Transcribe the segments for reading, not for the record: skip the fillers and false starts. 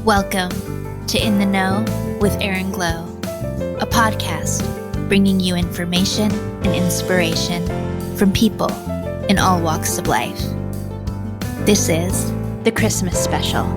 Welcome to In the Know with Erin, a podcast bringing you information and inspiration from people in all walks of life. This is the Christmas special.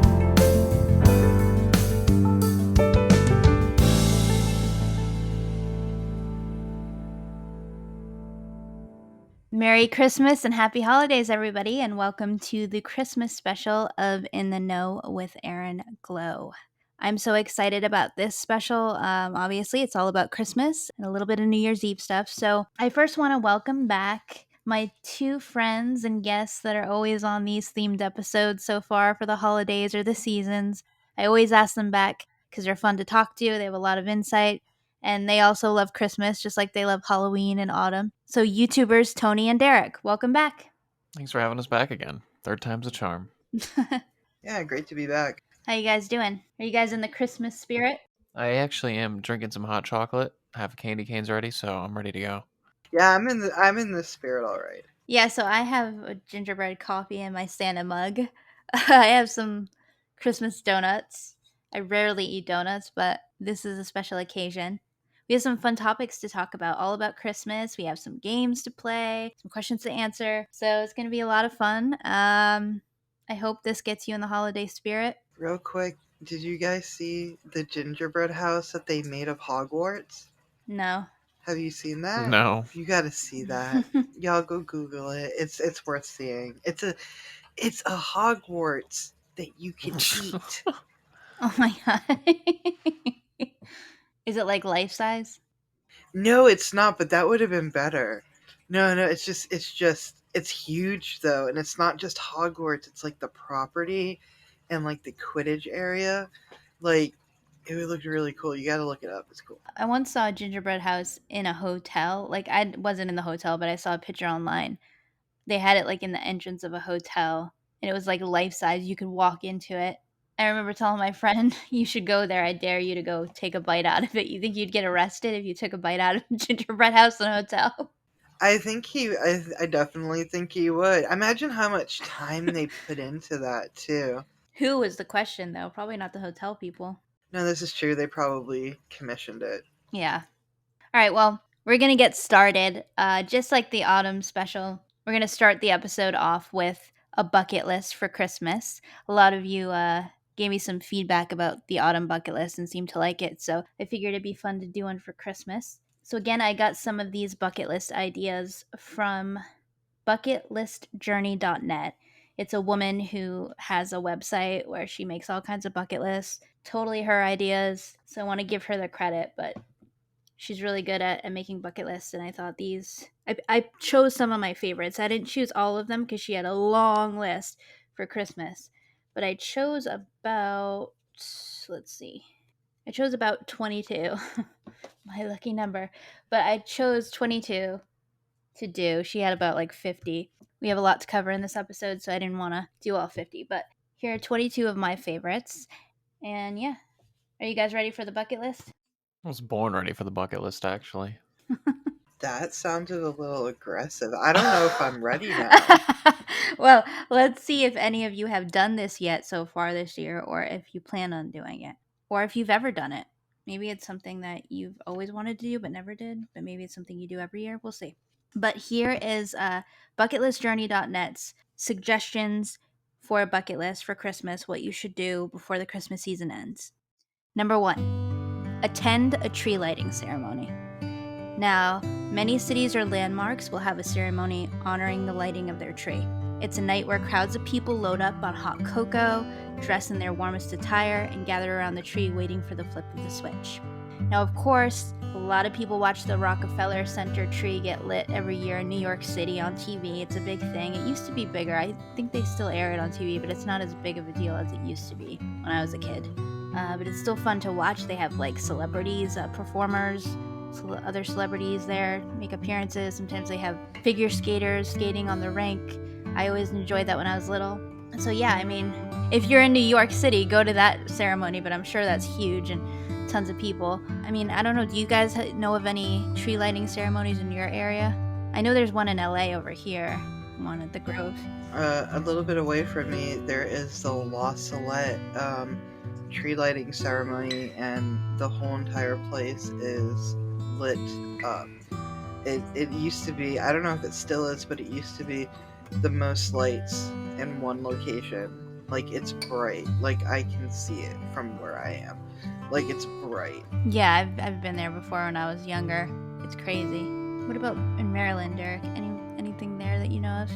Merry Christmas and Happy Holidays, everybody, and welcome to the Christmas special of In the Know with Erin Glow. I'm so excited about this special. Obviously, it's all about Christmas and a little bit of New Year's Eve stuff. So I first want to welcome back my two friends and guests that are always on these themed episodes so far for the holidays or the seasons. I always ask them back because they're fun to talk to. They have a lot of insight. And they also love Christmas, just like they love Halloween and autumn. So YouTubers Tony and Derek, welcome back. Thanks for having us back again. Third time's a charm. Yeah, great to be back. How you guys doing? Are you guys in the Christmas spirit? I actually am drinking some hot chocolate. I have candy canes ready, so I'm ready to go. Yeah, I'm in the spirit, all right. Yeah, so I have a gingerbread coffee in my Santa mug. I have some Christmas donuts. I rarely eat donuts, but this is a special occasion. We have some fun topics to talk about, all about Christmas. We have some games to play, some questions to answer. So it's going to be a lot of fun. I hope this gets you in the holiday spirit. Real quick, did you guys see the gingerbread house that they made of Hogwarts? No. Have you seen that? No. You got to see that. Y'all go Google it. It's worth seeing. It's a Hogwarts that you can eat. Oh my god. Is it like life size? No, it's not, but that would have been better. No, it's huge though, and it's not just Hogwarts, it's like the property and like the Quidditch area. Like, it would look really cool. You gotta look it up. It's cool. I once saw a gingerbread house in a hotel. Like, I wasn't in the hotel, but I saw a picture online. They had it like in the entrance of a hotel, and it was like life size. You could walk into it. I remember telling my friend, you should go there. I dare you to go take a bite out of it. You think you'd get arrested if you took a bite out of a gingerbread house in a hotel? I definitely think he would. Imagine how much time they put into that too. Who was the question, though? Probably not the hotel people. No, this is true. They probably commissioned it. Yeah. All right, well, we're going to get started. Just like the autumn special, we're going to start the episode off with a bucket list for Christmas. A lot of you gave me some feedback about the autumn bucket list and seemed to like it, so I figured it'd be fun to do one for Christmas. So again, I got some of these bucket list ideas from bucketlistjourney.net. It's a woman who has a website where she makes all kinds of bucket lists. Totally her ideas, so I want to give her the credit, but she's really good at making bucket lists, and I thought I chose some of my favorites. I didn't choose all of them because she had a long list for Christmas, but I chose about, let's see, I chose about 22. My lucky number. But I chose 22 to do. She had about like 50. We have a lot to cover in this episode, so I didn't want to do all 50, but here are 22 of my favorites. And yeah, are you guys ready for the bucket list? I was born ready for the bucket list, actually. That sounded a little aggressive. I don't know if I'm ready now. Well, let's see if any of you have done this yet so far this year, or if you plan on doing it, or if you've ever done it. Maybe it's something that you've always wanted to do but never did, but maybe it's something you do every year. We'll see. But here is bucketlistjourney.net's suggestions for a bucket list for Christmas, what you should do before the Christmas season ends. Number 1, attend a tree lighting ceremony. Now, many cities or landmarks will have a ceremony honoring the lighting of their tree. It's a night where crowds of people load up on hot cocoa, dress in their warmest attire, and gather around the tree waiting for the flip of the switch. Now, of course, a lot of people watch the Rockefeller Center tree get lit every year in New York City on TV. It's a big thing. It used to be bigger. I think they still air it on TV, but it's not as big of a deal as it used to be when I was a kid. But it's still fun to watch. They have like celebrities, performers, other celebrities there make appearances. Sometimes they have figure skaters skating on the rink. I always enjoyed that when I was little. So yeah, I mean, if you're in New York City, go to that ceremony, but I'm sure that's huge and tons of people. I mean, I don't know, do you guys know of any tree lighting ceremonies in your area? I know there's one in LA over here, one at the Grove. A little bit away from me, there is the La Salette tree lighting ceremony, and the whole entire place is lit up. It used to be, I don't know if it still is, but it used to be the most lights in one location. Like, it's bright. Like, I can see it from where I am. Like, it's bright. Yeah, I've been there before when I was younger. It's crazy. What about in Maryland, Derek? Anything there that you know of?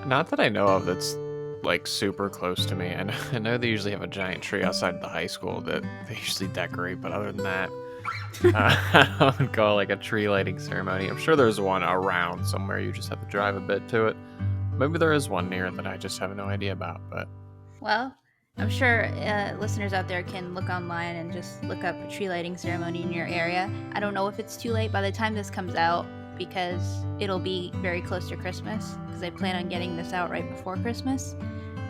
Not that I know of that's like super close to me. I know they usually have a giant tree outside the high school that they usually decorate, but other than that, I would call it like a tree lighting ceremony. I'm sure there's one around somewhere. You just have to drive a bit to it. Maybe there is one near that I just have no idea about, but Well, I'm sure listeners out there can look online and just look up a tree lighting ceremony in your area. I don't know if it's too late by the time this comes out because it'll be very close to Christmas because I plan on getting this out right before Christmas.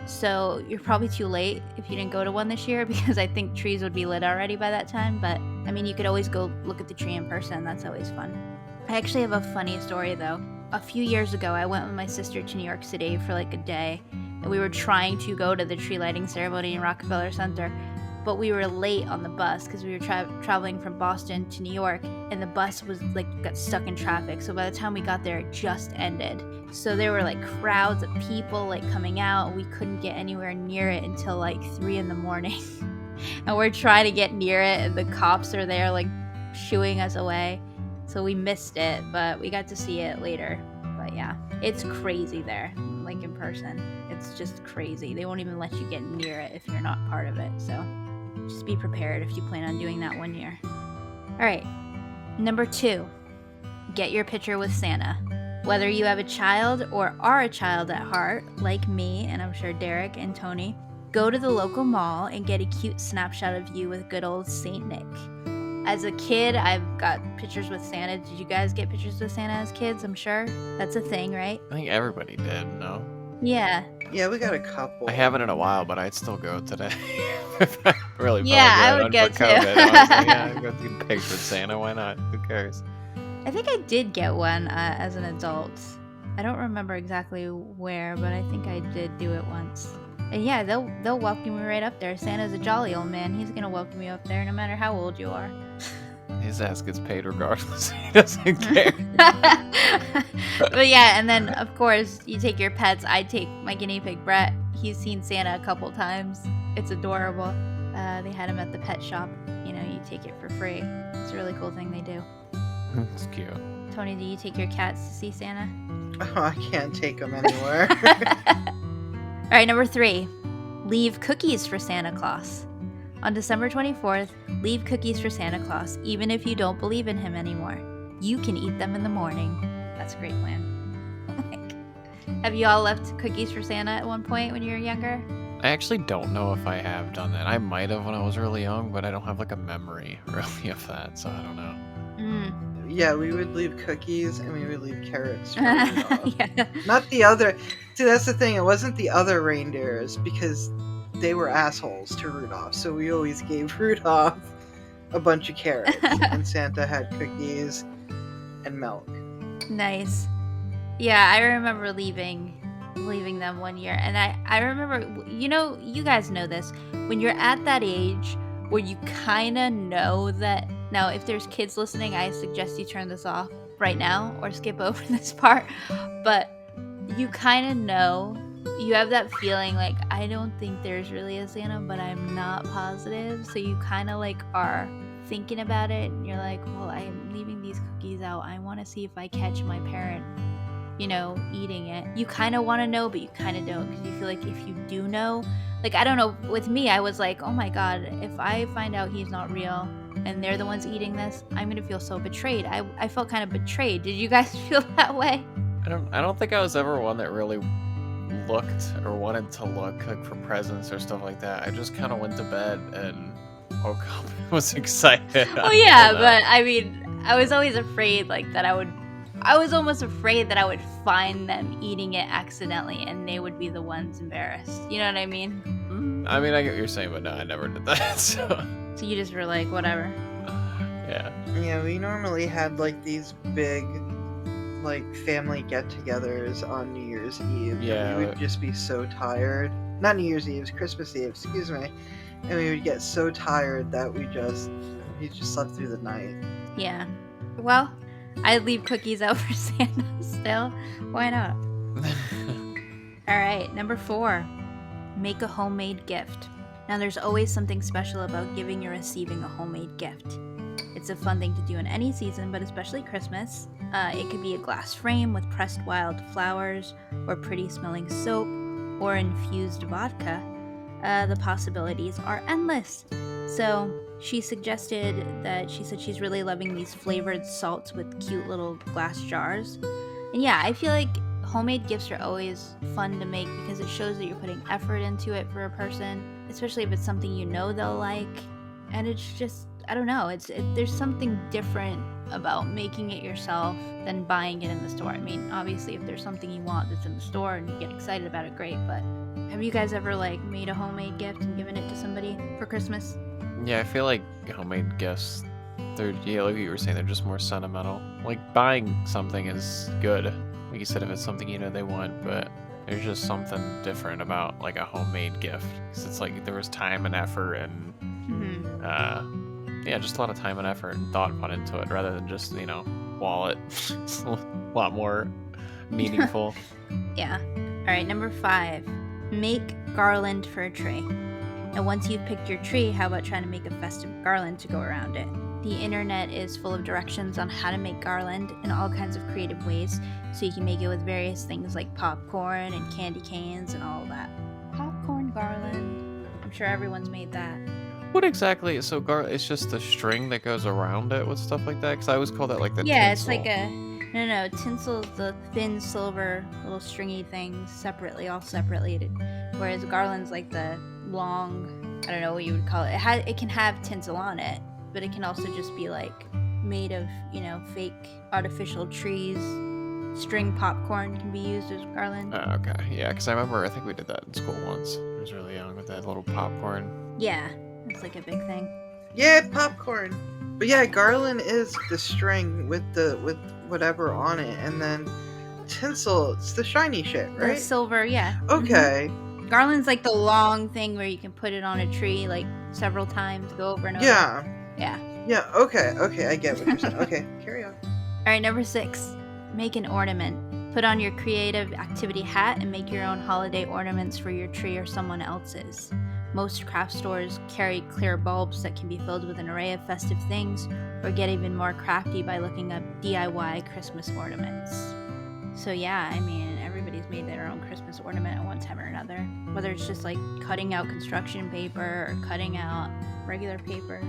So you're probably too late if you didn't go to one this year because I think trees would be lit already by that time. But I mean, you could always go look at the tree in person. That's always fun. I actually have a funny story though. A few years ago, I went with my sister to New York City for like a day, and we were trying to go to the tree lighting ceremony in Rockefeller Center, but we were late on the bus because we were traveling from Boston to New York, and the bus was like got stuck in traffic. So by the time we got there, it just ended. So there were like crowds of people like coming out, and we couldn't get anywhere near it until like 3 in the morning. And we're trying to get near it, and the cops are there like shooing us away. So we missed it, but we got to see it later. But yeah, it's crazy there, like in person. It's just crazy. They won't even let you get near it if you're not part of it. So just be prepared if you plan on doing that one year. All right, number 2, get your picture with Santa. Whether you have a child or are a child at heart, like me, and I'm sure Derek and Tony, go to the local mall and get a cute snapshot of you with good old Saint Nick. As a kid, I've got pictures with Santa. Did you guys get pictures with Santa as kids? I'm sure that's a thing, right? I think everybody did, no? Yeah. Yeah, we got a couple. I haven't in a while, but I'd still go today. If I really Yeah, felt I good would on go for too. COVID. Honestly, yeah, I'd go take pics with Santa. Why not? Who cares? I think I did get one as an adult. I don't remember exactly where, but I think I did do it once. And yeah, they'll welcome me right up there. Santa's a jolly old man. He's gonna welcome you up there no matter how old you are. His ass gets paid regardless. He doesn't care. But yeah, and then of course you take your pets. I take my guinea pig Brett. He's seen Santa a couple times. It's adorable. They had him at the pet shop. You know, you take it for free. It's a really cool thing they do. It's cute. Tony, do you take your cats to see Santa? Oh, I can't take them anywhere. All right, number 3, leave cookies for Santa Claus. On December 24th, leave cookies for Santa Claus, even if you don't believe in him anymore. You can eat them in the morning. That's a great plan. Have you all left cookies for Santa at one point when you were younger? I actually don't know if I have done that. I might have when I was really young, but I don't have like a memory really of that, so I don't know. Yeah, we would leave cookies and we would leave carrots for Rudolph. Yeah. Not the other. See, that's the thing. It wasn't the other reindeers because they were assholes to Rudolph. So we always gave Rudolph a bunch of carrots, and Santa had cookies and milk. Nice. Yeah, I remember leaving them one year, and I remember, you know, you guys know this, when you're at that age where you kind of know that. Now, if there's kids listening, I suggest you turn this off right now or skip over this part. But you kind of know, you have that feeling like, I don't think there's really a Santa, but I'm not positive. So you kind of like are thinking about it, and you're like, well, I'm leaving these cookies out. I want to see if I catch my parent, you know, eating it. You kind of want to know, but you kind of don't, because you feel like if you do know, like, I don't know, with me, I was like, oh my God, if I find out he's not real and they're the ones eating this, I'm gonna feel so betrayed. I felt kind of betrayed. Did you guys feel that way? I don't think I was ever one that really looked or wanted to look like for presents or stuff like that. I just kind of went to bed and woke up and was excited. Oh yeah, but I mean, I was always afraid like that I was almost afraid that I would find them eating it accidentally and they would be the ones embarrassed. You know what I mean? I mean, I get what you're saying, but no, I never did that. So you just were like, whatever. Yeah. Yeah, we normally had like these big, like, family get-togethers on New Year's Eve. Yeah. We would just be so tired. Not New Year's Eve, Christmas Eve, excuse me. and we would get so tired that we just slept through the night. Yeah. Well, I'd leave cookies out for Santa still. Why not? All right, number 4. Make a homemade gift. Now, there's always something special about giving or receiving a homemade gift. It's a fun thing to do in any season, but especially Christmas. It could be a glass frame with pressed wild flowers, or pretty smelling soap, or infused vodka. The possibilities are endless. So, she suggested that she said she's really loving these flavored salts with cute little glass jars. And yeah, I feel like homemade gifts are always fun to make because it shows that you're putting effort into it for a person, especially if it's something you know they'll like. And it's just, I don't know, there's something different about making it yourself than buying it in the store. I mean, obviously, if there's something you want that's in the store and you get excited about it, great. But have you guys ever like made a homemade gift and given it to somebody for Christmas? Yeah, I feel like homemade gifts, like you were saying, they're just more sentimental. Like, buying something is good. Like you said, if it's something you know they want, but there's just something different about, like, a homemade gift. Because it's like there was time and effort and, yeah, just a lot of time and effort and thought put into it rather than just, wallet. It's a lot more meaningful. Yeah. All right, number 5. Make garland for a tree. And once you've picked your tree, how about trying to make a festive garland to go around it? The internet is full of directions on how to make garland in all kinds of creative ways, so you can make it with various things like popcorn and candy canes and all of that. Popcorn garland. I'm sure everyone's made that. What exactly? So it's just the string that goes around it with stuff like that? Because I always call that like the Yeah, tinsel. it's like no, tinsel's the thin silver little stringy things all separately, whereas garland's like the long, I don't know what you would call it. It can have tinsel on it, but it can also just be like made of, fake artificial trees. String popcorn can be used as garland. Oh, okay. Yeah, because I think we did that in school once. I was really young with that little popcorn. Yeah, it's like a big thing. Yeah, popcorn. But yeah, garland is the string with whatever on it, and then tinsel, it's the shiny shit, right? The silver, yeah. Okay. Mm-hmm. Garland's like the long thing where you can put it on a tree like several times, go over and over. Yeah. Yeah. Yeah, okay, I get what you're saying. Okay, carry on. All right, number 6. Make an ornament. Put on your creative activity hat and make your own holiday ornaments for your tree or someone else's. Most craft stores carry clear bulbs that can be filled with an array of festive things, or get even more crafty by looking up DIY Christmas ornaments. So yeah, I mean, everybody's made their own Christmas ornament at one time or another. Whether it's just like cutting out construction paper or cutting out regular paper.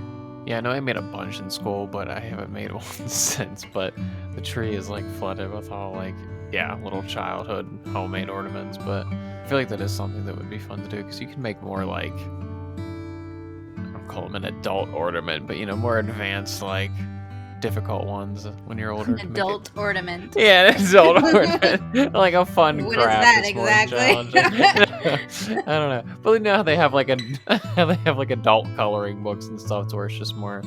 Yeah, I know I made a bunch in school, but I haven't made one since. But the tree is like flooded with all little childhood homemade ornaments. But I feel like that is something that would be fun to do because you can make more like, I don't call them an adult ornament, but more advanced, like difficult ones when you're older. An adult ornament. Yeah, an adult ornament, like a fun What craft. is that exactly? I don't know, but how they have like adult coloring books and stuff, to where it's just more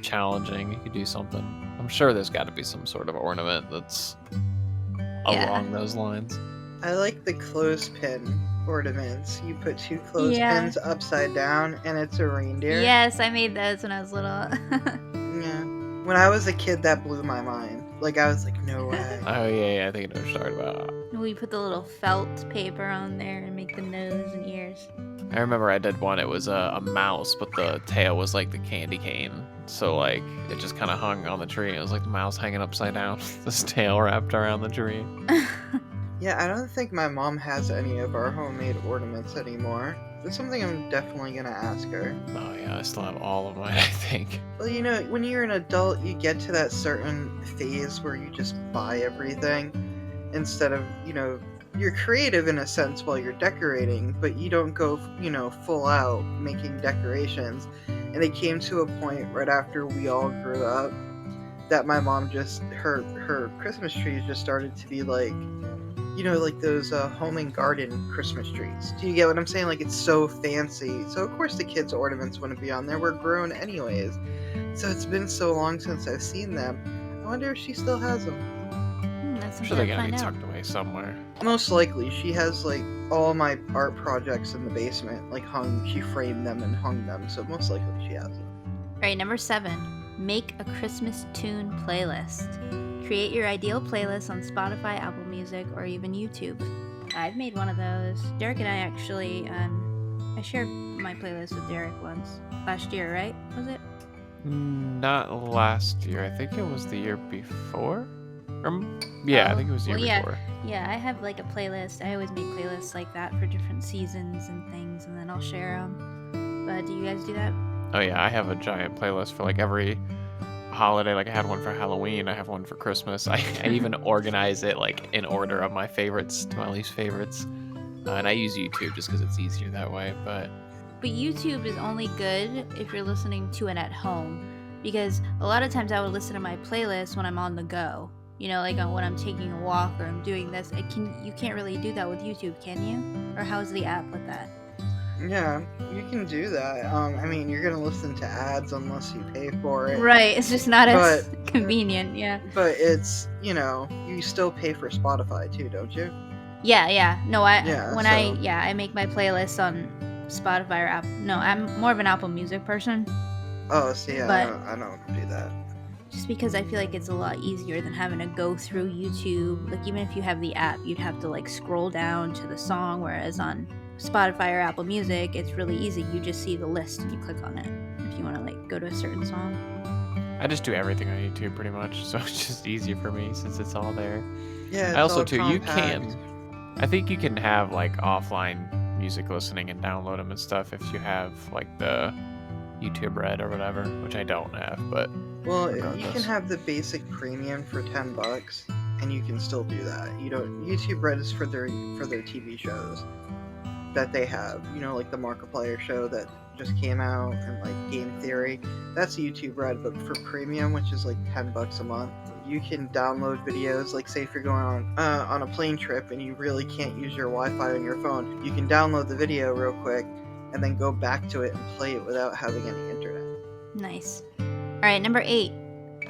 challenging. You could do something. I'm sure there's got to be some sort of ornament that's along those lines. I like the clothespin ornaments. You put 2 clothespins upside down, and it's a reindeer. Yes, I made those when I was little. Yeah. When I was a kid, that blew my mind. Like, I was like, no way. Oh yeah, I think I know what you're talking about. We put the little felt paper on there and make the nose and ears. I remember I did one. It was a mouse, but the tail was like the candy cane. So like it just kind of hung on the tree. It was like the mouse hanging upside down, this tail wrapped around the tree. Yeah, I don't think my mom has any of our homemade ornaments anymore. That's something I'm definitely gonna ask her. Oh yeah, I still have all of mine, I think. Well, when you're an adult, you get to that certain phase where you just buy everything instead of, you're creative in a sense while you're decorating, but you don't go, full out making decorations. And it came to a point right after we all grew up that my mom her Christmas trees just started to be like, like those home and garden Christmas trees. Do you get what I'm saying? Like, it's so fancy. So of course the kids' ornaments wouldn't be on there. We're grown anyways. So it's been so long since I've seen them. I wonder if she still has them. That's I'm something sure they to gotta be find out. tucked away away somewhere. Most likely, she has like all my art projects in the basement, like hung. She framed them and hung them, so most likely she has them. All right, number 7. Make a Christmas tune playlist. Create your ideal playlist on Spotify, Apple Music, or even YouTube. I've made one of those. Derek and I actually, I shared my playlist with Derek once. Last year, right? Was it? Not last year. I think it was the year before. Yeah, I think it was the year before. Yeah, I have like a playlist. I always make playlists like that for different seasons and things, and then I'll share them. But do you guys do that? Oh yeah, I have a giant playlist for like every holiday. Like I had one for Halloween, I have one for Christmas. I even organize it like in order of my favorites to my least favorites. And I use YouTube just because it's easier that way. But YouTube is only good if you're listening to it at home, because a lot of times I would listen to my playlist when I'm on the go. You know, like when I'm taking a walk or I'm doing this. You can't really do that with YouTube, can you? Or how's the app with that? Yeah, you can do that. I mean, you're gonna listen to ads unless you pay for it. Right, it's just not as convenient, yeah. But it's, you still pay for Spotify too, don't you? Yeah. No, I make my playlists on Spotify or Apple. No, I'm more of an Apple Music person. Oh, see, I don't do that. Just because I feel like it's a lot easier than having to go through YouTube. Like, even if you have the app, you'd have to like scroll down to the song, whereas on Spotify or Apple Music, it's really easy. You just see the list and you click on it if you want to like go to a certain song. I just do everything on YouTube pretty much, so it's just easier for me since it's all there. Yeah, I also too, I think you can have like offline music listening and download them and stuff if you have like the YouTube Red or whatever, which I don't have, but well, you can have the basic premium for $10, and you can still do that. YouTube Red is for their TV shows that they have. Like the Markiplier show that just came out, and like Game Theory. That's YouTube Red, but for premium, which is like $10 a month, you can download videos. Like, say if you're going on a plane trip and you really can't use your Wi-Fi on your phone, you can download the video real quick and then go back to it and play it without having any internet. Nice. All right, number 8.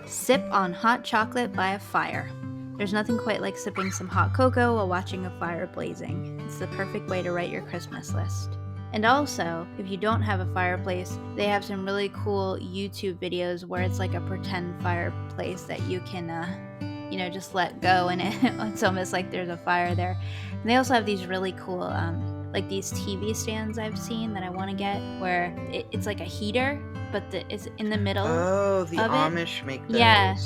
Sip on hot chocolate by a fire. There's nothing quite like sipping some hot cocoa while watching a fire blazing. It's the perfect way to write your Christmas list. And also, if you don't have a fireplace, they have some really cool YouTube videos where it's like a pretend fireplace that you can, just let go, and it's almost like there's a fire there. And they also have these really cool, like these TV stands I've seen that I want to get, where it's like a heater, but it's in the middle. Oh, the Amish make those. Yeah.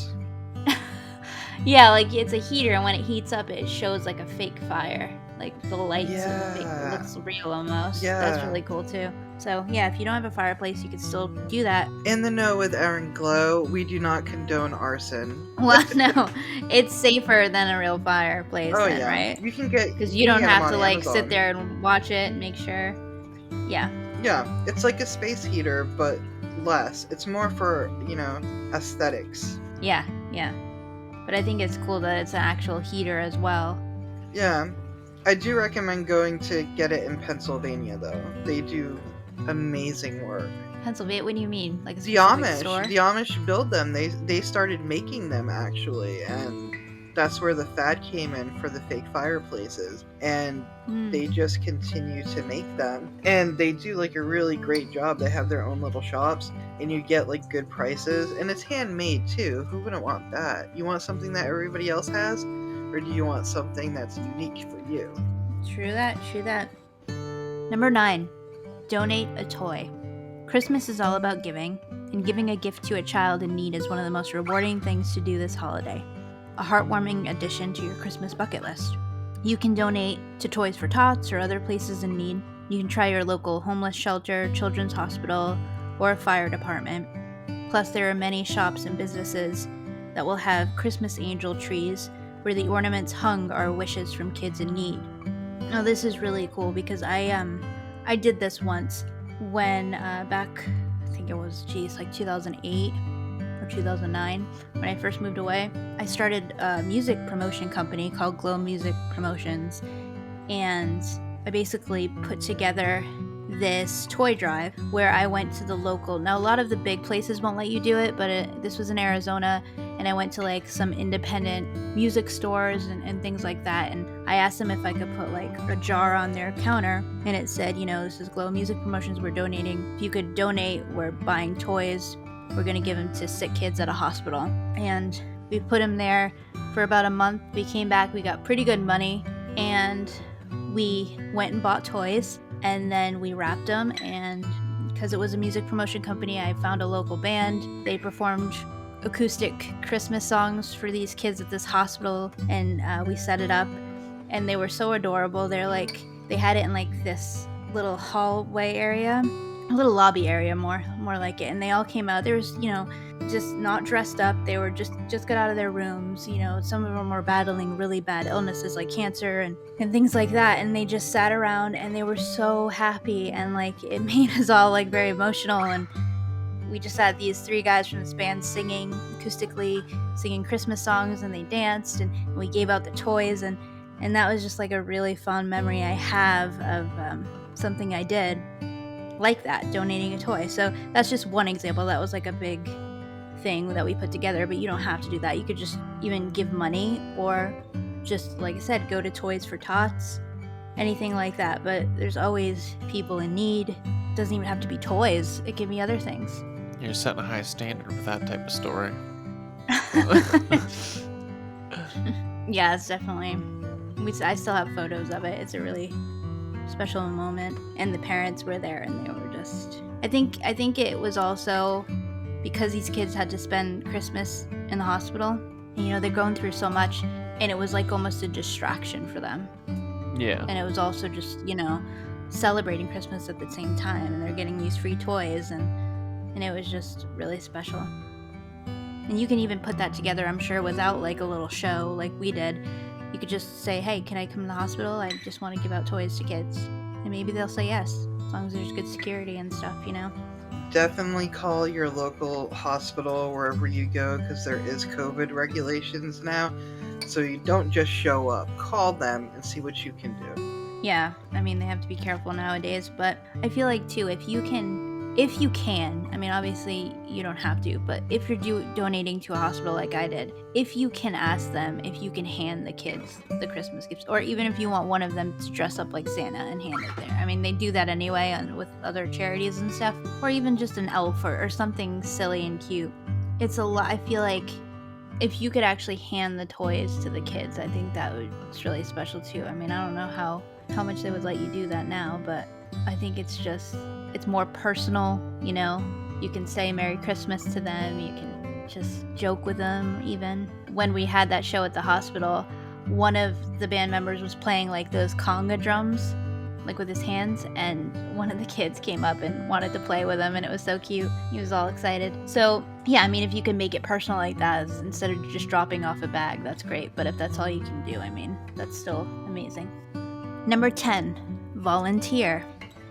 Yeah, like it's a heater, and when it heats up, it shows like a fake fire. Like the lights and it looks real almost. Yeah. That's really cool too. So yeah, if you don't have a fireplace, you can still do that. In the know with Erin Glow, we do not condone arson. Well, no, it's safer than a real fireplace, right? You can get, because you don't have to like sit there and watch it and make sure. Yeah. Yeah, it's like a space heater, but less. It's more for aesthetics. Yeah. But I think it's cool that it's an actual heater as well. Yeah. I do recommend going to get it in Pennsylvania, though. They do amazing work. Pennsylvania? What do you mean? Like the Amish? Store? The Amish build them. They started making them, actually, and that's where the fad came in for the fake fireplaces. And they just continue to make them. And they do, like, a really great job. They have their own little shops, and you get, like, good prices. And it's handmade, too. Who wouldn't want that? You want something that everybody else has? Or do you want something that's unique for you? True that. Number 9. Donate a toy. Christmas is all about giving, and giving a gift to a child in need is one of the most rewarding things to do this holiday. A heartwarming addition to your Christmas bucket list. You can donate to Toys for Tots or other places in need. You can try your local homeless shelter, children's hospital, or a fire department. Plus, there are many shops and businesses that will have Christmas angel trees where the ornaments hung are wishes from kids in need. Now, this is really cool because I did this once when back, I think it was 2008 or 2009 when I first moved away. I started a music promotion company called Glow Music Promotions, and I basically put together this toy drive where I went to the local. Now, a lot of the big places won't let you do it, but this was in Arizona, and and I went to like some independent music stores and things like that, and I asked them if I could put like a jar on their counter, and it said, this is Glow Music Promotions, we're donating. If you could donate, we're buying toys, we're gonna give them to sick kids at a hospital. And we put them there for about a month. We came back, we got pretty good money, and we went and bought toys, and then we wrapped them, and because it was a music promotion company, I found a local band. They performed acoustic Christmas songs for these kids at this hospital, and we set it up, and they were so adorable. They had it in like this little hallway area, a little lobby area, more like it, and they all came out. There was, just not dressed up. They were just got out of their rooms. Some of them were battling really bad illnesses like cancer and things like that, and they just sat around and they were so happy, and like it made us all like very emotional. And we just had these 3 guys from this band singing acoustically, singing Christmas songs, and they danced, and we gave out the toys, and that was just like a really fond memory I have of something I did like that, donating a toy. So that's just one example. That was like a big thing that we put together, but you don't have to do that. You could just even give money, or just, like I said, go to Toys for Tots, anything like that. But there's always people in need. It doesn't even have to be toys. It can be other things. You're setting a high standard with that type of story. Yeah, it's definitely. I still have photos of it. It's a really special moment, and the parents were there, and they were just. I think it was also because these kids had to spend Christmas in the hospital. And, they're going through so much, and it was like almost a distraction for them. Yeah. And it was also just, celebrating Christmas at the same time, and they're getting these free toys, and it was just really special. And you can even put that together, I'm sure, without like a little show like we did. You could just say, hey, can I come to the hospital? I just want to give out toys to kids. And maybe they'll say yes, as long as there's good security and stuff, Definitely call your local hospital wherever you go, because there is COVID regulations now. So you don't just show up. Call them and see what you can do. Yeah, I mean, they have to be careful nowadays, but I feel like, too, if you can, I mean, obviously you don't have to, but if you're donating to a hospital like I did, if you can ask them if you can hand the kids the Christmas gifts, or even if you want one of them to dress up like Santa and hand it there. I mean, they do that anyway with other charities and stuff, or even just an elf or something silly and cute. It's a lot. I feel like if you could actually hand the toys to the kids, I think it's really special too. I mean, I don't know how much they would let you do that now, but I think it's more personal, You can say Merry Christmas to them, you can just joke with them. Even when we had that show at the hospital, one of the band members was playing like those conga drums, like with his hands, and one of the kids came up and wanted to play with him, and it was so cute. He was all excited. So yeah, I mean, if you can make it personal like that, instead of just dropping off a bag, that's great. But if that's all you can do, I mean, that's still amazing. Number 10, volunteer.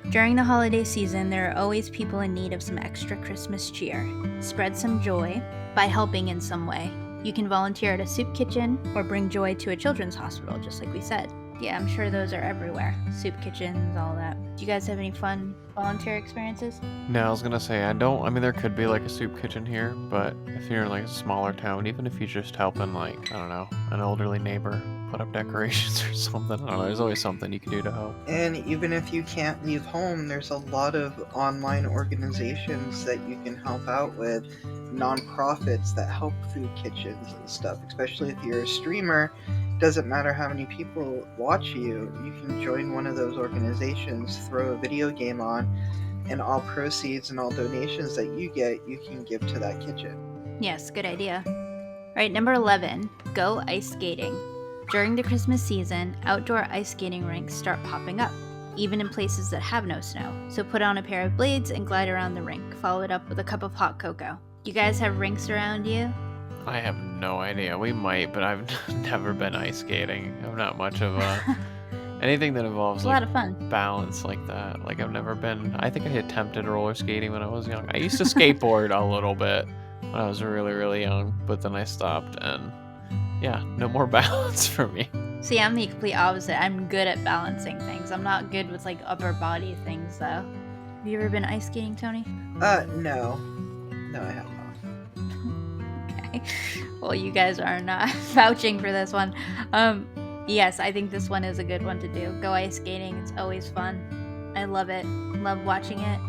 During the holiday season, there are always people in need of some extra Christmas cheer. Spread some joy by helping in some way. You can volunteer at a soup kitchen or bring joy to a children's hospital, just like we said. Yeah, I'm sure those are everywhere. Soup kitchens, all that. Do you guys have any fun volunteer experiences? No, I was gonna say, I mean, there could be like a soup kitchen here, but if you're in like a smaller town, even if you're just helping like, I don't know, an elderly neighbor put up decorations or something, I don't know, there's always something you can do to help. And even if you can't leave home, there's a lot of online organizations that you can help out with, nonprofits that help food kitchens and stuff, especially if you're a streamer. Doesn't matter how many people watch you can join one of those organizations, throw a video game on, and all proceeds and all donations that you get, you can give to that kitchen. Yes, good idea. All right, number 11, go ice skating. During the Christmas season, outdoor ice skating rinks start popping up, even in places that have no snow. So put on a pair of blades and glide around the rink. Follow it up with a cup of hot cocoa. You guys have rinks around you? I have no idea. We might, but I've never been ice skating. I'm not much of a anything that involves a like lot of fun. Balance like that. Like I've never been. I think I attempted roller skating when I was young. I used to skateboard a little bit when I was really, really young, but then I stopped, and yeah, no more balance for me. See, I'm the complete opposite. I'm good at balancing things. I'm not good with like upper body things though. Have you ever been ice skating, Tony? No, I have not. Okay. Well, you guys are not vouching for this one. Yes, I think this one is a good one to do. Go ice skating. It's always fun. I love it. Love watching it.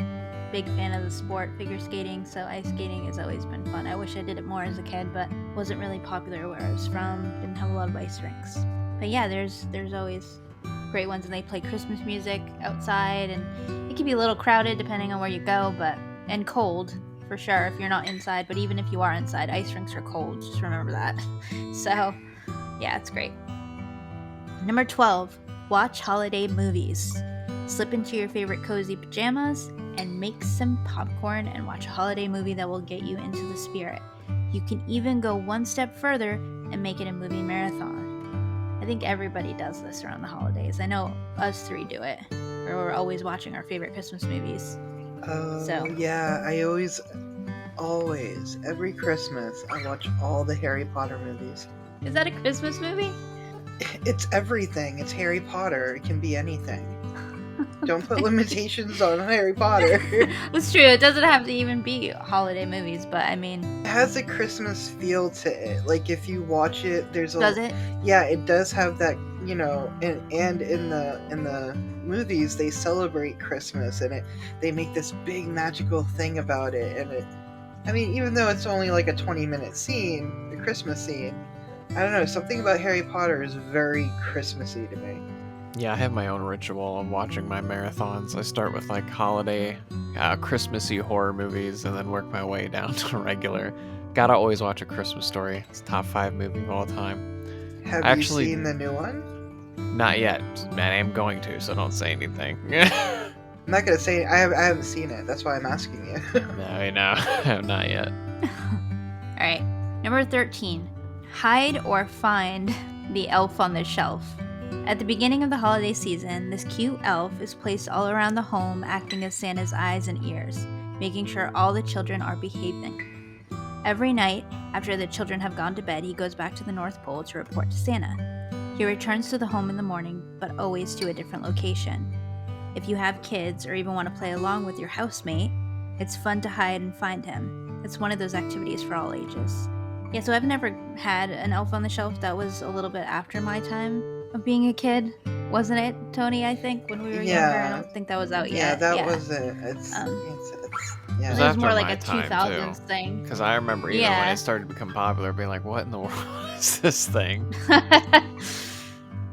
Big fan of the sport, figure skating, so ice skating has always been fun. I wish I did it more as a kid, but wasn't really popular where I was from. Didn't have a lot of ice rinks. But yeah, there's always great ones, and they play Christmas music outside, and it can be a little crowded depending on where you go, and cold for sure if you're not inside. But even if you are inside, ice rinks are cold. Just remember that. So yeah, it's great. Number 12, watch holiday movies. Slip into your favorite cozy pajamas and make some popcorn and watch a holiday movie that will get you into the spirit. You can even go one step further and make it a movie marathon. I think everybody does this around the holidays. I know us three do it, or we're always watching our favorite Christmas movies. Oh, yeah, I always, every Christmas, I watch all the Harry Potter movies. Is that a Christmas movie? It's everything. It's Harry Potter. It can be anything. Don't put limitations on Harry Potter. It's true. It doesn't have to even be holiday movies, but I mean, it has a Christmas feel to it. Like if you watch it, does it? Yeah, it does have that. You know, and in the movies they celebrate Christmas, and they make this big magical thing about it. And it, I mean, even though it's only like a 20-minute scene, the Christmas scene, I don't know. Something about Harry Potter is very Christmassy to me. Yeah, I have my own ritual of watching my marathons. I start with like holiday, Christmassy horror movies, and then work my way down to regular. Gotta always watch A Christmas Story. It's top 5 movie of all time. Have you seen the new one? Not yet. Man, I am going to, so don't say anything. I'm not gonna say I haven't seen it. That's why I'm asking you. No, I have not yet. All right, number 13. Hide or find the elf on the shelf. At the beginning of the holiday season, this cute elf is placed all around the home, acting as Santa's eyes and ears, making sure all the children are behaving. Every night, after the children have gone to bed, he goes back to the North Pole to report to Santa. He returns to the home in the morning, but always to a different location. If you have kids or even want to play along with your housemate, it's fun to hide and find him. It's one of those activities for all ages. Yeah, so I've never had an elf on the shelf. That was a little bit after my time of being a kid, wasn't it, Tony? I think when we were younger, I don't think that was out yet. Yeah, that was it. It was after more like my a time, 2000s too. thing. Because I remember, when it started to become popular, being like, what in the world is this thing?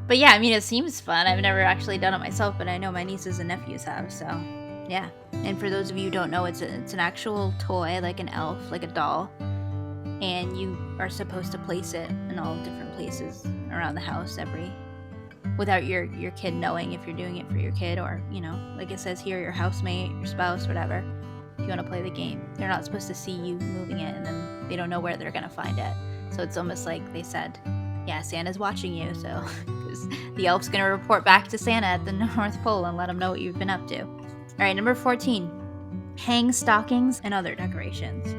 But yeah, I mean, it seems fun. I've never actually done it myself, but I know my nieces and nephews have, so yeah. And for those of you who don't know, it's an actual toy, like an elf, like a doll. And you are supposed to place it in all different places around the house without your kid knowing if you're doing it for your kid or, like it says here, your housemate, your spouse, whatever. If you want to play the game, they're not supposed to see you moving it, and then they don't know where they're going to find it. So it's almost like they said, yeah, Santa's watching you, so because the elf's going to report back to Santa at the North Pole and let him know what you've been up to. All right, number 14, hang stockings and other decorations.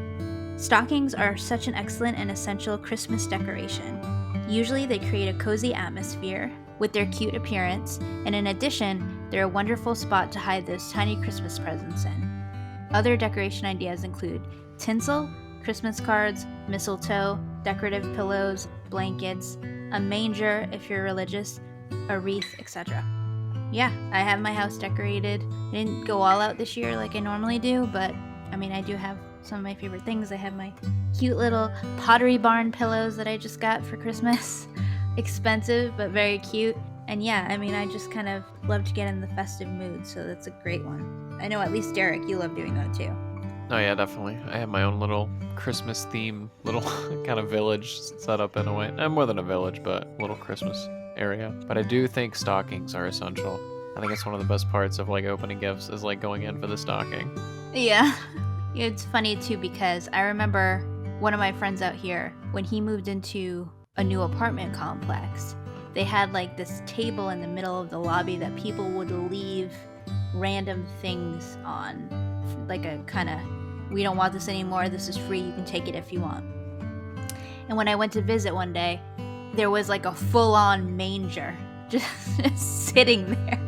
Stockings are such an excellent and essential Christmas decoration. Usually they create a cozy atmosphere with their cute appearance, and in addition, they're a wonderful spot to hide those tiny Christmas presents in. Other decoration ideas include tinsel, Christmas cards, mistletoe, decorative pillows, blankets, a manger if you're religious, a wreath, etc. Yeah, I have my house decorated. I didn't go all out this year like I normally do, but I mean, I do have some of my favorite things. I have my cute little Pottery Barn pillows that I just got for Christmas. Expensive, but very cute. And yeah, I mean, I just kind of love to get in the festive mood, so that's a great one. I know at least Derek, you love doing that too. Oh yeah, definitely. I have my own little Christmas theme, little kind of village set up in a way. More than a village, but a little Christmas area. But I do think stockings are essential. I think it's one of the best parts of like opening gifts is like going in for the stocking. Yeah. It's funny too because I remember one of my friends out here, when he moved into a new apartment complex, they had like this table in the middle of the lobby that people would leave random things on. Like a kind of, we don't want this anymore, this is free, you can take it if you want. And when I went to visit one day, there was like a full-on manger just sitting there.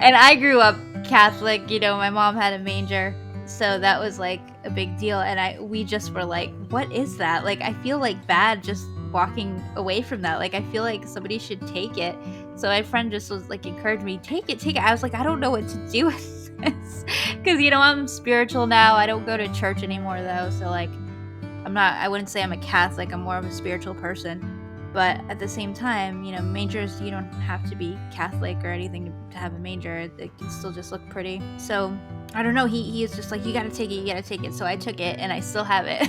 and I grew up Catholic, my mom had a manger, So that was like a big deal, and we just were like, what is that? Like, I feel like bad just walking away from that. Like, I feel like somebody should take it. So my friend just was like, encouraged me, take it, take it. I was like, I don't know what to do with this, because I'm spiritual now. I don't go to church anymore though, so like, I wouldn't say I'm a Catholic. I'm more of a spiritual person. But at the same time, mangers, you don't have to be Catholic or anything to have a manger. It can still just look pretty. So I don't know. He is just like, you gotta take it, you gotta take it. So I took it and I still have it.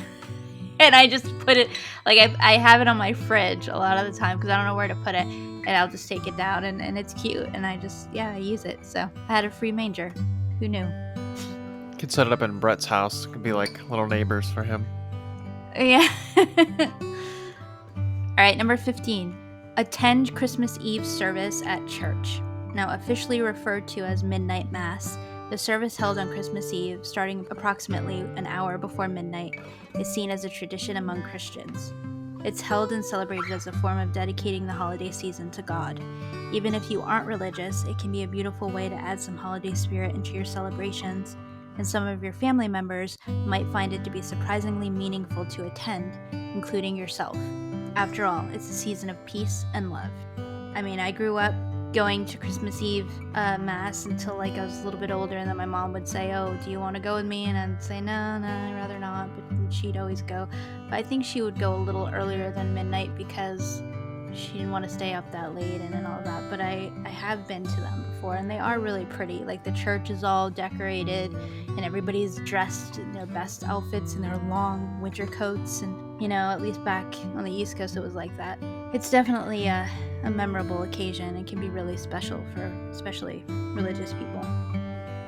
And I just put it, like, I have it on my fridge a lot of the time because I don't know where to put it. And I'll just take it down and it's cute. And I use it. So I had a free manger. Who knew? Could set it up in Brett's house. Could be like little neighbors for him. Yeah. All right, number 15. Attend Christmas Eve service at church. Now officially referred to as Midnight Mass, the service held on Christmas Eve, starting approximately an hour before midnight, is seen as a tradition among Christians. It's held and celebrated as a form of dedicating the holiday season to God. Even if you aren't religious, it can be a beautiful way to add some holiday spirit into your celebrations, and some of your family members might find it to be surprisingly meaningful to attend, including yourself. After all, it's a season of peace and love. I mean, I grew up going to Christmas Eve Mass until like I was a little bit older, and then my mom would say, oh, do you want to go with me? And I'd say, no, I'd rather not, but she'd always go. But I think she would go a little earlier than midnight because she didn't want to stay up that late and all that. But I have been to them before, and they are really pretty. Like, the church is all decorated, and everybody's dressed in their best outfits and their long winter coats, and at least back on the East Coast it was like that. It's definitely a memorable occasion and can be really special for especially religious people.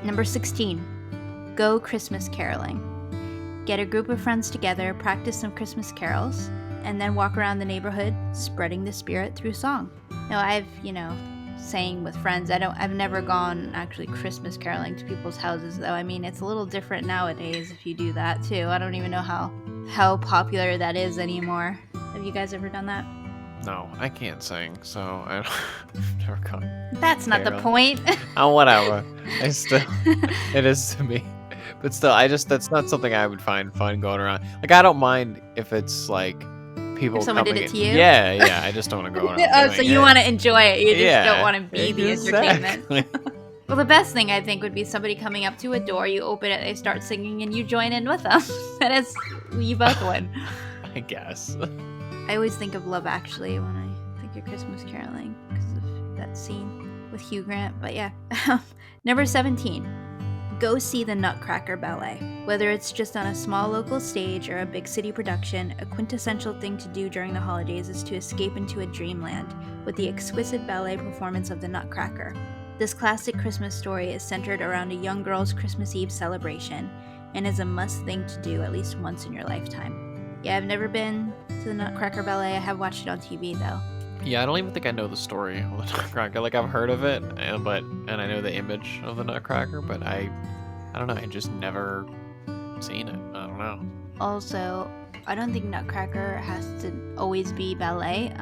Number 16, go Christmas caroling. Get a group of friends together, practice some Christmas carols, and then walk around the neighborhood spreading the spirit through song. Now I've, sang with friends. I've never gone actually Christmas caroling to people's houses though. I mean, it's a little different nowadays if you do that too. I don't even know how popular that is anymore. Have you guys ever done that? No, I can't sing, so I've never gone. That's not the point. Oh, whatever. It is to me. But still, that's not something I would find fun going around. Like, I don't mind if it's like people if someone coming did it in. to you? Yeah, I just don't want to go around Oh, so you want to enjoy it. You just don't want to be the exactly. entertainment. Well, the best thing I think would be somebody coming up to a door, you open it, they start singing, and you join in with them. You both win. I guess. I always think of Love Actually when I think of Christmas caroling because of that scene with Hugh Grant. But yeah. Number 17. Go see the Nutcracker Ballet. Whether it's just on a small local stage or a big city production, a quintessential thing to do during the holidays is to escape into a dreamland with the exquisite ballet performance of the Nutcracker. This classic Christmas story is centered around a young girl's Christmas Eve celebration and is a must thing to do at least once in your lifetime. Yeah, I've never been to the Nutcracker Ballet. I have watched it on TV though. Yeah, I don't even think I know the story of the Nutcracker. Like, I've heard of it, and I know the image of the Nutcracker, but I don't know. I just never seen it. I don't know. Also, I don't think Nutcracker has to always be ballet.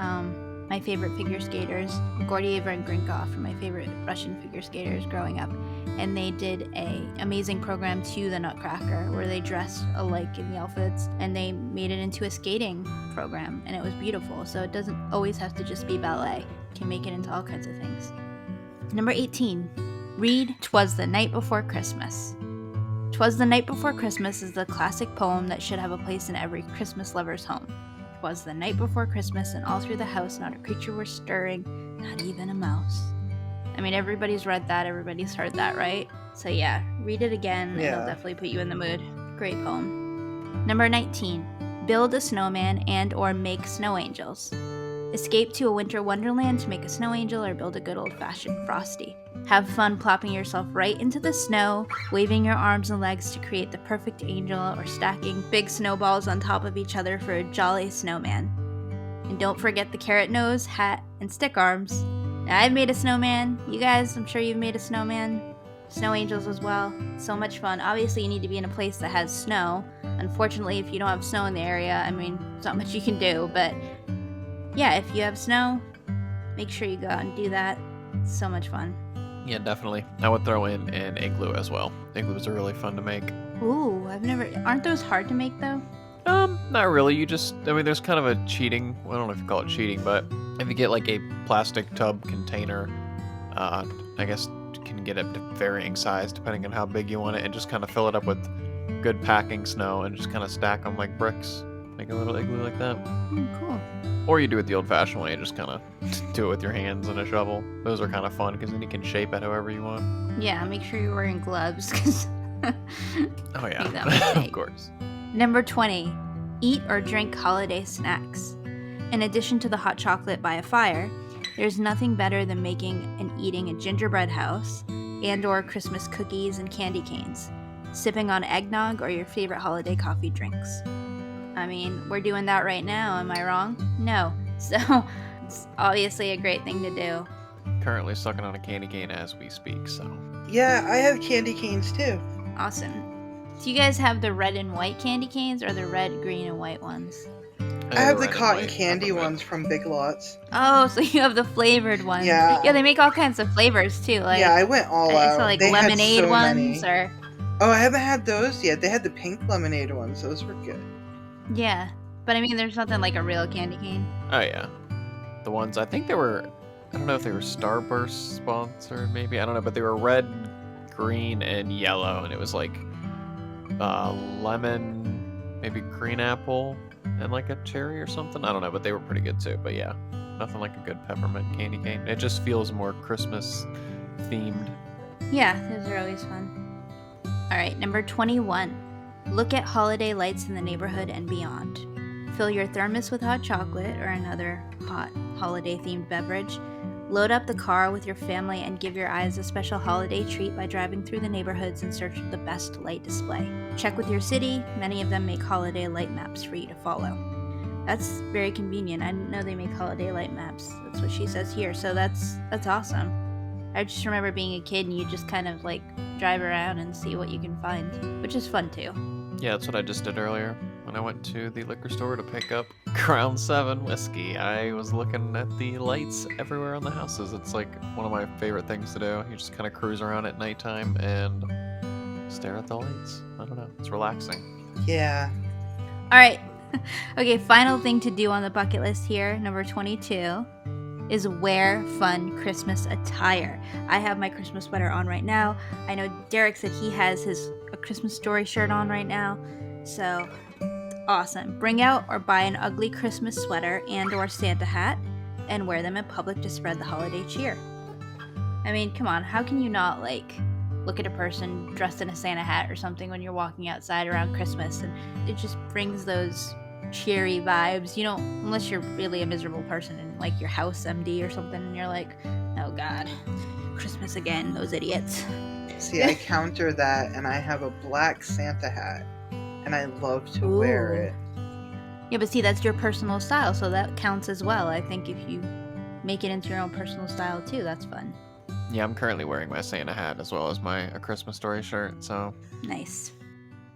My favorite figure skaters, Gordieva and Grinkov, are my favorite Russian figure skaters growing up, and they did a amazing program to the Nutcracker where they dressed alike in the outfits and they made it into a skating program, and it was beautiful. So it doesn't always have to just be ballet. You can make it into all kinds of things. Number 18, read 'Twas the Night Before Christmas. 'Twas the Night Before Christmas is the classic poem that should have a place in every Christmas lover's home. 'Twas the night before Christmas, and all through the house not a creature was stirring, not even a mouse. I mean, everybody's read that, everybody's heard that, right? So yeah, read it again, and it'll definitely put you in the mood. Great poem. Number 19, build a snowman and or make snow angels. Escape to a winter wonderland to make a snow angel or build a good old-fashioned frosty. Have fun plopping yourself right into the snow, waving your arms and legs to create the perfect angel, or stacking big snowballs on top of each other for a jolly snowman. And don't forget the carrot nose, hat, and stick arms. Now, I've made a snowman. You guys, I'm sure you've made a snowman. Snow angels as well. So much fun. Obviously, you need to be in a place that has snow. Unfortunately, if you don't have snow in the area, I mean, there's not much you can do, but yeah, if you have snow, make sure you go out and do that. It's so much fun. Yeah, definitely. I would throw in an igloo as well. Igloos are really fun to make. Ooh, I've never. Aren't those hard to make though? Not really. I mean, there's kind of a cheating. I don't know if you call it cheating, but if you get like a plastic tub container, I guess you can get it to varying size depending on how big you want it, and just kind of fill it up with good packing snow and just kind of stack them like bricks. Make a little igloo like that. Cool. Or you do it the old-fashioned way, you just kind of do it with your hands and a shovel. Those are kind of fun because then you can shape it however you want. Yeah, make sure you're wearing gloves because. Oh yeah, that mistake. of course. Number 20. Eat or drink holiday snacks. In addition to the hot chocolate by a fire, there's nothing better than making and eating a gingerbread house and or Christmas cookies and candy canes, sipping on eggnog or your favorite holiday coffee drinks. I mean, we're doing that right now, am I wrong? No. So, it's obviously a great thing to do. Currently sucking on a candy cane as we speak, so. Yeah, I have candy canes too. Awesome. Do you guys have the red and white candy canes or the red, green, and white ones? I have the red and cotton white candy peppermint. ones from Big Lots. Oh, so you have the flavored ones. Yeah. Yeah, they make all kinds of flavors too. Like Yeah, I went all I out. saw like They had lemonade so ones many. or Oh, I haven't had those yet. They had the pink lemonade ones. Those were good. yeah. But I mean, there's nothing like a real candy cane. Oh yeah. The ones, I think they were, I don't know if they were Starburst sponsored maybe, I don't know, but they were red, green, and yellow, and it was like lemon, maybe green apple, and like a cherry or something. I don't know, but they were pretty good too. But yeah, nothing like a good peppermint candy cane. It just feels more Christmas themed. Yeah, those are always fun. All right, number 21. Look at holiday lights in the neighborhood and beyond. Fill your thermos with hot chocolate or another hot holiday-themed beverage. Load up the car with your family and give your eyes a special holiday treat by driving through the neighborhoods in search of the best light display. Check with your city. Many of them make holiday light maps for you to follow. That's very convenient. I didn't know they make holiday light maps. That's what she says here. So that's awesome. I just remember being a kid and you just kind of like drive around and see what you can find, which is fun too. Yeah, that's what I just did earlier. When I went to the liquor store to pick up Crown 7 whiskey, I was looking at the lights everywhere on the houses. It's like one of my favorite things to do. You just kind of cruise around at nighttime and stare at the lights. I don't know. It's relaxing. Yeah. All right. Okay, final thing to do on the bucket list here, number 22, is wear fun Christmas attire. I have my Christmas sweater on right now. I know Derek said he has his A Christmas Story shirt on right now. So, awesome. Bring out or buy an ugly Christmas sweater and or Santa hat and wear them in public to spread the holiday cheer. I mean, come on, how can you not like look at a person dressed in a Santa hat or something when you're walking outside around Christmas, and it just brings those cheery vibes, you know, unless you're really a miserable person and like your house empty or something and you're like, oh god, Christmas again, those idiots. See, I counter that, and I have a black Santa hat, and I love to wear Ooh. it. Yeah, but see, that's your personal style, so that counts as well. I think if you make it into your own personal style too, that's fun. Yeah, I'm currently wearing my Santa hat as well as my A Christmas Story shirt, so. Nice.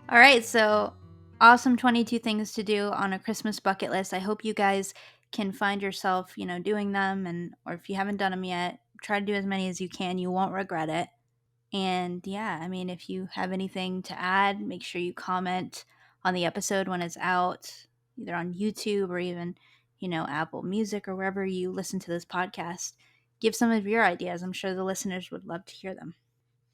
All right, so awesome 22 things to do on a Christmas bucket list. I hope you guys can find yourself, you know, doing them, and or if you haven't done them yet, try to do as many as you can. You won't regret it. And yeah, I mean, if you have anything to add, make sure you comment on the episode when it's out, either on YouTube or even, you know, Apple Music or wherever you listen to this podcast. Give some of your ideas. I'm sure the listeners would love to hear them.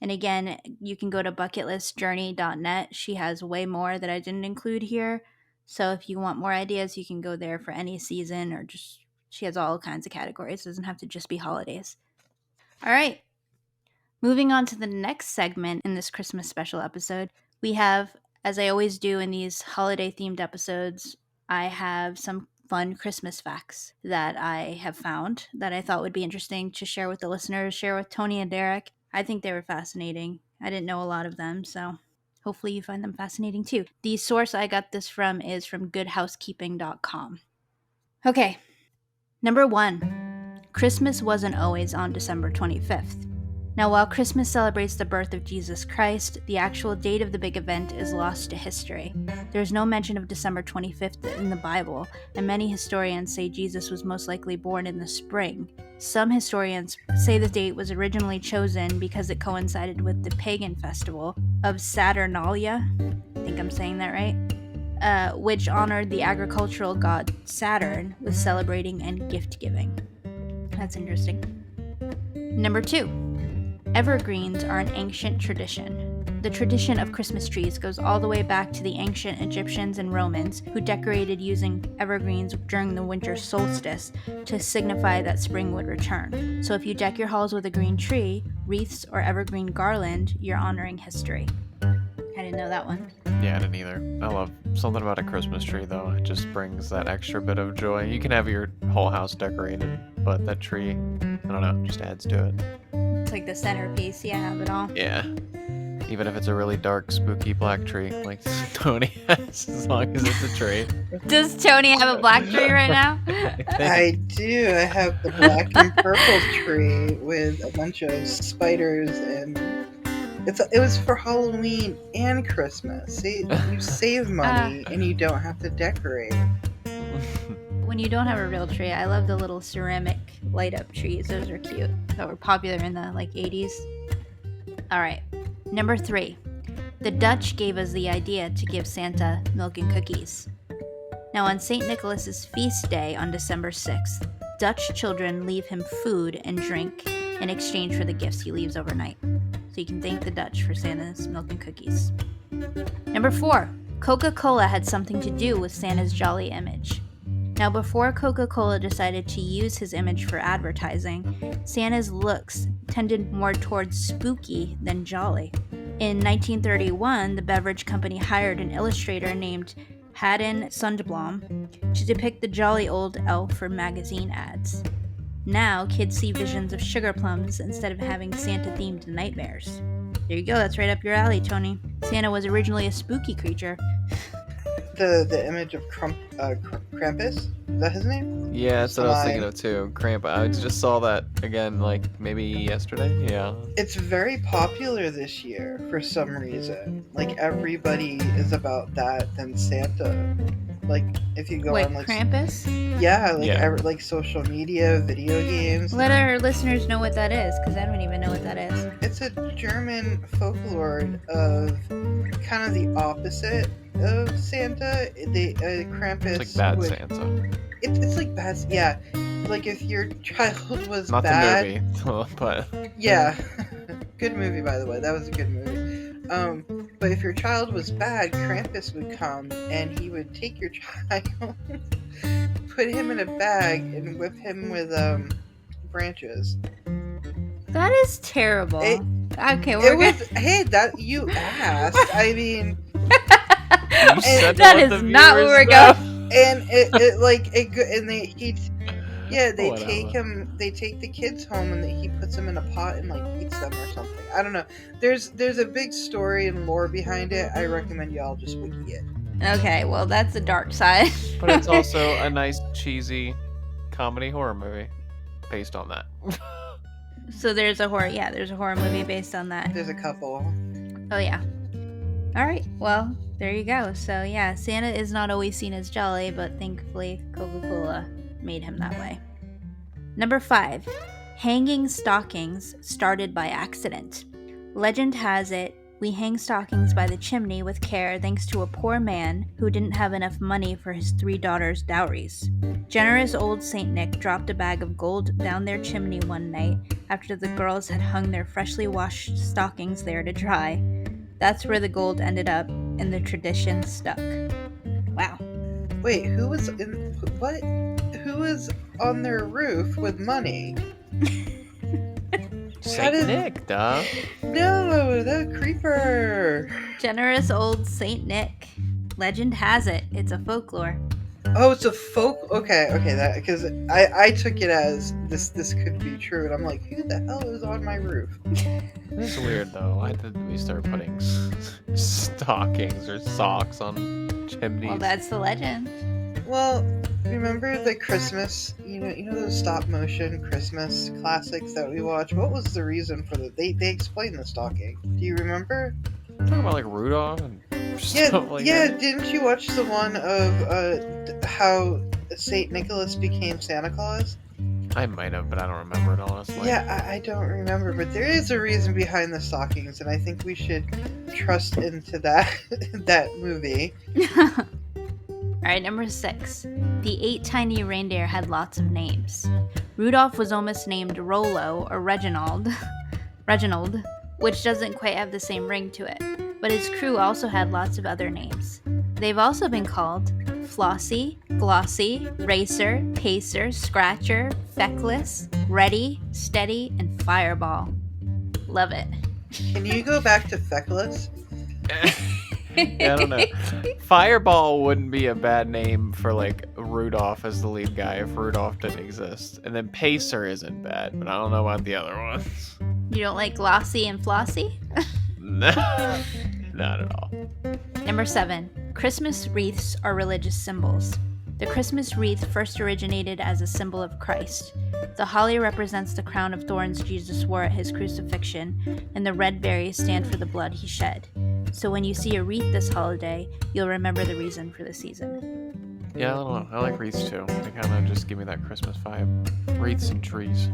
And again, you can go to bucketlistjourney.net. She has way more that I didn't include here. So if you want more ideas, you can go there for any season or just, she has all kinds of categories. It doesn't have to just be holidays. All right. Moving on to the next segment in this Christmas special episode, we have, as I always do in these holiday themed episodes, I have some fun Christmas facts that I have found that I thought would be interesting to share with the listeners, share with Tony and Derek. I think they were fascinating. I didn't know a lot of them, so hopefully you find them fascinating too. The source I got this from is from goodhousekeeping.com. Okay, number 1, Christmas wasn't always on December 25th. Now, while Christmas celebrates the birth of Jesus Christ, the actual date of the big event is lost to history. There is no mention of December 25th in the Bible, and many historians say Jesus was most likely born in the spring. Some historians say the date was originally chosen because it coincided with the pagan festival of Saturnalia. I think I'm saying that right. Which honored the agricultural god Saturn with celebrating and gift giving. That's interesting. Number 2. Evergreens are an ancient tradition. The tradition of Christmas trees goes all the way back to the ancient Egyptians and Romans, who decorated using evergreens during the winter solstice to signify that spring would return. So if you deck your halls with a green tree, wreaths, or evergreen garland, you're honoring history. I didn't know that one. Yeah, I didn't either. I love something about a Christmas tree, though. It just brings that extra bit of joy. You can have your whole house decorated, but that tree, I don't know, just adds to it. It's like the centerpiece. Yeah, have it all. Yeah. Even if it's a really dark, spooky black tree, like Tony has, as long as it's a tree. Does Tony have a black tree right now? I do. I have the black and purple tree with a bunch of spiders, and it was for Halloween and Christmas. See, you save money and you don't have to decorate. When you don't have a real tree, I love the little ceramic light up trees. Those are cute. That were popular in the 80s. All right. Number 3. The Dutch gave us the idea to give Santa milk and cookies. Now, on St. Nicholas's feast day on December 6th, Dutch children leave him food and drink in exchange for the gifts he leaves overnight. So you can thank the Dutch for Santa's milk and cookies. Number 4. Coca-Cola had something to do with Santa's jolly image. Now, before Coca-Cola decided to use his image for advertising, Santa's looks tended more towards spooky than jolly. In 1931, the beverage company hired an illustrator named Haddon Sundblom to depict the jolly old elf for magazine ads. Now, kids see visions of sugar plums instead of having Santa-themed nightmares. There you go, that's right up your alley, Tony. Santa was originally a spooky creature. The image of Krampus? Is that his name? Yeah, that's what I was thinking of too. Cramp. I just saw that again, like maybe yesterday. Yeah. It's very popular this year for some reason. Like everybody is about that than Santa. Like if you go on like Krampus? Yeah, like like social media, video games. Let our listeners know what that is, because I don't even know what that is. It's a German folklore of kind of the opposite of Santa. Krampus. It's like bad Santa. It's like bad. Yeah, like if your child was not bad. the movie, but yeah, good movie by the way. That was a good movie. But if your child was bad, Krampus would come and he would take your child, put him in a bag, and whip him with branches. That is terrible. Okay, Hey, that you asked. I mean, that is not where we're going. And they take the kids home and he puts them in a pot and like eats them or something. I don't know. There's a big story and lore behind it. I recommend y'all just wiki it. Okay, well that's the dark side. But it's also a nice cheesy comedy horror movie based on that. So there's a horror movie based on that. There's a couple. Oh yeah. All right. Well, there you go. So yeah, Santa is not always seen as jolly, but thankfully Coca-Cola made him that way. Number 5. Hanging stockings started by accident. Legend has it, we hang stockings by the chimney with care thanks to a poor man who didn't have enough money for his 3 daughters' dowries. Generous old Saint Nick dropped a bag of gold down their chimney one night after the girls had hung their freshly washed stockings there to dry. That's where the gold ended up, and the tradition stuck. Wow. Wait, who was on their roof with money? Saint Nick, duh. No, the creeper. Generous old Saint Nick. Legend has it, it's a folklore. Oh, it's a Okay, that because I took it as this could be true, and I'm like, who the hell is on my roof? This is weird though. Why did we start putting stockings or socks on chimneys? Well, that's the legend. Well, remember the Christmas, you know those stop motion Christmas classics that we watch? What was the reason for that? They explained the stocking. Do you remember? Talking about like Rudolph and stuff like that. Didn't you watch the one of how Saint Nicholas became Santa Claus? I might have, but I don't remember it honestly. Yeah, I don't remember, but there is a reason behind the stockings, and I think we should trust into that that movie. All right, number 6. The 8 tiny reindeer had lots of names. Rudolph was almost named Rollo or Reginald, Reginald, which doesn't quite have the same ring to it. But his crew also had lots of other names. They've also been called Flossie, Glossy, Racer, Pacer, Scratcher, Feckless, Ready, Steady, and Fireball. Love it. Can you go back to Feckless? Yeah, I don't know. Fireball wouldn't be a bad name for like Rudolph as the lead guy if Rudolph didn't exist. And then Pacer isn't bad, but I don't know about the other ones. You don't like Glossy and Flossy? Not at all. Number 7. Christmas wreaths are religious symbols. The Christmas wreath first originated as a symbol of Christ. The holly represents the crown of thorns Jesus wore at his crucifixion, and the red berries stand for the blood he shed. So when you see a wreath this holiday, you'll remember the reason for the season. Yeah, I don't know. I like wreaths too. They kind of just give me that Christmas vibe. Wreaths and trees.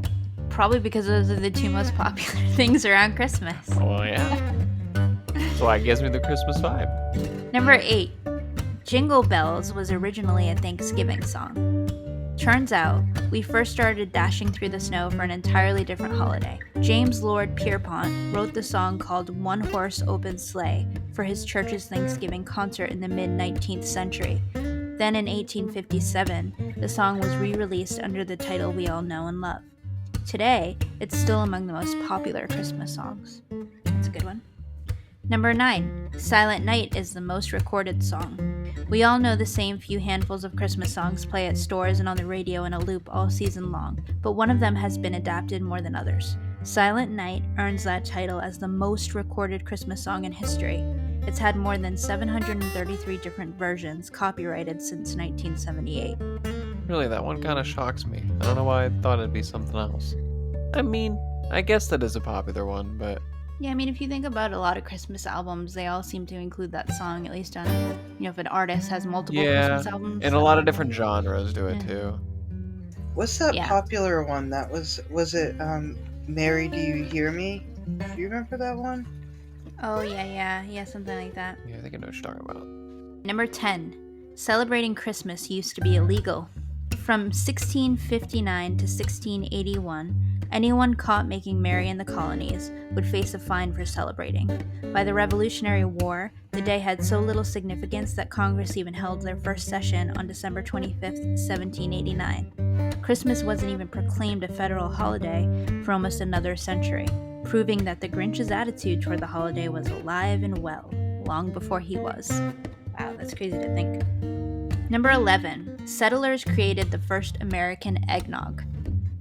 Probably because those are the 2 most popular things around Christmas. Oh, yeah. That's why it gives me the Christmas vibe. Number 8. Jingle Bells was originally a Thanksgiving song. Turns out, we first started dashing through the snow for an entirely different holiday. James Lord Pierpont wrote the song called One Horse Open Sleigh for his church's Thanksgiving concert in the mid-19th century. Then in 1857, the song was re-released under the title we all know and love. Today, it's still among the most popular Christmas songs. That's a good one. Number 9. Silent Night is the most recorded song. We all know the same few handfuls of Christmas songs play at stores and on the radio in a loop all season long, but one of them has been adapted more than others. Silent Night earns that title as the most recorded Christmas song in history. It's had more than 733 different versions copyrighted since 1978. Really, that one kind of shocks me. I don't know why I thought it'd be something else. I mean, I guess that is a popular one, but... Yeah, I mean, if you think about a lot of Christmas albums, they all seem to include that song, at least on, if an artist has multiple Christmas albums. And a lot of different genres do it too. What's that popular one? That was it Mary, Do You Hear Me? Do you remember that one? Oh, yeah, something like that. Yeah, I think I know what you're talking about. Number 10. Celebrating Christmas used to be illegal. From 1659 to 1681, anyone caught making merry in the colonies would face a fine for celebrating. By the Revolutionary War, the day had so little significance that Congress even held their first session on December 25th, 1789. Christmas wasn't even proclaimed a federal holiday for almost another century, proving that the Grinch's attitude toward the holiday was alive and well, long before he was. Wow, that's crazy to think. Number 11. Settlers created the first American eggnog.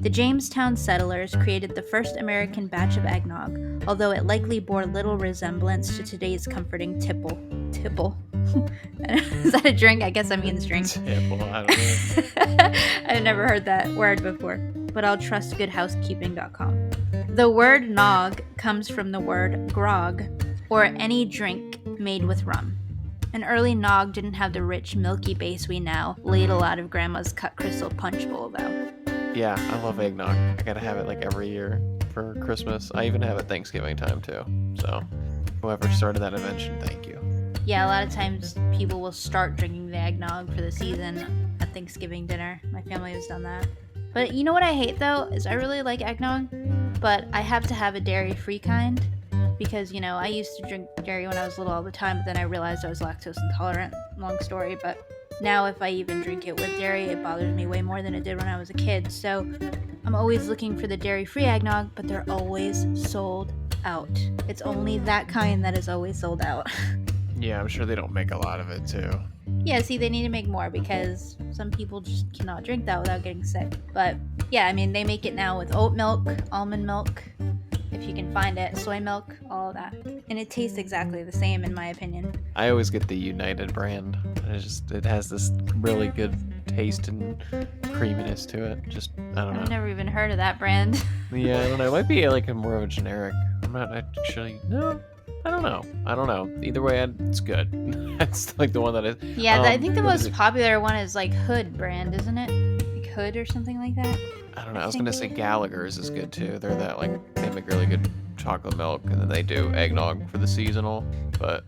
The Jamestown settlers created the first American batch of eggnog, although it likely bore little resemblance to today's comforting tipple. Tipple. Is that a drink? I guess that means drink. Tipple, I don't know. I've never heard that word before, but I'll trust goodhousekeeping.com. The word nog comes from the word grog, or any drink made with rum. An early nog didn't have the rich, milky base we now ladle out of Grandma's cut crystal punch bowl, though. Yeah, I love eggnog. I gotta have it like every year for Christmas. I even have it Thanksgiving time too. So, whoever started that invention, thank you. Yeah, a lot of times people will start drinking the eggnog for the season at Thanksgiving dinner. My family has done that. But you know what I hate though, is I really like eggnog, but I have to have a dairy-free kind. Because, I used to drink dairy when I was little all the time, but then I realized I was lactose intolerant. Long story, but now if I even drink it with dairy, it bothers me way more than it did when I was a kid. So I'm always looking for the dairy-free eggnog, but they're always sold out. It's only that kind that is always sold out. Yeah, I'm sure they don't make a lot of it too. Yeah, see, they need to make more because some people just cannot drink that without getting sick. But yeah, I mean, they make it now with oat milk, almond milk, if you can find it, soy milk, all of that. And it tastes exactly the same in my opinion. I always get the United brand. It has this really good taste and creaminess to it. I don't know. I've never even heard of that brand. Yeah, I don't know. It might be like a more of a generic. I'm not actually. No, I don't know. Either way, it's good. That's like the one that is. Yeah, I think the most popular one is like Hood brand, isn't it? Like Hood or something like that. I don't know. I was gonna say Gallagher's is good too. They're that like they make really good chocolate milk, and then they do eggnog for the seasonal. But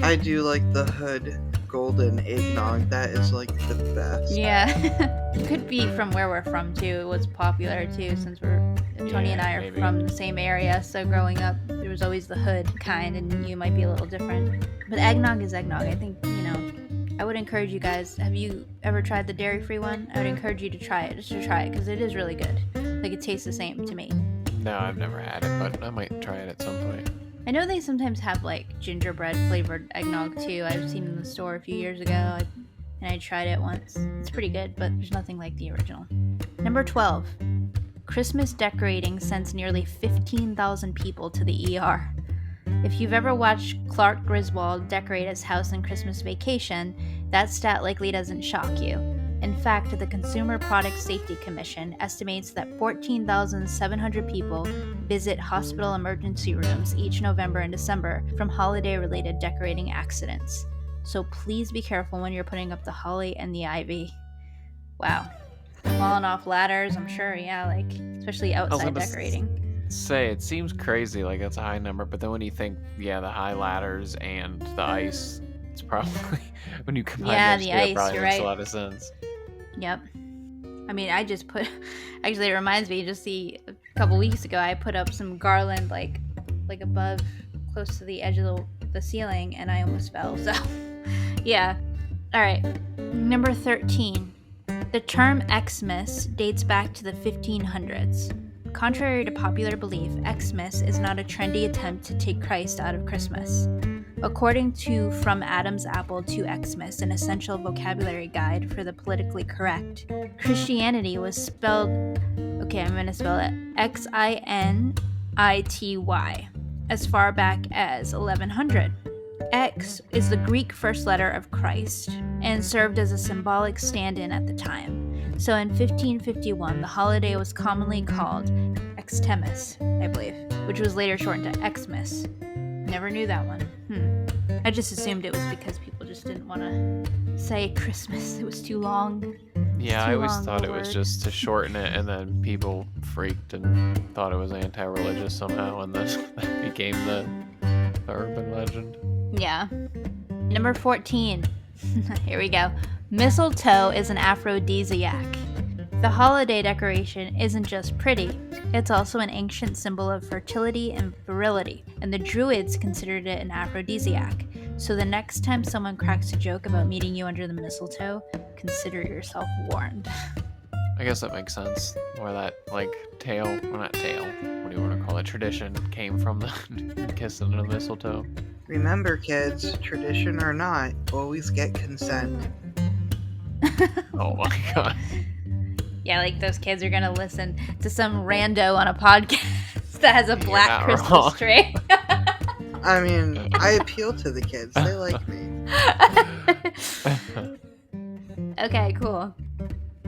I do like the Hood golden eggnog. That is like the best. Yeah. Could be from where we're from too. It was popular too since Tony and I are maybe. from the same area. So growing up, there was always the Hood kind, and you might be a little different. But eggnog is eggnog. I think, I would encourage you guys. Have you ever tried the dairy-free one? I would encourage you to try it, because it is really good. Like, it tastes the same to me. no, I've never had it, but I might try it at some point. I know they sometimes have like gingerbread flavored eggnog too. I've seen in the store a few years ago, and I tried it once. It's pretty good, but there's nothing like the original. Number 12. Christmas decorating sends nearly 15,000 people to the ER. If you've ever watched Clark Griswold decorate his house in Christmas Vacation, that stat likely doesn't shock you. In fact, the Consumer Product Safety Commission estimates that 14,700 people visit hospital emergency rooms each November and December from holiday-related decorating accidents. So please be careful when you're putting up the holly and the ivy. Wow. Falling off ladders, I'm sure, especially outside decorating. Say, it seems crazy, like that's a high number, but then when you think, the high ladders and the ice, it's probably, when you combine those two, it probably makes a lot of sense. Yep. I mean, actually it reminds me, just a couple weeks ago, I put up some garland, like above, close to the edge of the ceiling, and I almost fell, so, yeah. Alright, number 13. The term Xmas dates back to the 1500s. Contrary to popular belief, Xmas is not a trendy attempt to take Christ out of Christmas. According to From Adam's Apple to Xmas, an essential vocabulary guide for the politically correct, Christianity was spelled, I'm going to spell it, Xinity, as far back as 1100. X is the Greek first letter of Christ and served as a symbolic stand-in at the time. So in 1551, the holiday was commonly called Xmas, I believe, which was later shortened to Xmas. Never knew that one. I just assumed it was because people just didn't want to say Christmas. It was too long. Yeah, I always thought it was just to shorten it, and then people freaked and thought it was anti-religious somehow, and then that became the urban legend. Yeah. Number 14. Here we go. Mistletoe is an aphrodisiac. The holiday decoration isn't just pretty, it's also an ancient symbol of fertility and virility, and the Druids considered it an aphrodisiac. So the next time someone cracks a joke about meeting you under the mistletoe, consider yourself warned. I guess that makes sense. Where that, not tale, what do you want to call it, tradition came from, the kissing under the mistletoe. Remember, kids, tradition or not, always get consent. Oh my god. Yeah, those kids are gonna listen to some rando on a podcast that has a black Christmas wrong. tree. I mean, I appeal to the kids. They like me. Okay, cool.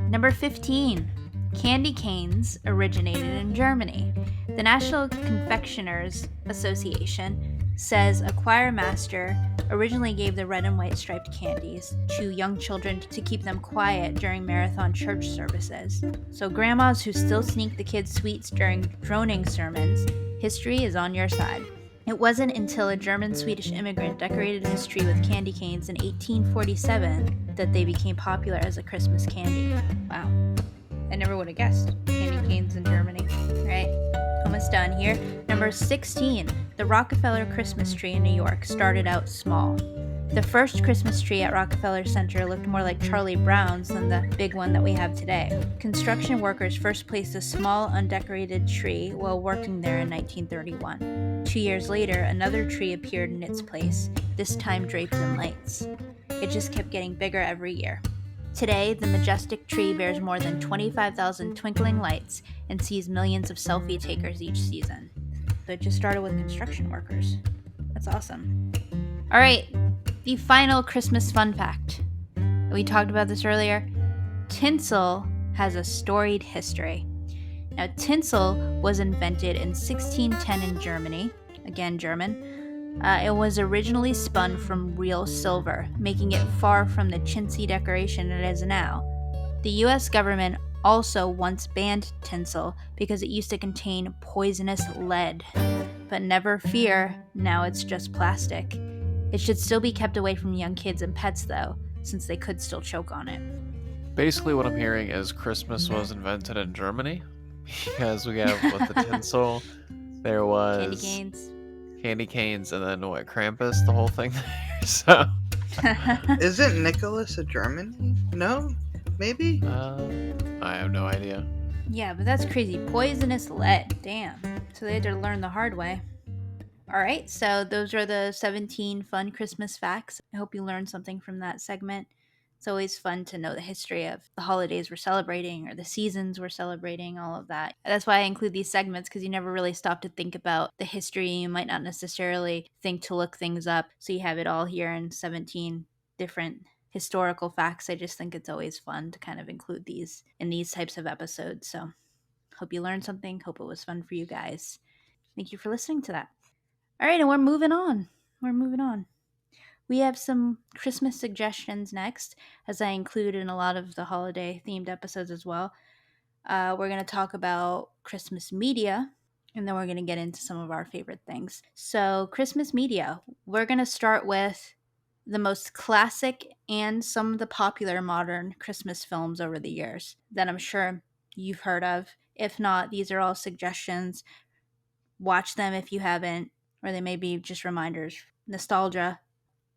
Number 15. Candy canes originated in Germany. The National Confectioners Association says a choir master originally gave the red and white striped candies to young children to keep them quiet during marathon church services. So grandmas who still sneak the kids sweets during droning sermons, history is on your side. It wasn't until a German-Swedish immigrant decorated his tree with candy canes in 1847 that they became popular as a Christmas candy. Wow. I never would have guessed. Candy canes in Germany, right? Almost done here. Number 16. The Rockefeller Christmas tree in New York started out small. The first Christmas tree at Rockefeller Center looked more like Charlie Brown's than the big one that we have today. Construction workers first placed a small, undecorated tree while working there in 1931. 2 years later, another tree appeared in its place, this time draped in lights. It just kept getting bigger every year. Today, the majestic tree bears more than 25,000 twinkling lights and sees millions of selfie takers each season. So it just started with construction workers. That's awesome. All right, the final Christmas fun fact. We talked about this earlier. Tinsel has a storied history. Now, tinsel was invented in 1610 in Germany. Again, German. It was originally spun from real silver, making it far from the chintzy decoration it is now. The US government also once banned tinsel because it used to contain poisonous lead. But never fear, now it's just plastic. It should still be kept away from young kids and pets, though, since they could still choke on it. Basically, what I'm hearing is Christmas was invented in Germany because we have with the tinsel, there Candy was canes. candy canes, and then what, Krampus, the whole thing there. So, Isn't Nicholas a German name? No? Maybe? I have no idea. Yeah, but that's crazy. Poisonous lead. Damn. So they had to learn the hard way. All right, so those are the 17 fun Christmas facts. I hope you learned something from that segment. It's always fun to know the history of the holidays we're celebrating or the seasons we're celebrating, all of that. That's why I include these segments because you never really stop to think about the history. You might not necessarily think to look things up. So you have it all here in 17 different historical facts. I just think it's always fun to kind of include these in these types of episodes. So hope you learned something. Hope it was fun for you guys. Thank you for listening to that. All right, and we're moving on. We're moving on. We have some Christmas suggestions next, as I include in a lot of the holiday themed episodes as well. We're going to talk about Christmas media, and then we're going to get into some of our favorite things. So, Christmas media, we're going to start with the most classic and some of the popular modern Christmas films over the years that I'm sure you've heard of. If not, these are all suggestions. Watch them if you haven't, or they may be just reminders. Nostalgia.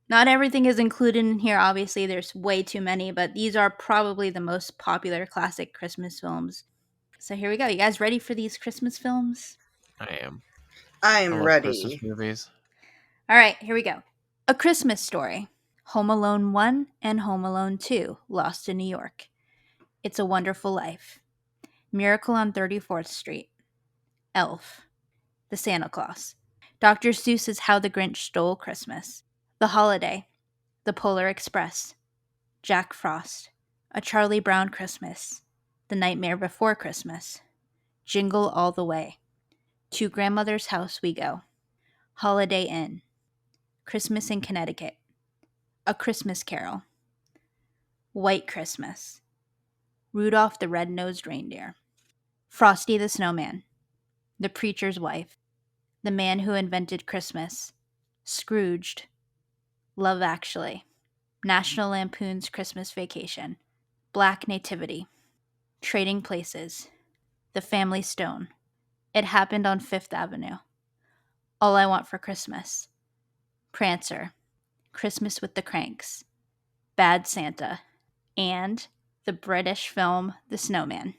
Not everything is included in here, obviously, there's way too many, but these are probably the most popular classic Christmas films. So here we go. You guys ready for these Christmas films? I am. I I'm love Christmas ready. movies. All right, here we go. A Christmas Story. Home Alone 1 and Home Alone 2, Lost in New York. It's a Wonderful Life. Miracle on 34th Street. Elf. The Santa Claus. Dr. Seuss's How the Grinch Stole Christmas. The Holiday. The Polar Express. Jack Frost. A Charlie Brown Christmas. The Nightmare Before Christmas. Jingle All the Way. To Grandmother's House We Go. Holiday Inn. Christmas in Connecticut. A Christmas Carol. White Christmas. Rudolph the Red-Nosed Reindeer. Frosty the Snowman. The Preacher's Wife. The Man Who Invented Christmas. Scrooged. Love Actually. National Lampoon's Christmas Vacation. Black Nativity. Trading Places. The Family Stone. It Happened on Fifth Avenue. All I Want for Christmas. Prancer. Christmas with the Cranks. Bad Santa. And the British film The Snowman.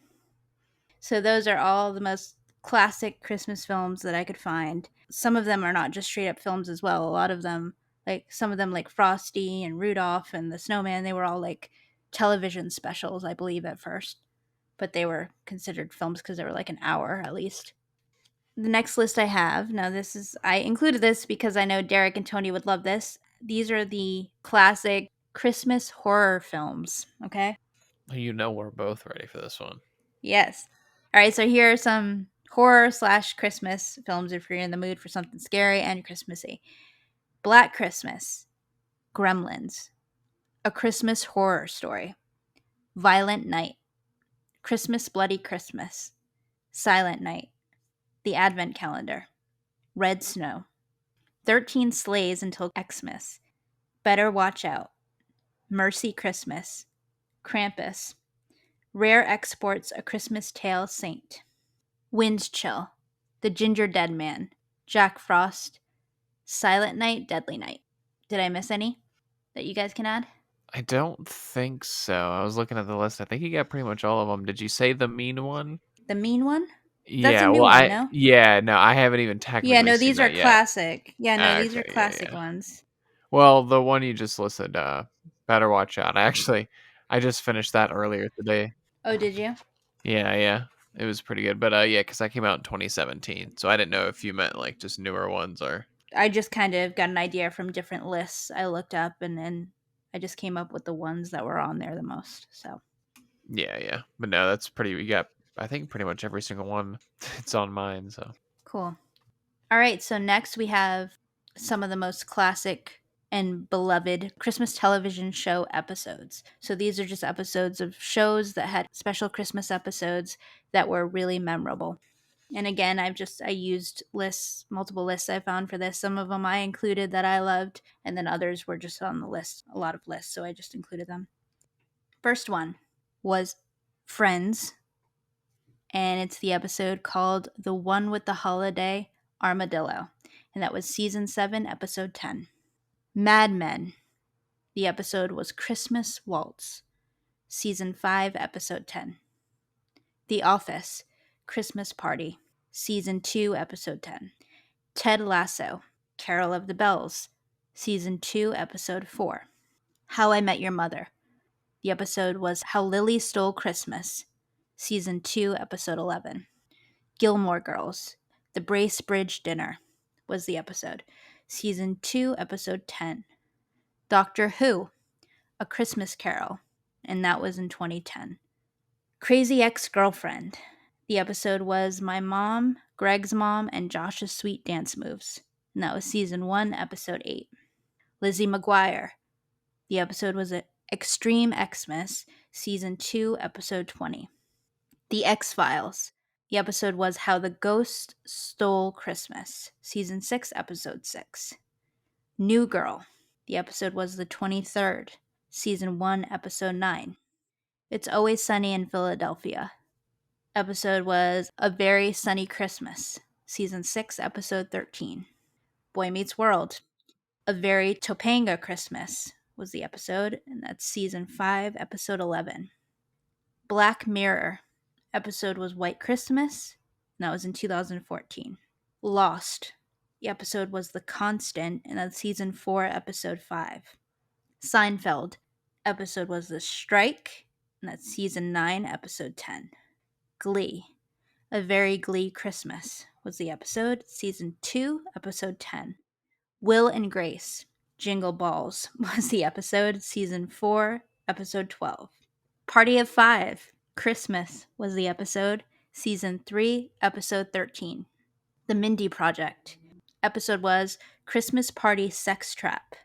So those are all the most classic Christmas films that I could find. Some of them are not just straight up films as well. A lot of them, like some of them like Frosty and Rudolph and the Snowman, they were all like television specials, I believe, at first. But they were considered films because they were like an hour at least. The next list I have, now this is, I included this because I know Derek and Tony would love this. These are the classic Christmas horror films, okay? You know we're both ready for this one. Yes. All right, so here are some horror slash Christmas films if you're in the mood for something scary and Christmassy. Black Christmas, Gremlins, A Christmas Horror Story, Violent Night, Christmas Bloody Christmas, Silent Night, The Advent Calendar, Red Snow, 13 Sleighs Until Xmas, Better Watch Out, Mercy Christmas, Krampus, Rare Exports A Christmas Tale Saint, Wind Chill, The Ginger Dead Man, Jack Frost, Silent Night, Deadly Night. Did I miss any that you guys can add? I don't think so. I was looking at the list. I think you got pretty much all of them. Did you say the mean one? The Mean One? That's a Yeah, new well, one, no? no, I haven't even Yeah, technically no, seen these are that yet. classic. Yeah, no, these Okay, are yeah, classic yeah. ones. Well, the one you just listed, better watch out. I just finished that earlier today. Oh, did you? Yeah, yeah, it was pretty good. But yeah, because that came out in 2017, so I didn't know if you meant like just newer ones or. I just kind of got an idea from different lists I looked up, and then I just came up with the ones that were on there the most. So Yeah, yeah, but no, that's pretty. You got, I think, pretty much every single one. It's on mine, so. cool. All right, so next we have some of the most classic and beloved Christmas television show episodes. So these are just episodes of shows that had special Christmas episodes that were really memorable. And again, I used lists, multiple lists I found for this. Some of them I included that I loved, and then others were just on the list, a lot of lists, so I just included them. First one was Friends, and it's the episode called The One with the Holiday Armadillo, and that was season 7, episode 10. Mad Men, the episode was Christmas Waltz, season 5, episode 10. The Office, Christmas Party, season 2, episode 10. Ted Lasso, Carol of the Bells, season 2, episode 4. How I Met Your Mother, the episode was How Lily Stole Christmas, season 2, episode 11. Gilmore Girls, The Bracebridge Dinner was the episode, season 2, episode 10. Doctor Who, A Christmas Carol, and that was in 2010. Crazy Ex-Girlfriend, the episode was My Mom, Greg's Mom, and Josh's Sweet Dance Moves, and that was season 1, episode 8. Lizzie McGuire, the episode was Extreme Xmas, season 2, episode 20. The X-Files, the episode was How the Ghost Stole Christmas, season 6, episode 6. New Girl, the episode was the 23rd, season 1, episode 9. It's Always Sunny in Philadelphia, episode was A Very Sunny Christmas, season 6, episode 13. Boy Meets World, A Very Topanga Christmas was the episode, and that's season 5, episode 11. Black Mirror, episode was White Christmas, and that was in 2014. Lost, the episode was The Constant, and that's season 4, episode 5. Seinfeld, episode was The Strike, and that's season 9, episode 10. Glee, A Very Glee Christmas was the episode, season 2, episode 10. Will and Grace, Jingle Balls was the episode, season 4, episode 12. Party of Five, Christmas was the episode, season 3, episode 13. The Mindy Project, episode was Christmas Party Sex Trap,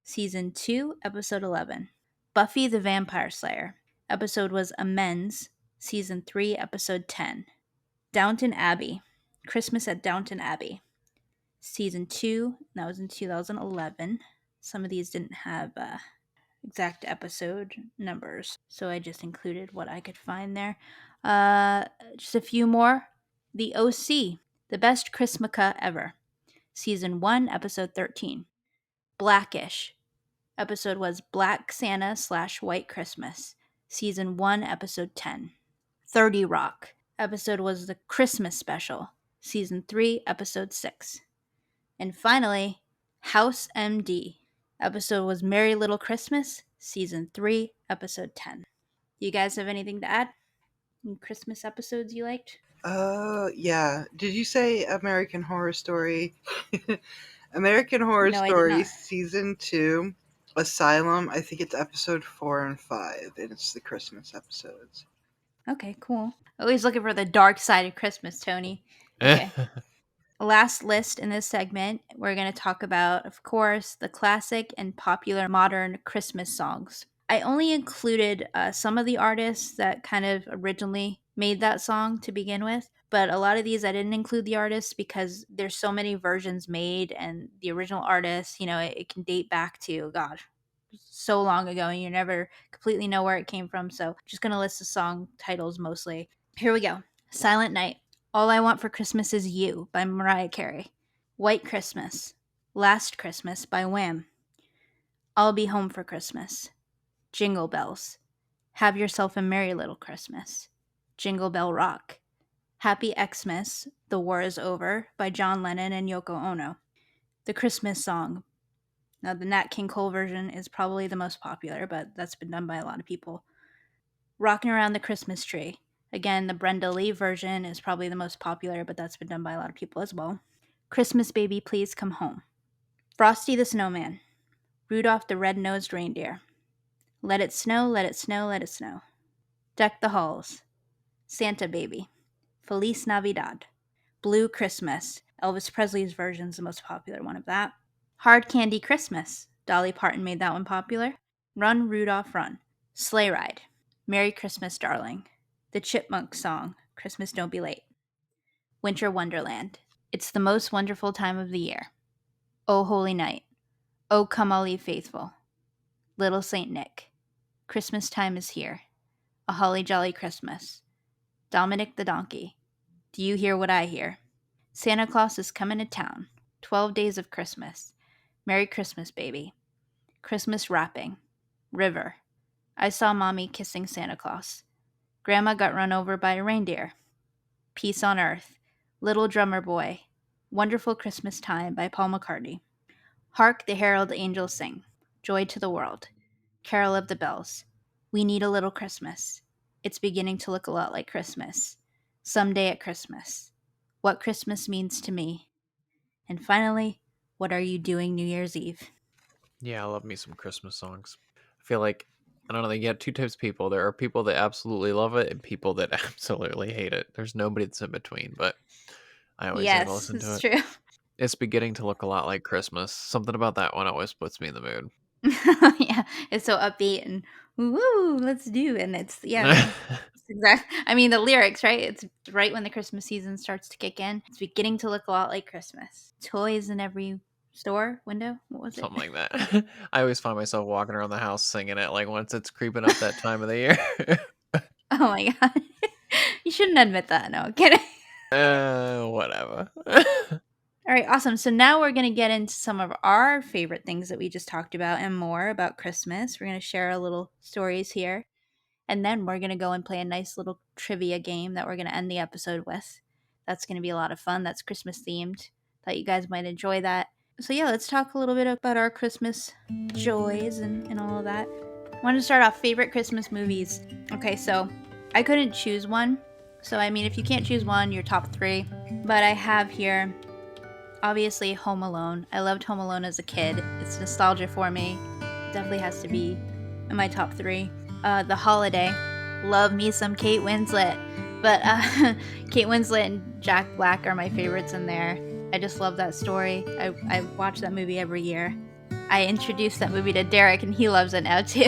season 2, episode 11. Buffy the Vampire Slayer, episode was Amends, season 3, episode 10. Downton Abbey, Christmas at Downton Abbey, season 2, that was in 2011. Some of these didn't have exact episode numbers, so I just included what I could find there. Just a few more. The OC, The Best Chrismukkah Ever, season 1, episode 13. Blackish, episode was Black Santa / White Christmas, season 1, episode 10. 30 Rock, episode was The Christmas Special, season 3, episode 6. And finally, House MD, episode was Merry Little Christmas, season 3, episode 10. Do you guys have anything to add? Any Christmas episodes you liked? Yeah. Did you say American Horror Story? American Horror No, I did Story not. season 2, Asylum. I think it's episode 4 and 5, and it's the Christmas episodes. Okay, cool. Always looking for the dark side of Christmas, Tony. Okay. Last list in this segment, we're going to talk about, of course, the classic and popular modern Christmas songs. I only included some of the artists that kind of originally made that song to begin with, but a lot of these I didn't include the artists because there's so many versions made, and the original artist, it can date back to, God, so long ago, and you never completely know where it came from. So just going to list the song titles mostly. Here we go. Silent Night, All I Want for Christmas Is You by Mariah Carey. White Christmas, Last Christmas by Wham. I'll Be Home for Christmas. Jingle Bells, Have Yourself a Merry Little Christmas. Jingle Bell Rock. Happy Xmas, The War Is Over by John Lennon and Yoko Ono. The Christmas Song. Now, the Nat King Cole version is probably the most popular, but that's been done by a lot of people. Rockin' Around the Christmas Tree. Again, the Brenda Lee version is probably the most popular, but that's been done by a lot of people as well. Christmas Baby, Please Come Home. Frosty the Snowman. Rudolph the Red-Nosed Reindeer. Let It Snow, Let It Snow, Let It Snow. Deck the Halls. Santa Baby. Feliz Navidad. Blue Christmas. Elvis Presley's version is the most popular one of that. Hard Candy Christmas Dolly Parton made that one popular. Run, Rudolph, Run. Sleigh Ride. Merry Christmas, Darling. The Chipmunk Song. Christmas Don't Be Late. Winter Wonderland. It's the most wonderful time of the year. O Holy Night. O Come All Ye Faithful. Little Saint Nick. Christmas Time is Here. A Holly Jolly Christmas. Dominic the Donkey. Do you hear what I hear? Santa Claus is coming to town. 12 Days of Christmas. Merry Christmas, baby. Christmas Wrapping. River. I saw Mommy kissing Santa Claus. Grandma got run over by a reindeer. Peace on Earth. Little Drummer Boy. Wonderful Christmas Time by Paul McCartney. Hark the herald angels sing. Joy to the world. Carol of the bells. We need a little Christmas. It's beginning to look a lot like Christmas. Someday at Christmas. What Christmas means to me. And finally, what are you doing New Year's Eve? Yeah, I love me some Christmas songs. I feel like, I don't know, you get two types of people. There are people that absolutely love it and people that absolutely hate it. There's nobody that's in between, but I always seem to Yes, listen to it's it. true. It's beginning to look a lot like Christmas. Something about that one always puts me in the mood. Yeah, it's so upbeat and woo, let's do. And it's, yeah, it's exactly. I mean, the lyrics, right? It's right when the Christmas season starts to kick in. It's beginning to look a lot like Christmas. Toys in every store window. What was it? Something like that. I always find myself walking around the house singing it like once it's creeping up that time of the year. Oh my god, you shouldn't admit that. No, I'm kidding. Whatever. All right, awesome. So now we're going to get into some of our favorite things that we just talked about and more about Christmas. We're going to share a little stories here. And then we're going to go and play a nice little trivia game that we're going to end the episode with. That's going to be a lot of fun. That's Christmas themed. Thought you guys might enjoy that. So, yeah, let's talk a little bit about our Christmas joys and all of that. I want to start off favorite Christmas movies. Okay, so I couldn't choose one. So, I mean, if you can't choose one, your top three. But I have here, obviously, Home Alone. I loved Home Alone as a kid. It's nostalgia for me. Definitely has to be in my top three. The Holiday. Love me some Kate Winslet. But Kate Winslet and Jack Black are my favorites in there. I just love that story. I watch that movie every year. I introduced that movie to Derek and he loves it now too.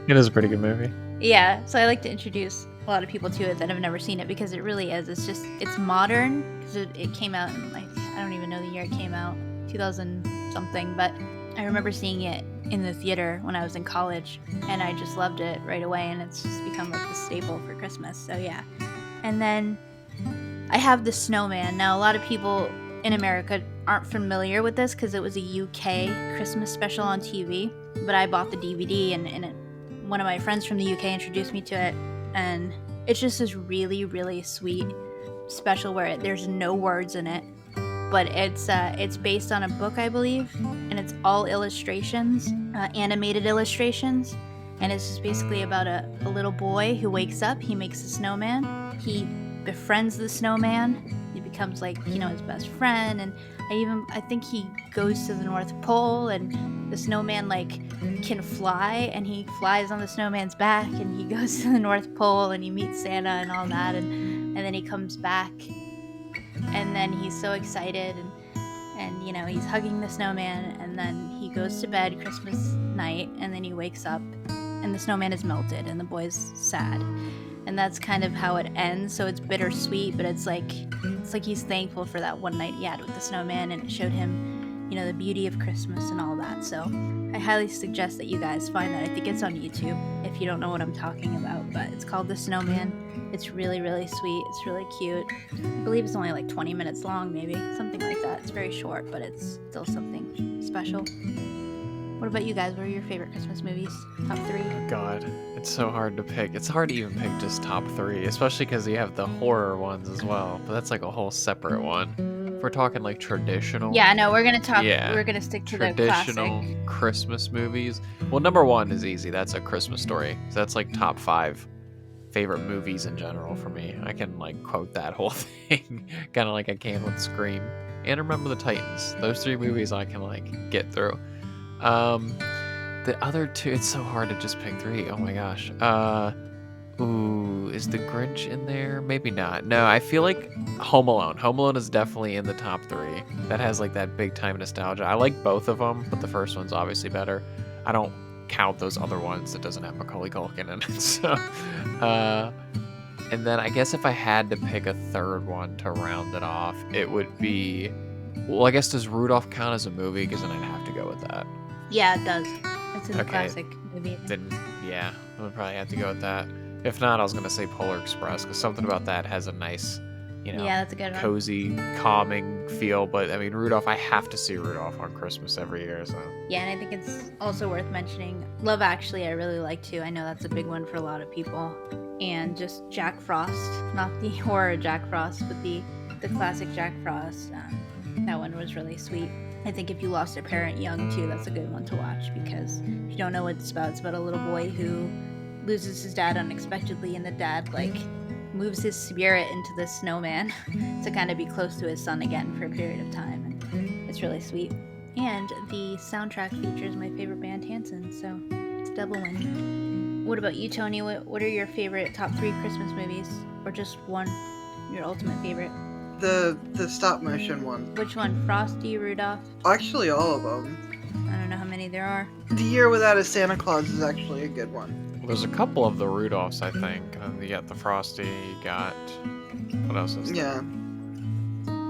It is a pretty good movie. Yeah, so I like to introduce a lot of people to it that have never seen it because it really is. It's just, it's modern because it came out in, like, I don't even know the year it came out, 2000 something, but I remember seeing it in the theater when I was in college and I just loved it right away and it's just become like the staple for Christmas. So yeah. And then I have The Snowman. Now a lot of people in America aren't familiar with this because it was a UK Christmas special on TV, but I bought the DVD and one of my friends from the UK introduced me to it, and it's just this really, really sweet special where there's no words in it, but it's based on a book, I believe, and it's all illustrations, animated illustrations, and it's just basically about a little boy who wakes up, he makes a snowman, he befriends the snowman, he becomes like, you know, his best friend, and I think he goes to the North Pole and the snowman like can fly and he flies on the snowman's back and he goes to the North Pole and he meets Santa and all that and then he comes back and then he's so excited and you know, he's hugging the snowman and then he goes to bed Christmas night and then he wakes up and the snowman is melted and the boy's sad. And that's kind of how it ends. So it's bittersweet, but it's like he's thankful for that one night he had with the snowman, and it showed him, you know, the beauty of Christmas and all that. So I highly suggest that you guys find that. I think it's on YouTube if you don't know what I'm talking about, but it's called The Snowman. It's really, really sweet. It's really cute. I believe it's only like 20 minutes long, maybe something like that. It's very short, but it's still something special. What about you guys? What are your favorite Christmas movies? Top three? God, it's so hard to pick. It's hard to even pick just top three, especially because you have the horror ones as well. But that's like a whole separate one. If we're talking like traditional, Yeah, no, we're gonna talk. yeah, We're gonna stick to the classic. traditional Christmas movies. Well, number one is easy. That's A Christmas Story. So that's like top 5 favorite movies in general for me. I can like quote that whole thing, kind of like I can with Scream and Remember the Titans. Those 3 movies I can like get through. The other 2, it's so hard to just pick 3. Oh my gosh. Ooh, is the Grinch in there? Maybe not. No, I feel like Home Alone. Home Alone is definitely in the top 3. That has like that big time nostalgia. I like both of them, but the first one's obviously better. I don't count those other ones that doesn't have Macaulay Culkin in it. So, uh, and then I guess if I had to pick a third one to round it off, it would be, well, I guess does Rudolph count as a movie? Because then I'd have to go with that. Yeah, it does. It's a Okay, classic movie. then yeah, I would probably have to go with that. If not, I was gonna say Polar Express because something about that has a nice, Yeah, that's a good one. cozy, calming feel. But I mean, Rudolph, I have to see Rudolph on Christmas every year. So Yeah, and I think it's also worth mentioning Love Actually. I really like too. I know that's a big one for a lot of people. And just Jack Frost, not the horror Jack Frost, but the classic Jack Frost. That one was really sweet. I think if you lost a parent young too, that's a good one to watch because if you don't know what it's about a little boy who loses his dad unexpectedly, and the dad like moves his spirit into the snowman to kind of be close to his son again for a period of time. And it's really sweet. And the soundtrack features my favorite band, Hanson, so it's a double win. What about you, Tony? What are your favorite top 3 Christmas movies, or just one, your ultimate favorite? The stop motion one. Which one, Frosty, Rudolph? Actually, all of them. I don't know how many there are. The Year Without a Santa Claus is actually a good one. there's a couple of the Rudolphs, I think. You got the Frosty. You got what else is there? Yeah.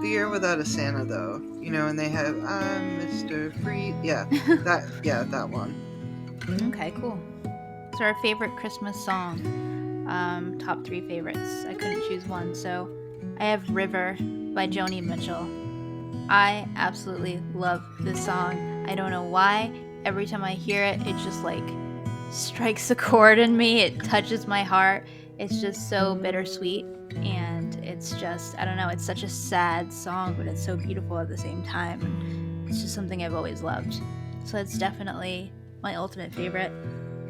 The Year Without a Santa, though. And they have I'm Mr. Free. Yeah, that one. Okay, cool. So our favorite Christmas song. Top 3 favorites. I couldn't choose one, so I have River by Joni Mitchell. I absolutely love this song. I don't know why. Every time I hear it, it just like strikes a chord in me. It touches my heart. It's just so bittersweet, and it's just, I don't know, it's such a sad song, but it's so beautiful at the same time. And it's just something I've always loved. So it's definitely my ultimate favorite.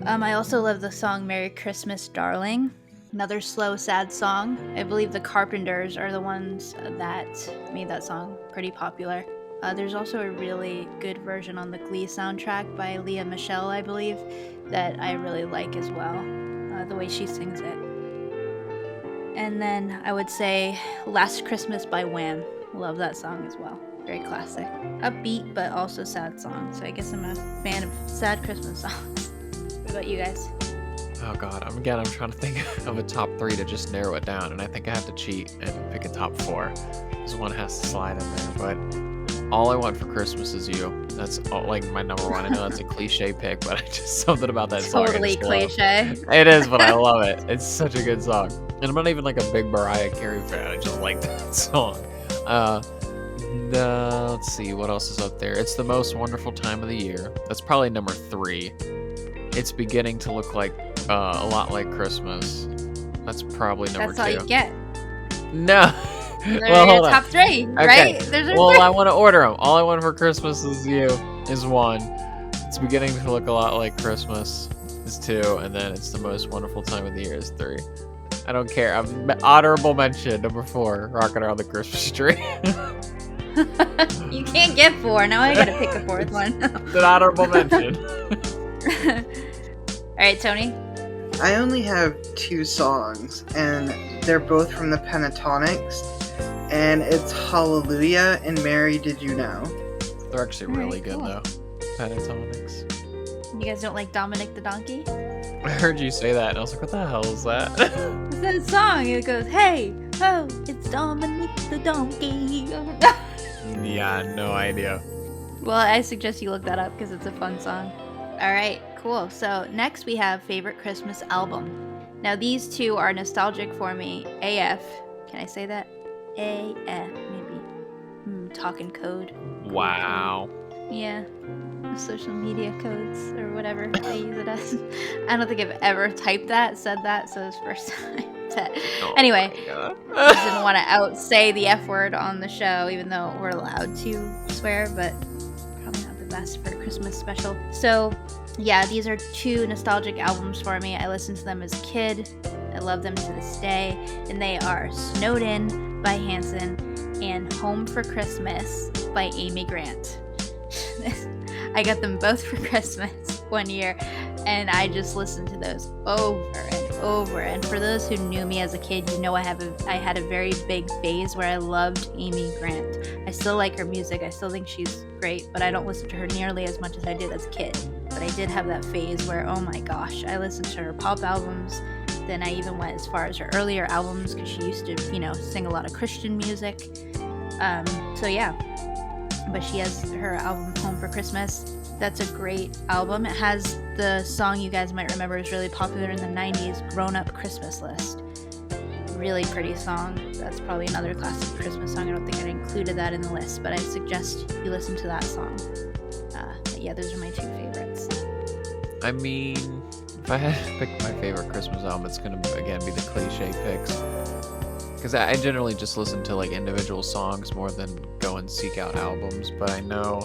I also love the song Merry Christmas, Darling. Another slow, sad song. I believe the Carpenters are the ones that made that song pretty popular. There's also a really good version on the Glee soundtrack by Leah Michele, I believe, that I really like as well, the way she sings it. And then I would say Last Christmas by Wham. Love that song as well. Very classic. Upbeat, but also sad song. So I guess I'm a fan of sad Christmas songs. What about you guys? Oh god, I'm trying to think of a top 3 to just narrow it down, and I think I have to cheat and pick a top 4. Because one has to slide in there, but All I Want for Christmas Is You. That's like my number 1. I know that's a cliche pick, but I just something about that song. Totally cliche. It is, but I love it. It's such a good song. And I'm not even like a big Mariah Carey fan. I just like that song. Let's see, what else is up there? It's The Most Wonderful Time of the Year. That's probably number 3. It's Beginning to Look Like a Lot Like Christmas. That's probably number 2. That's all you get. No. Well, hold on. Top 3, right? Okay. There's well, I want to order them. All I Want for Christmas Is You is 1. It's Beginning to Look a Lot Like Christmas is 2. And then It's The Most Wonderful Time of the Year is 3. I don't care. Honorable mention, number 4, Rockin' Around the Christmas Tree. You can't get 4. Now I gotta pick a 4th one. It's an honorable mention. Alright, Tony? I only have 2 songs, and they're both from the Pentatonics, and it's Hallelujah and Mary Did You Know. They're actually really good, cool. though. Pentatonics. You guys don't like Dominic the Donkey? I heard you say that, and I was like, what the hell is that? It's that song. It goes, hey, ho, it's Dominic the Donkey. Yeah, no idea. Well, I suggest you look that up because it's a fun song. Alright, cool. So next we have Favorite Christmas Album. Now these 2 are nostalgic for me. AF. Can I say that? AF, maybe. Talking code. Wow. Yeah. Social media codes or whatever I use it as. I don't think I've ever typed that, said that, so it's first time. But anyway, I just didn't want to say the F word on the show, even though we're allowed to swear, but probably not the best for a Christmas special. So yeah, these are 2 nostalgic albums for me. I listened to them as a kid. I love them to this day. And they are Snowed In by Hanson and Home for Christmas by Amy Grant. I got them both for Christmas one year, and I just listened to those over and over. And for those who knew me as a kid, you know I had a very big phase where I loved Amy Grant. I still like her music. I still think she's great, but I don't listen to her nearly as much as I did as a kid. But I did have that phase where, oh my gosh, I listened to her pop albums. Then I even went as far as her earlier albums because she used to, sing a lot of Christian music. So yeah, but she has her album Home for Christmas. That's a great album. It has the song you guys might remember was really popular in the 90s, Grown Up Christmas List. Really pretty song. That's probably another classic Christmas song. I don't think I included that in the list, but I suggest you listen to that song. But yeah, those are my two favorites. I mean, if I had to pick my favorite Christmas album, it's going to, again, be the cliche picks. Because I generally just listen to, like, individual songs more than go and seek out albums. But I know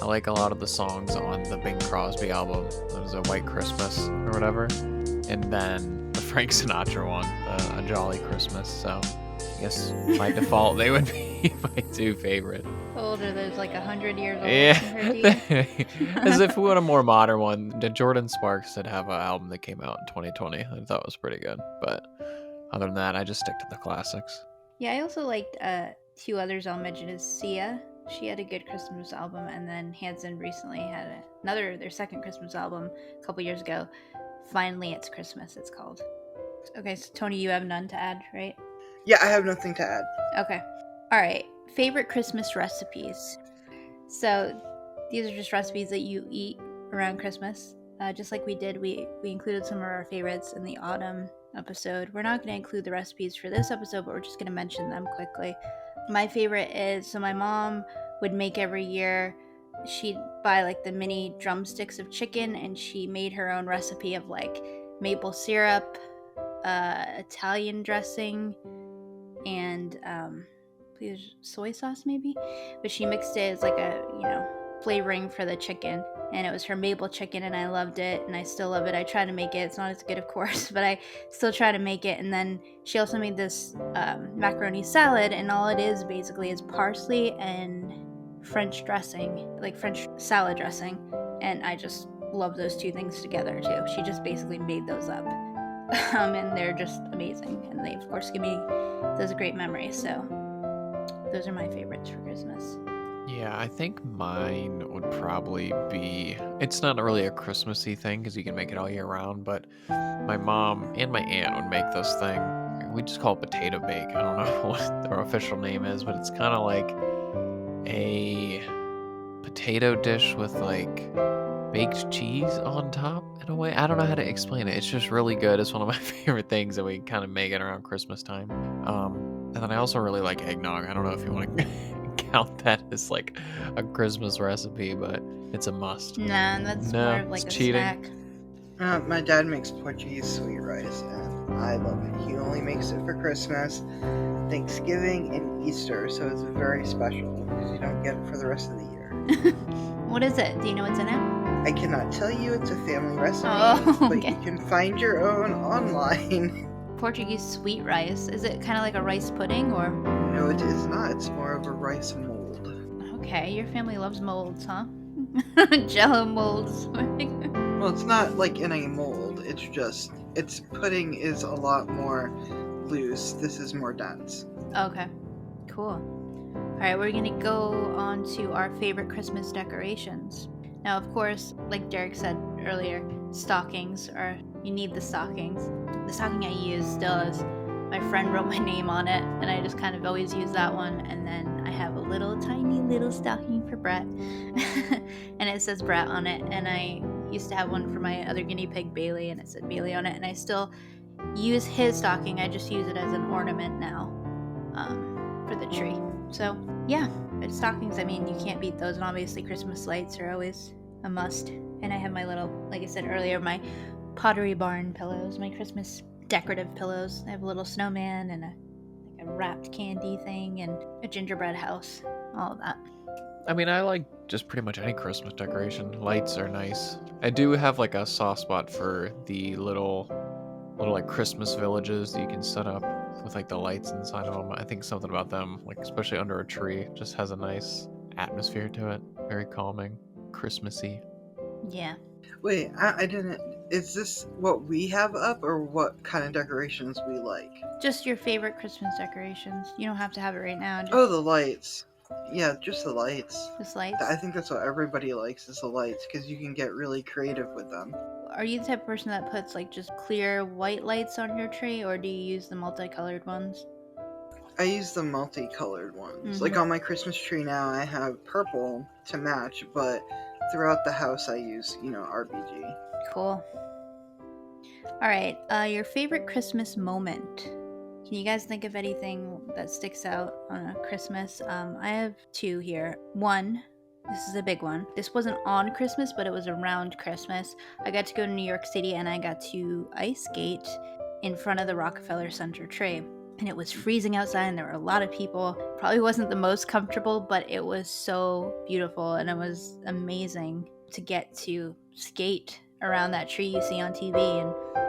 I like a lot of the songs on the Bing Crosby album. That was A White Christmas or whatever. And then the Frank Sinatra one, A Jolly Christmas. So I guess by default, they would be my two favorite. How old are those? Like 100 years old? Yeah. As if we want a more modern one, the Jordan Sparks did have an album that came out in 2020. I thought was pretty good. But other than that, I just stick to the classics. Yeah, I also liked two others I'll mention is Sia. She had a good Christmas album, and then Hanson recently had their second Christmas album a couple years ago. Finally, It's Christmas, it's called. Okay, so Tony, you have none to add, right? Yeah, I have nothing to add. Okay. All right. Favorite Christmas recipes. So these are just recipes that you eat around Christmas. Just like we did, we included some of our favorites in the autumn episode. We're not going to include the recipes for this episode, but we're just going to mention them quickly. My favorite is, so my mom would make every year, she'd buy like the mini drumsticks of chicken, and she made her own recipe of like maple syrup, Italian dressing, and soy sauce maybe, but she mixed it as like a flavoring for the chicken, and it was her maple chicken, and I loved it, and I still love it. I try to make it. It's not as good, of course, but I still try to make it. And then she also made this macaroni salad, and all it is basically is parsley and French dressing, like French salad dressing, and I just love those two things together too. She just basically made those up. And they're just amazing, and they of course give me those great memories. So those are my favorites for Christmas. Yeah, I think mine would probably be, it's not really a Christmassy thing because you can make it all year round, but my mom and my aunt would make this thing. We just call it potato bake. I don't know what their official name is, but it's kind of like a potato dish with like baked cheese on top in a way. I don't know how to explain it. It's just really good. It's one of my favorite things that we kind of make it around Christmas time. And then I also really like eggnog. I don't know if you want to count that as like a Christmas recipe, but it's a must. Nah, that's more of like a cheating. snack. My dad makes Portuguese sweet rice, and I love it. He only makes it for Christmas, Thanksgiving, and Easter, so it's very special because you don't get it for the rest of the year. What is it? Do you know what's in it? I cannot tell you. It's a family recipe, okay. But you can find your own online. Portuguese sweet rice. Is it kind of like a rice pudding, or? No, it is not. It's more of a rice mold. Okay, your family loves molds, huh? Jello molds. Well, it's not like in a mold. It's just, its pudding is a lot more loose. This is more dense. Okay, cool. Alright, we're gonna go on to our favorite Christmas decorations. Now, of course, like Derek said earlier, stockings you need the stockings. The stocking I use still is, my friend wrote my name on it, and I just kind of always use that one. And then I have a tiny little stocking for Brett, and it says Brett on it. And I used to have one for my other guinea pig, Bailey, and it said Bailey on it. And I still use his stocking. I just use it as an ornament now for the tree. So yeah, but stockings, I mean, you can't beat those. And obviously Christmas lights are always a must. And I have my little, like I said earlier, my Pottery Barn pillows, my Christmas decorative pillows. I have a little snowman and a wrapped candy thing and a gingerbread house, all of that. I mean, I like just pretty much any Christmas decoration. Lights are nice. I do have like a soft spot for the little like Christmas villages that you can set up with like the lights inside of them. I think something about them, like especially under a tree, just has a nice atmosphere to it. Very calming, Christmassy. Yeah. Wait, I didn't. Is this what we have up or what kind of decorations we like? Just your favorite Christmas decorations. You don't have to have it right now. Oh, Just the lights. Yeah, just the lights. lights. I think that's what everybody likes is the lights because you can get really creative with them. Are you the type of person that puts like just clear white lights on your tree, or do you use the multicolored ones? I use the multicolored ones. Like Mm-hmm. on my Christmas tree now, I have purple to match, but throughout the house, I use, RBG. Cool. All right. Your favorite Christmas moment. Can you guys think of anything that sticks out on a Christmas? I have two here. One, this is a big one. This wasn't on Christmas, but it was around Christmas. I got to go to New York City and I got to ice skate in front of the Rockefeller Center tree. And it was freezing outside and there were a lot of people. Probably wasn't the most comfortable, but it was so beautiful and it was amazing to get to skate around that tree you see on TV,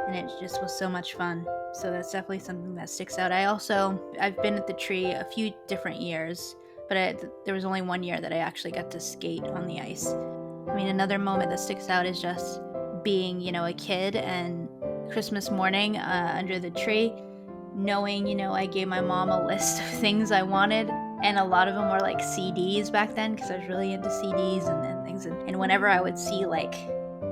and it just was so much fun. So that's definitely something that sticks out. I've been at the tree a few different years, but there was only one year that I actually got to skate on the ice. I mean, another moment that sticks out is just being, a kid and Christmas morning under the tree, knowing, I gave my mom a list of things I wanted, and a lot of them were like CDs back then because I was really into CDs and things. And whenever I would see like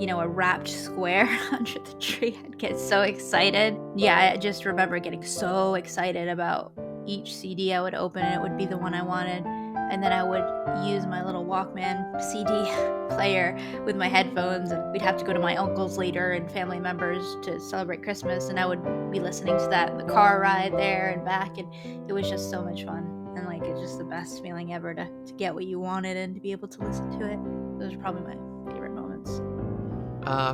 a wrapped square under the tree, I'd get so excited. Yeah, I just remember getting so excited about each CD I would open, and it would be the one I wanted. And then I would use my little Walkman CD player with my headphones, and we'd have to go to my uncle's later and family members to celebrate Christmas, and I would be listening to that in the car ride there and back, and it was just so much fun. And like, it's just the best feeling ever to get what you wanted and to be able to listen to it. Those are probably my favorite moments.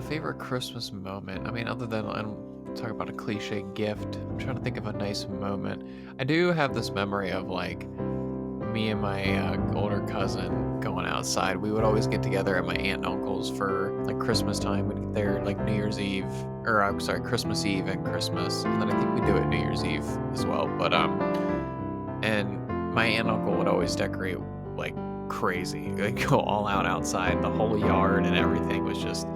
Favorite Christmas moment. I mean, other than I'm talking about a cliche gift, I'm trying to think of a nice moment. I do have this memory of like me and my older cousin going outside. We would always get together at my aunt and uncle's for like Christmas time. We'd get there like New Year's Eve, or I'm sorry, Christmas Eve and Christmas, and then I think we do it New Year's Eve as well. But and my aunt and uncle would always decorate like crazy, like go all out outside. The whole yard and everything was just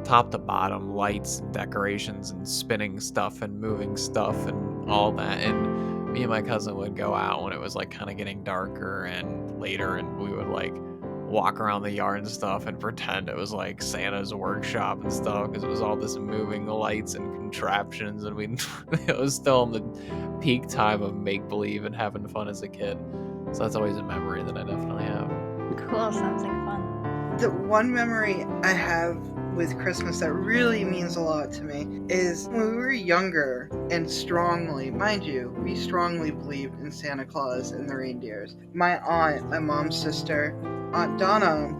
top to bottom, lights and decorations and spinning stuff and moving stuff and all that. And me and my cousin would go out when it was like kind of getting darker and later, and we would like walk around the yard and stuff and pretend it was like Santa's workshop and stuff, because it was all this moving lights and contraptions, and we it was still in the peak time of make believe and having fun as a kid. So that's always a memory that I definitely have. Cool, sounds like fun. The one memory I have with Christmas that really means a lot to me is when we were younger and strongly, mind you, we strongly believed in Santa Claus and the reindeers. My aunt, my mom's sister, Aunt Donna,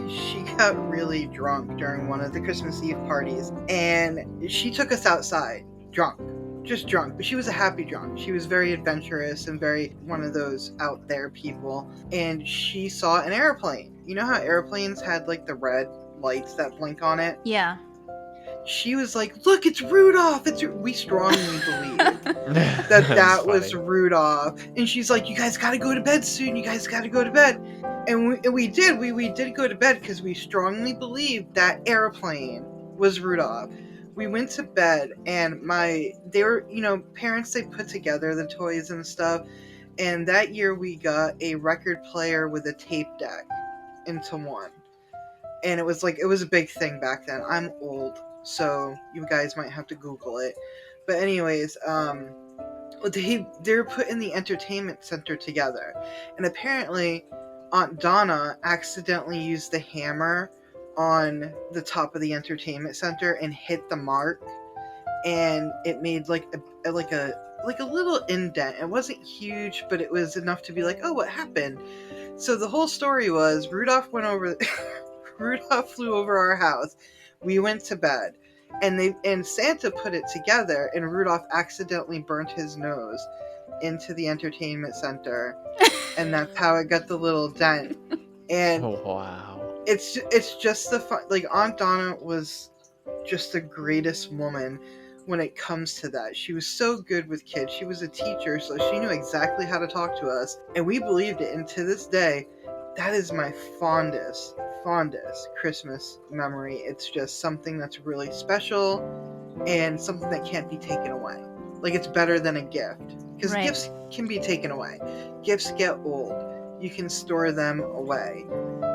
she got really drunk during one of the Christmas Eve parties, and she took us outside, drunk. Just drunk, but she was a happy drunk. She was very adventurous and very one of those out there people, and she saw an airplane. You know how airplanes had like the red lights that blink on it? Yeah. She was like, "Look, it's Rudolph!" We strongly believed that was Rudolph, and she's like, "You guys got to go to bed soon. You guys got to go to bed." And we did. We did go to bed because we strongly believed that airplane was Rudolph. We went to bed, and parents, they put together the toys and stuff, and that year we got a record player with a tape deck into one. And it was a big thing back then. I'm old, so you guys might have to Google it. But anyways, they were putting the entertainment center together, and apparently Aunt Donna accidentally used the hammer on the top of the entertainment center and hit the mark, and it made like a little indent. It wasn't huge, but it was enough to be like, oh, what happened? So the whole story was Rudolph Rudolph flew over our house. We went to bed, and Santa put it together, and Rudolph accidentally burnt his nose into the entertainment center, and that's how it got the little dent. And oh, wow. It's just the fun. Like, Aunt Donna was just the greatest woman when it comes to that. She was so good with kids. She was a teacher, so she knew exactly how to talk to us, and we believed it. And to this day, that is my fondest fondest Christmas memory. It's just something that's really special and something that can't be taken away. Like, it's better than a gift. Because Right. gifts can be taken away, gifts get old, you can store them away.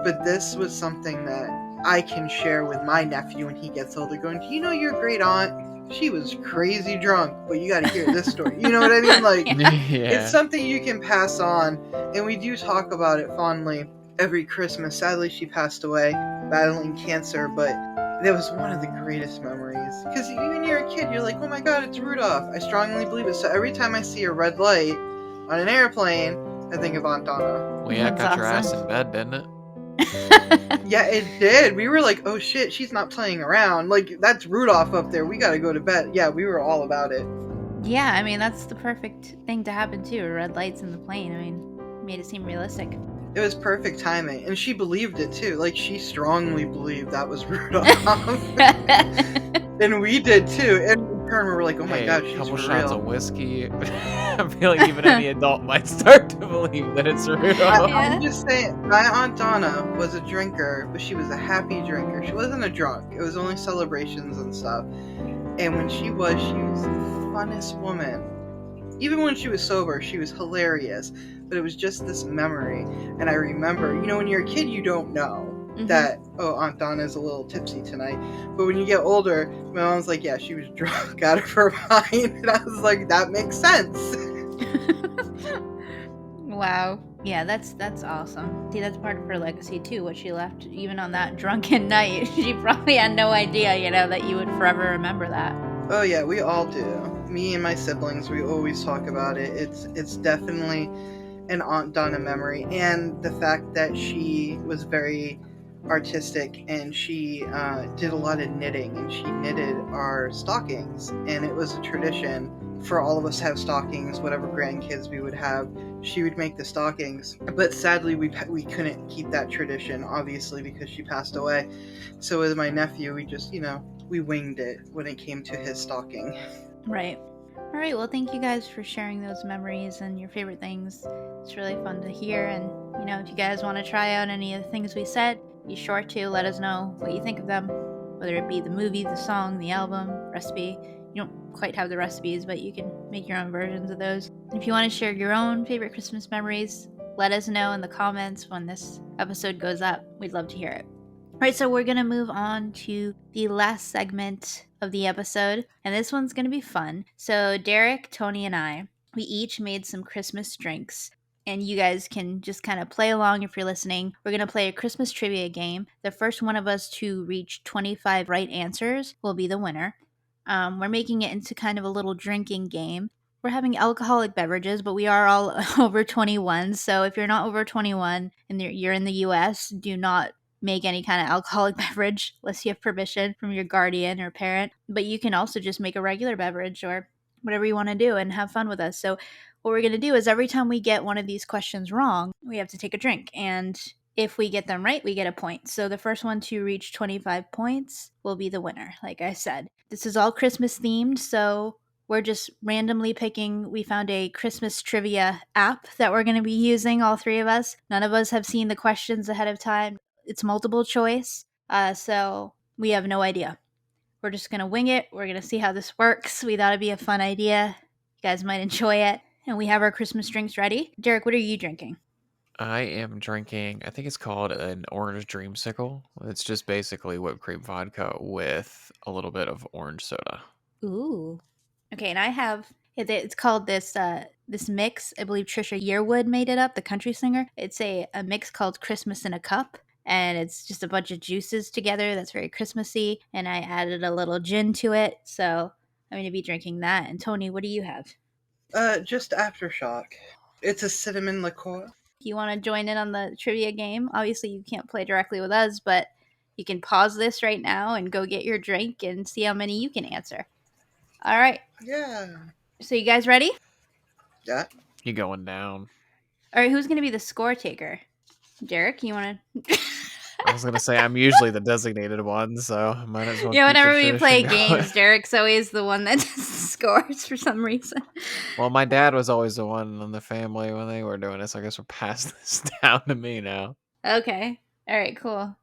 But this was something that I can share with my nephew when he gets older, going, "Do you know your great aunt? She was crazy drunk, but you got to hear this story." You know what I mean? Like, Yeah. it's Yeah. something you can pass on, and we do talk about it fondly every Christmas. Sadly, she passed away battling cancer, but that was one of the greatest memories. Because when you're a kid, you're like, "Oh my god, it's Rudolph." I strongly believe it. So every time I see a red light on an airplane, I think of Aunt Donna. Well, yeah, it That's got your ass in awesome. bed, didn't it? Yeah, it did. We were like, "Oh shit, she's not playing around. Like, that's Rudolph up there. We gotta go to bed." Yeah, we were all about it. Yeah, I mean, that's the perfect thing to happen too. Red lights in the plane. I mean, made it seem realistic. It was perfect timing. And she believed it too. Like, she strongly believed that was Rudolph. And we did too. And in turn, we were like, "Oh my Hey, god, a she's couple for shots of real." whiskey. I feel like even any adult might start to believe that it's Rudolph. I'm Yeah. just saying, my Aunt Donna was a drinker, but she was a happy drinker. She wasn't a drunk. It was only celebrations and stuff. And when she was the funnest woman. Even when she was sober, she was hilarious. But it was just this memory. And I remember, when you're a kid, you don't know that, oh, Aunt Donna's a little tipsy tonight. But when you get older, my mom's like, yeah, she was drunk out of her mind. And I was like, that makes sense. Wow. Yeah, that's awesome. See, that's part of her legacy too. What she left, even on that drunken night, she probably had no idea, that you would forever remember that. Oh yeah, we all do. Me and my siblings, we always talk about it. It's definitely an Aunt Donna memory, and the fact that she was very artistic and she did a lot of knitting, and she knitted our stockings, and it was a tradition for all of us to have stockings. Whatever grandkids we would have, she would make the stockings. But sadly, we couldn't keep that tradition, obviously, because she passed away. So with my nephew, we just we winged it when it came to his stocking. Right. All right. Well, thank you guys for sharing those memories and your favorite things. It's really fun to hear. And, if you guys want to try out any of the things we said, be sure to let us know what you think of them, whether it be the movie, the song, the album, recipe. You don't quite have the recipes, but you can make your own versions of those. If you want to share your own favorite Christmas memories, let us know in the comments when this episode goes up. We'd love to hear it. Right, so we're going to move on to the last segment of the episode, and this one's going to be fun. So, Derek, Tony, and I, we each made some Christmas drinks, and you guys can just kind of play along if you're listening. We're going to play a Christmas trivia game. The first one of us to reach 25 right answers will be the winner. We're making it into kind of a little drinking game. We're having alcoholic beverages, but we are all over 21. So if you're not over 21 and you're in the US, do not make any kind of alcoholic beverage unless you have permission from your guardian or parent. But you can also just make a regular beverage or whatever you want to do and have fun with us. So, what we're going to do is every time we get one of these questions wrong, we have to take a drink. And if we get them right, we get a point. So, the first one to reach 25 points will be the winner, like I said. This is all Christmas themed. So, we're just randomly picking. We found a Christmas trivia app that we're going to be using, all three of us. None of us have seen the questions ahead of time. It's multiple choice, so we have no idea. We're just gonna wing it. We're gonna see how this works. We thought it'd be a fun idea. You guys might enjoy it. And we have our Christmas drinks ready. Derek, what are you drinking? I am drinking, I think it's called an orange dreamsicle. It's just basically whipped cream vodka with a little bit of orange soda. Ooh. Okay, and I have it's called this mix. I believe Trisha Yearwood made it up, the country singer. It's a mix called Christmas in a Cup, and it's just a bunch of juices together that's very Christmassy. And I added a little gin to it, so I'm going to be drinking that. And Tony, what do you have? Just aftershock. It's a cinnamon liqueur. If you want to join in on the trivia game, obviously you can't play directly with us, but you can pause this right now and go get your drink and see how many you can answer. All right. Yeah. So you guys ready? Yeah. You going down? All right. Who's going to be the score taker? Derek, you want to? I was gonna say I'm usually the designated one, so I might as well Yeah. keep the Whenever we tradition play going. games, Derek's always the one that scores for some reason. Well, my dad was always the one in the family when they were doing this. I guess we're passing this down to me now. Okay. All right. Cool.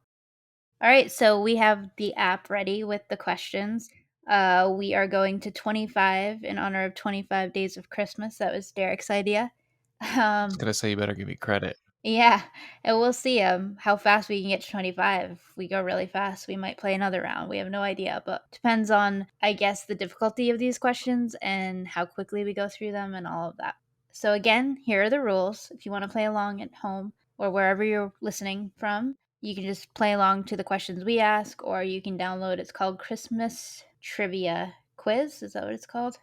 All right, so we have the app ready with the questions. We are going to 25 in honor of 25 Days of Christmas. That was Derek's idea. I was gonna say you better give me credit. Yeah, and we'll see how fast we can get to 25. If we go really fast, we might play another round. We have no idea, but depends on, I guess, the difficulty of these questions and how quickly we go through them and all of that. So again, here are the rules. If you want to play along at home or wherever you're listening from, you can just play along to the questions we ask, or you can download, it's called Christmas Trivia Quiz. Is that what it's called?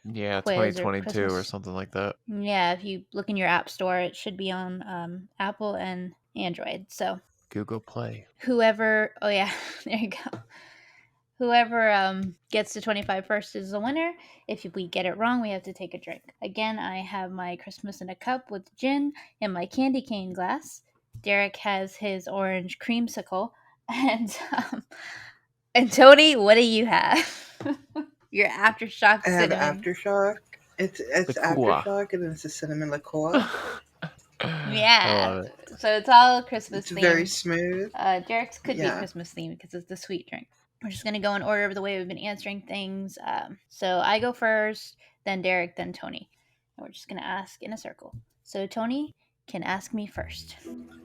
Yeah, Quiz or 2022 or Christmas. something like that. Yeah, if you look in your app store, it should be on Apple and Android. So Google Play. whoever, oh yeah, there you go. Whoever gets to 25 first is the winner. If we get it wrong, we have to take a drink. Again, I have my Christmas in a cup with gin and my candy cane glass. Derek has his orange creamsicle. And Tony, what do you have? Your aftershock I have cinnamon. aftershock. It's Liqueur. aftershock and it's a cinnamon liqueur. I Yeah, love it. so it's all Christmas It's very themed. smooth. Derek's could be Yeah. Christmas themed because it's the sweet drink. We're just gonna go in order of the way we've been answering things. So I go first, then Derek, then Tony, and we're just gonna ask in a circle. So Tony can ask me first.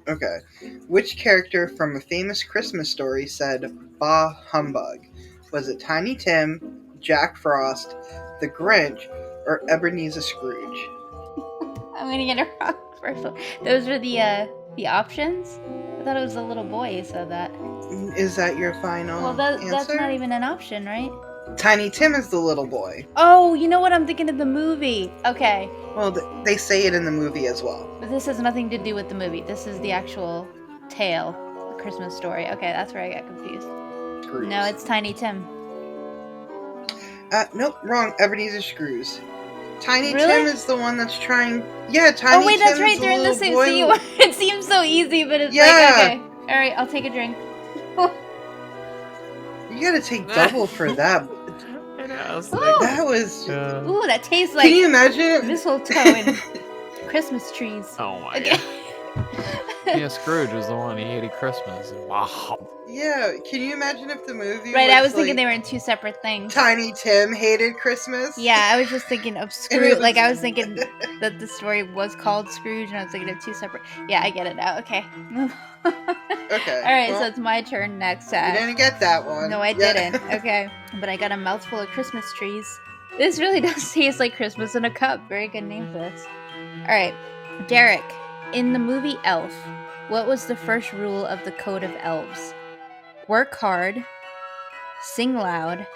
Okay. Which character from a famous Christmas story said "Bah humbug"? Was it Tiny Tim, Jack Frost, the Grinch, or Ebenezer Scrooge? I'm gonna get it wrong first one. Those were the options. I thought it was the little boy who said that. Is that your final Well, that's not answer? even an option, right? Tiny Tim is the little boy. Oh, you know what? I'm thinking of the movie. Okay, Well, they say it in the movie as well. but this has nothing to do with the movie. This is the actual tale, the Christmas story. Okay, that's where I got confused. Scrooge. No, it's Tiny Tim. Nope, wrong. Ebenezer Scrooge. Tiny Really? Tim is the one that's trying. Yeah, Tiny Oh wait, Tim that's is right. the They're in the little same. boy. See, it seems so easy, but it's Yeah. like okay. All right, I'll take a drink. You gotta take double for that. I know, I was Ooh. like, That was. Ooh, that tastes Can you like imagine? mistletoe and Christmas trees. oh my Okay. god. Yeah, Scrooge was the one. He hated Christmas. Wow. Yeah, can you imagine if the movie Right, I was thinking like, they were in two separate things. Tiny Tim hated Christmas? Yeah, I was just thinking of And Scrooge. it Like was- I was thinking that the story was called Scrooge, and I was thinking of two separate. Yeah, I get it now. Okay. Okay. All right, well, so it's my turn next. you didn't get that one. No, I Yeah. didn't. Okay, but I got a mouthful of Christmas trees. This really does taste like Christmas in a cup. Very good name for this. All right, Derek. In the movie Elf, what was the first rule of the Code of Elves? Work hard, sing loud,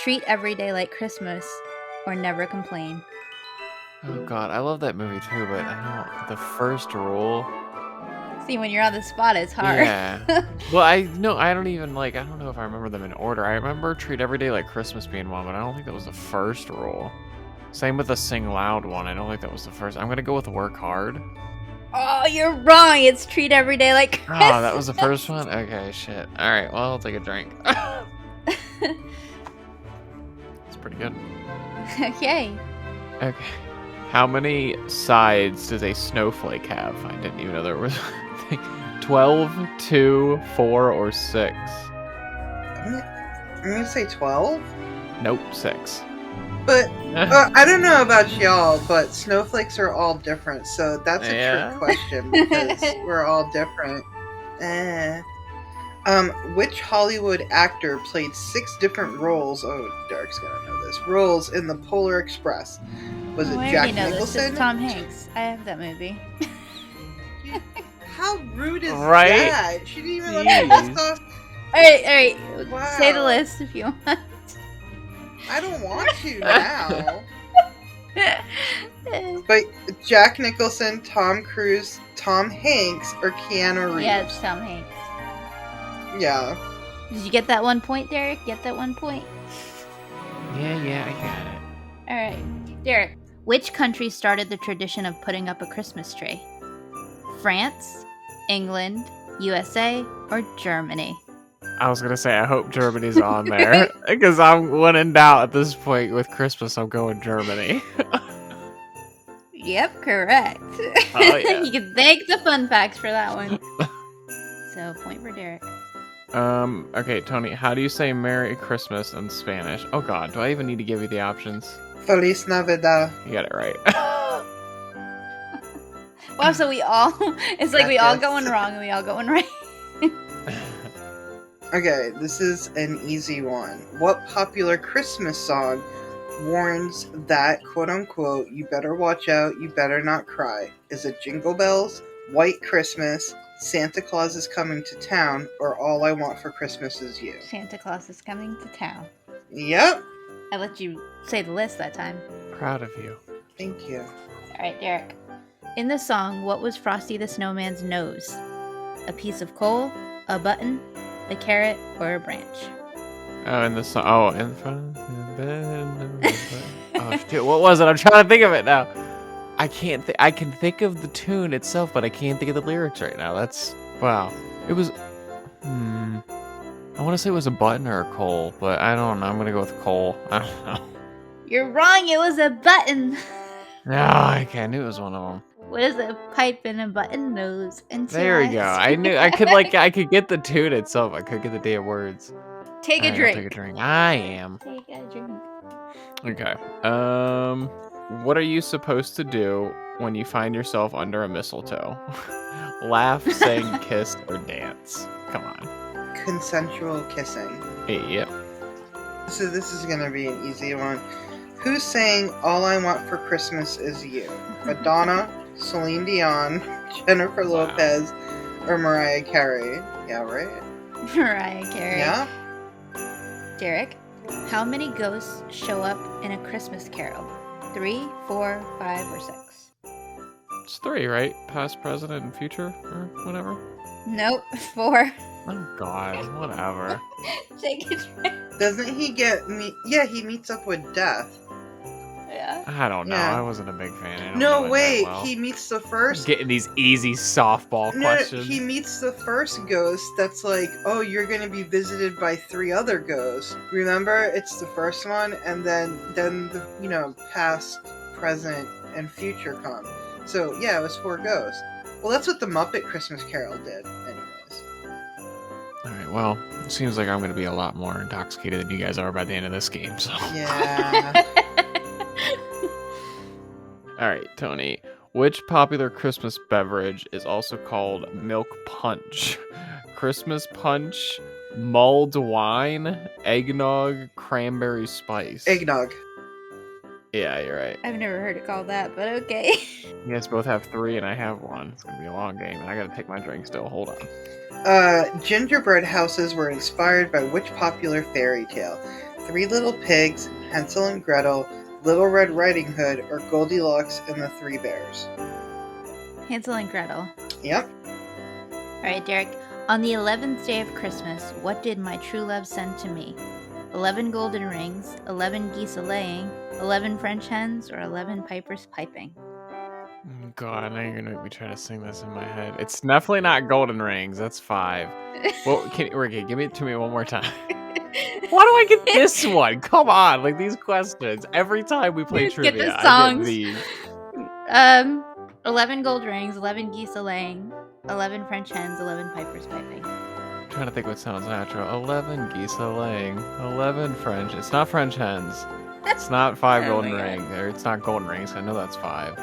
treat every day like Christmas, or never complain. Oh god, I love that movie too, but I don't. The first rule. See, when you're on the spot, it's hard. Yeah. Well, I don't even like. I don't know if I remember them in order. I remember treat every day like Christmas being one, but I don't think that was the first rule. Same with the sing loud one. I don't think that was the first. I'm gonna go with work hard. Oh, you're wrong. It's treat every day like Christmas. Oh, that was the first one? Okay, shit. Alright, well, I'll take a drink. It's pretty good. Okay. Okay. How many sides does a snowflake have? I didn't even know there was 12, 2, 4, or 6. I'm gonna say 12. Nope, 6. But I don't know about y'all, but snowflakes are all different, so that's a Yeah. trick question because we're all different. Which Hollywood actor played 6 different roles? Oh, Derek's gonna know this. Roles in the Polar Express. Was it I Jack already know this. Nicholson? It's Tom Hanks. I have that movie. How rude is Right? that? She didn't even let me list off. All right. Wow. Say the list if you want. I don't want to now. But Jack Nicholson, Tom Cruise, Tom Hanks, or Keanu Reeves? Yeah, it's Tom Hanks. Yeah. Did you get that 1 point, Derek? Get that 1 point? Yeah, I got it. All right. Derek, which country started the tradition of putting up a Christmas tree? France, England, USA, or Germany? I was gonna say, I hope Germany's on there. Because I'm when in doubt at this point with Christmas, I'm going Germany. Yep, correct. Oh, yeah. You can thank the fun facts for that one. So, point for Derek. Okay, Tony, how do you say Merry Christmas in Spanish? Oh god, do I even need to give you the options? Feliz Navidad. You got it right. Well, so we all, it's like we all Gracias. going wrong and we all going right. Okay, this is an easy one. What popular Christmas song warns that, quote unquote, you better watch out, you better not cry? Is it Jingle Bells, White Christmas, Santa Claus is Coming to Town, or All I Want for Christmas Is You? Santa Claus is coming to town. Yep. I let you say the list that time. Proud of you. Thank you. All right, Derek. In the song, what was Frosty the Snowman's nose? A piece of coal, a button, a carrot, or a branch? Oh, in the song. Oh, in front of the bed. Oh, shit. What was it? I'm trying to think of it now. I can't. I can think of the tune itself, but I can't think of the lyrics right now. That's wow. It was. I want to say it was a button or a coal, but I don't know. I'm gonna go with coal. I don't know. You're wrong. It was a button. No, I knew it was one of them. What is a pipe and a button nose? And two There we go. eyes? I knew I could I could get the tune itself. I could get the damn words. Take a Alright, I'll drink. take a drink. I am. Take a drink. Okay. What are you supposed to do when you find yourself under a mistletoe? Laugh, sing, kiss, or dance? Come on. Consensual kissing. Yep. So this is gonna be an easy one. Who sang All I Want for Christmas Is You? Madonna, Celine Dion, Jennifer Wow. Lopez, or Mariah Carey? Yeah, right? Mariah Carey. Yeah? Derek, how many ghosts show up in a Christmas Carol? 3, 4, 5, or 6? It's 3, right? Past, present, and future, or whatever. Nope, 4. Oh God, whatever. Take a drink. Doesn't he get Yeah, he meets up with Death. Yeah. I don't know. Yeah. I wasn't a big fan. I don't No, know it wait. that well. He meets the first. Getting these easy softball No, questions. he meets the first ghost that's like, oh, you're gonna be visited by 3 other ghosts. Remember, it's the first one, and then the past, present, and future come. So yeah, it was 4 ghosts. Well, that's what the Muppet Christmas Carol did, anyways. Alright, well, it seems like I'm going to be a lot more intoxicated than you guys are by the end of this game, so. Yeah. Alright, Tony. Which popular Christmas beverage is also called milk punch? Christmas punch, mulled wine, eggnog, cranberry spice. Eggnog. Yeah, you're right. I've never heard it called that, but okay. You guys both have 3 and I have 1. It's going to be a long game, and I got to take my drink still. Hold on. Gingerbread houses were inspired by which popular fairy tale? 3 Little Pigs, Hansel and Gretel, Little Red Riding Hood, or Goldilocks and the 3 Bears? Hansel and Gretel. Yep. Alright, Derek. On the 11th day of Christmas, what did my true love send to me? 11 golden rings, 11 geese a-laying, 11 French hens, or 11 pipers piping? God, I know you're gonna be trying to sing this in my head. It's definitely not golden rings. That's 5. Well, Ricky, give it to me one more time. Why do I get this one? Come on, like these questions. Every time we play Get the trivia, I songs. get these. 11 gold rings, 11 geese a-laying, 11 French hens, 11 pipers piping. I'm trying to think what sounds natural. 11 geese a laying. 11 French. It's not French hens. It's not 5 Oh golden my God. rings. Or it's not golden rings. I know that's 5.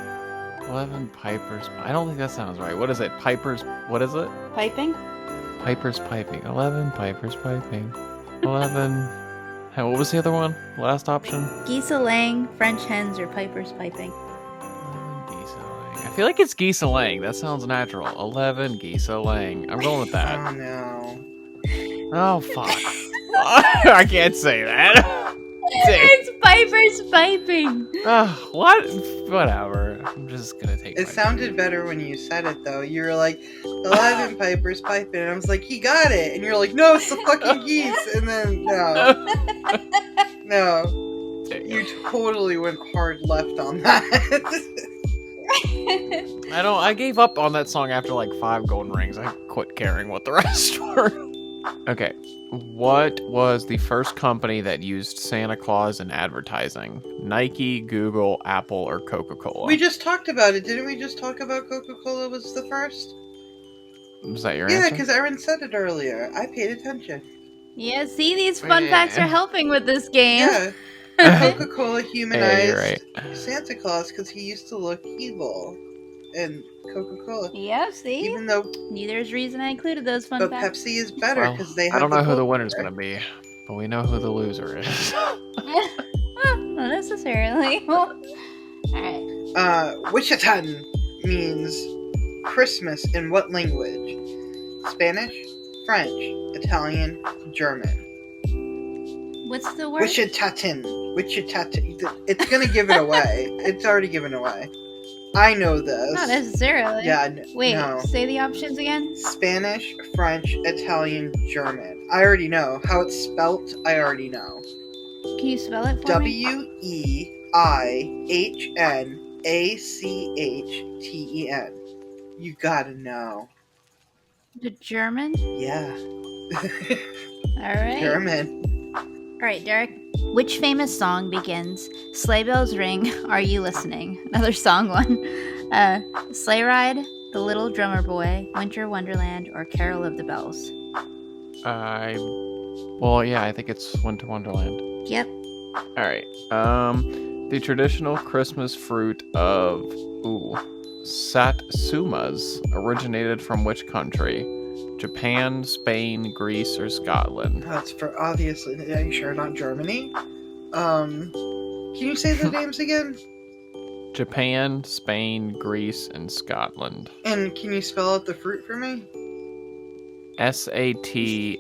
11 pipers. I don't think that sounds right. What is it? Pipers. What is it? Piping? Pipers piping. 11 pipers piping. 11. Hey, what was the other one? Last option? Geese a-laying, French hens, or pipers piping? 11 geese a laying. I feel like it's geese a laying. That sounds natural. 11 geese a laying. I'm going with that. Oh no. Oh, fuck. I can't say that. It's pipers piping! What? Whatever. I'm just gonna take It my sounded drink. better when you said it though. You were like, 11 pipers piping, and I was like, he got it, and you're like, no, it's the fucking geese, and then no, you totally went hard left on that. I gave up on that song after like 5 golden rings. I quit caring what the rest were. Okay. What was the first company that used Santa Claus in advertising? Nike, Google, Apple, or Coca-Cola? We just talked about it, didn't we? Just talk about Coca-Cola was the first. Was that your Yeah, answer? because Erin said it earlier. I paid attention. Yeah, see, these fun facts are helping with this game. Yeah, Coca-Cola Yeah, you're humanized right. Santa Claus because he used to look evil. And Coca-Cola, Yeah, see? even though, Neither's reason I included those fun but facts. Pepsi is better Well, because they I have don't the know who Coke the winner's there. gonna be, but we know who the loser is. Not necessarily. Alright. Wichita means Christmas in what language? Spanish, French, Italian, German. What's the word? Wichitatan. It's gonna give it away. It's already given away. I know this. Not necessarily. Yeah, Wait, no. say the options again? Spanish, French, Italian, German. I already know. How it's spelt, I already know. Can you spell it for me? Weihnachtschten. You gotta know. The German? Yeah. Alright. German. Alright, Derek. Which famous song begins, Sleigh Bells Ring, Are You Listening? Another song one. Sleigh Ride, The Little Drummer Boy, Winter Wonderland, or Carol of the Bells? Well, yeah, I think it's Winter Wonderland. Yep. All right. The traditional Christmas fruit of satsumas originated from which country? Japan, Spain, Greece, or Scotland? That's for obviously. Are you sure not Germany? Can you say the names again? Japan, Spain, Greece, and Scotland. And can you spell out the fruit for me? Satsumas.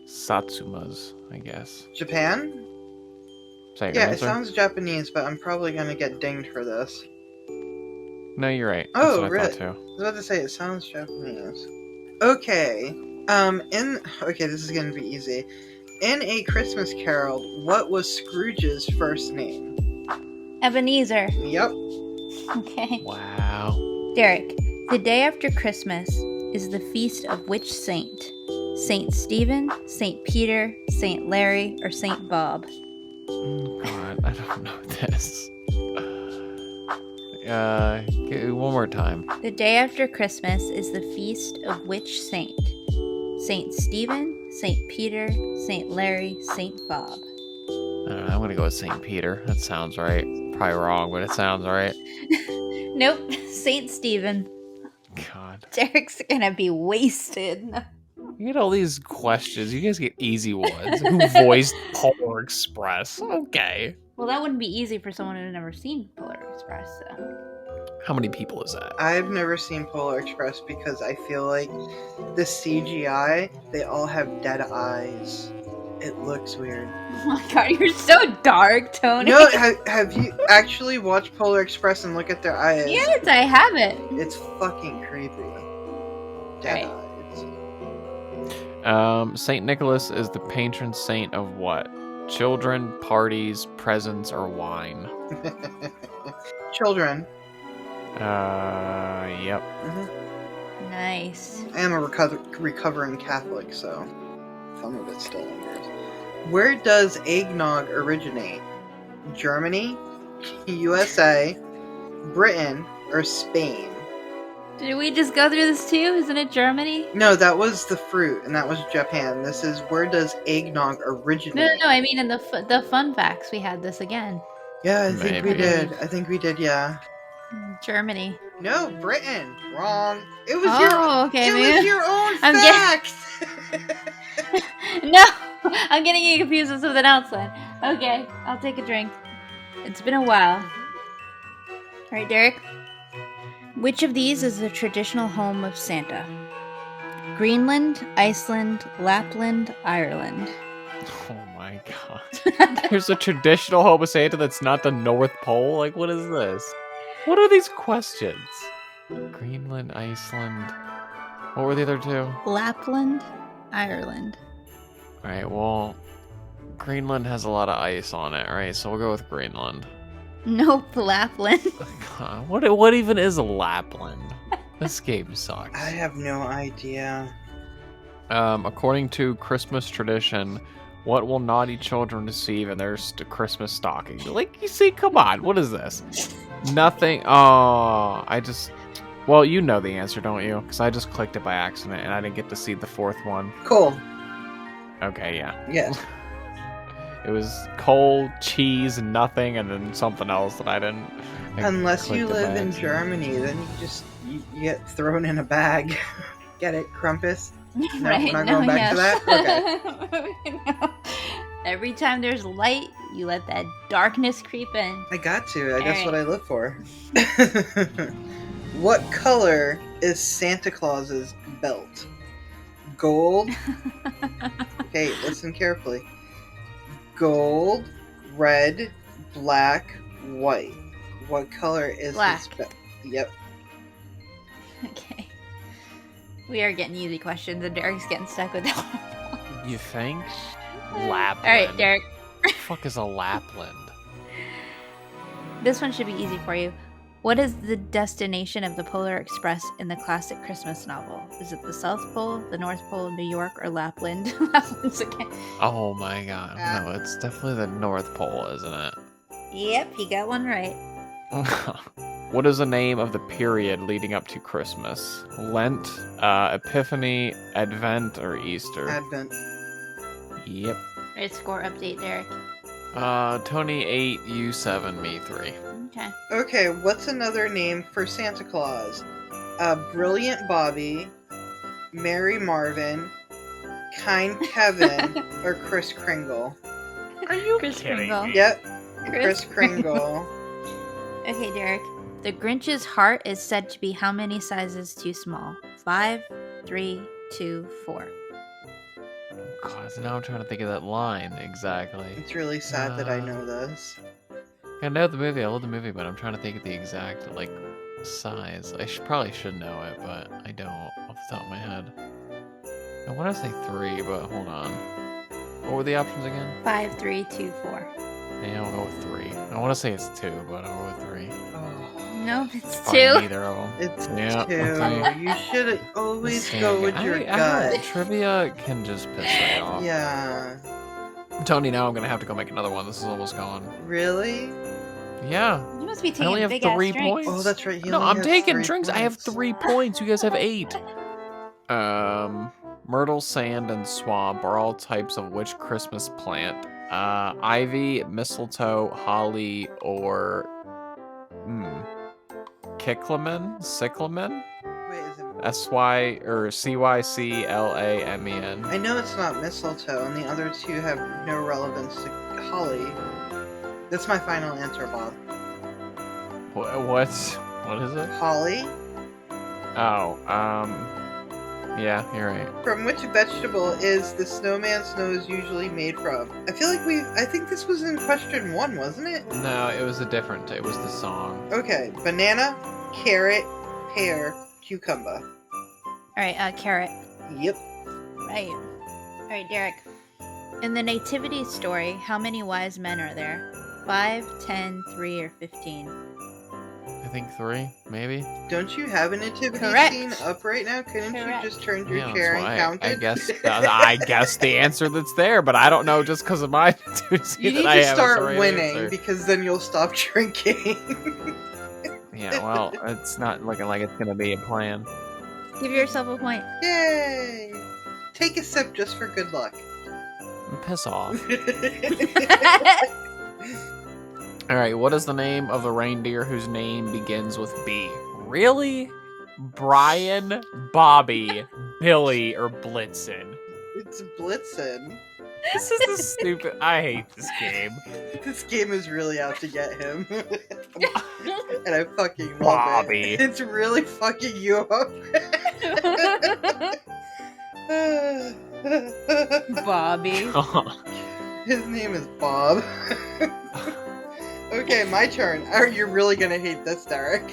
Satsumas, I guess. Japan? Is that your Yeah, it answer? sounds Japanese, but I'm probably gonna get dinged for this. No, you're right. That's Oh, what I really? thought too. I was about to say it sounds Japanese. Okay. Okay, this is gonna be easy. In A Christmas Carol, what was Scrooge's first name? Ebenezer. Yep. Okay. Wow. Derek, the day after Christmas is the feast of which saint? Saint Stephen, Saint Peter, Saint Larry, or Saint Bob? God, I don't know this. One more time. The day after Christmas is the feast of which saint? Saint Stephen, Saint Peter, Saint Larry, Saint Bob. I don't know, I'm gonna go with St. Peter. That sounds right. Probably wrong, but it sounds right. Nope, Saint Stephen. God. Derek's gonna be wasted. You get all these questions. You guys get easy ones. Who voiced Polar Express? Okay. Well, that wouldn't be easy for someone who's never seen Polar Express, so. How many people is that? I've never seen Polar Express because I feel like the CGI, they all have dead eyes. It looks weird. Oh my god, you're so dark, Tony. No, have you actually watched Polar Express and look at their eyes? Yes, I have it. It's fucking creepy. Dead eyes. Saint Nicholas is the patron saint of what? Children, parties, presents, or wine? Children. Yep. Nice. I am a recovering Catholic, so some of it still lingers. Where does eggnog originate? Germany, USA, Britain, or Spain? Did we just go through this too? Isn't it Germany? No, that was the fruit, and that was Japan. This is where does eggnog originate? No. I mean, in the fun facts, we had this again. Yeah, I think we Maybe. did. Yeah. Germany. No, Britain. Wrong. It was Okay, It was your own I'm fact. No, I'm getting you confused with something else then. Okay, I'll take a drink. It's been a while. All right, Derek. Which of these is the traditional home of Santa? Greenland, Iceland, Lapland, Ireland. Oh my god. There's a traditional home of Santa that's not the North Pole? Like, what is this? What are these questions? Greenland, Iceland. What were the other two? Lapland, Ireland. Alright, well, Greenland has a lot of ice on it, right? So we'll go with Greenland. Nope, Lapland. God, what even is Lapland? This game sucks. I have no idea. According to Christmas tradition, what will naughty children receive in their Christmas stocking? Like, you see, come on, what is this? Nothing. Oh, well, you know the answer, don't you? Because I just clicked it by accident and I didn't get to see the fourth one. Cool. Okay, yeah. Yeah. It was coal, cheese, nothing, and then something else that I didn't. Unless you clicked it by live in accident. Germany, then you get thrown in a bag. Get it, Krampus? No, Right? we're not No, going back to yes. that? Okay. No. Every time there's light, you let that darkness creep in. I got to. That's All what I live for. What color is Santa Claus's belt? Gold. Okay, listen carefully. Gold, red, black, white. What color is Black. his belt? Yep. Okay. We are getting easy questions, and Derek's getting stuck with that one. You think? Lapland. All right, Derek. What the fuck is a Lapland? This one should be easy for you. What is the destination of the Polar Express in the classic Christmas novel? Is it the South Pole, the North Pole, New York, or Lapland? Lapland's again. Oh my god. No, it's definitely the North Pole, isn't it? Yep, he got one right. What is the name of the period leading up to Christmas? Lent, Epiphany, Advent, or Easter? Advent. Yep. All right, score update, Derek. Tony 8, you 7, me 3. Okay. Okay, what's another name for Santa Claus? Brilliant Bobby, Mary Marvin, Kind Kevin, or Kris Kringle? Are you Chris kidding Kringle. me? Yep, Chris Kris Kringle. Okay, Derek. The Grinch's heart is said to be how many sizes too small? 5, 3, 2, 4. God, so now I'm trying to think of that line exactly. It's really sad that I know this. I know the movie. I love the movie, but I'm trying to think of the exact size. I probably should know it, but I don't off the top of my head. I want to say 3, but hold on. What were the options again? 5, 3, 2, 4. Yeah, I'll go with 3. I want to say it's 2, but I'll go with 3. Oh, Nope, it's Probably 2. neither of them. it's Yeah, 2. okay. You should always Dang, go with your I gut. know, trivia can just piss me off. Yeah. Tony, now I'm gonna have to go make another one. This is almost gone. Really? Yeah. You must be I only taking have big ass 3 drinks. points. Oh, that's right. He No, only I'm has taking 3 drinks. I have points. 3 points. You guys have 8. Myrtle, sand, and swamp are all types of which Christmas plant? Ivy, mistletoe, holly, or cyclamen? Wait, is it? S-Y or C-Y-C-L-A-M-E-N. I know it's not mistletoe, and the other two have no relevance to holly. That's my final answer, Bob. What is it? Holly? Oh, yeah, you're right. From which vegetable is the snowman's nose usually made from? I feel like I think this was in question 1, wasn't it? No, it was it was the song. Okay, banana, carrot, pear, cucumber. All right, carrot. Yep. Right. All right, Derek. In the nativity story, how many wise men are there? 5, 10, 3, or 15? I think 3, maybe. Don't you have a nativity Correct. scene up right now? Couldn't Correct. you just turn your Yeah, chair that's and why count I it? guess I guess the answer that's there, but I don't know just because of my nativity You that need I to have is the start right winning answer. because then you'll stop drinking. Yeah, well, it's not looking like it's gonna be a plan. Give yourself a point. Yay! Take a sip just for good luck. Piss off. All right, what is the name of the reindeer whose name begins with B? Really? Brian, Bobby, Billy, or Blitzen? It's Blitzen. This is the stupid. I hate this game. This game is really out to get him. And I fucking love Bobby. it. It's really fucking you up. Bobby. His name is Bob. Okay, my turn. You're really gonna hate this, Derek.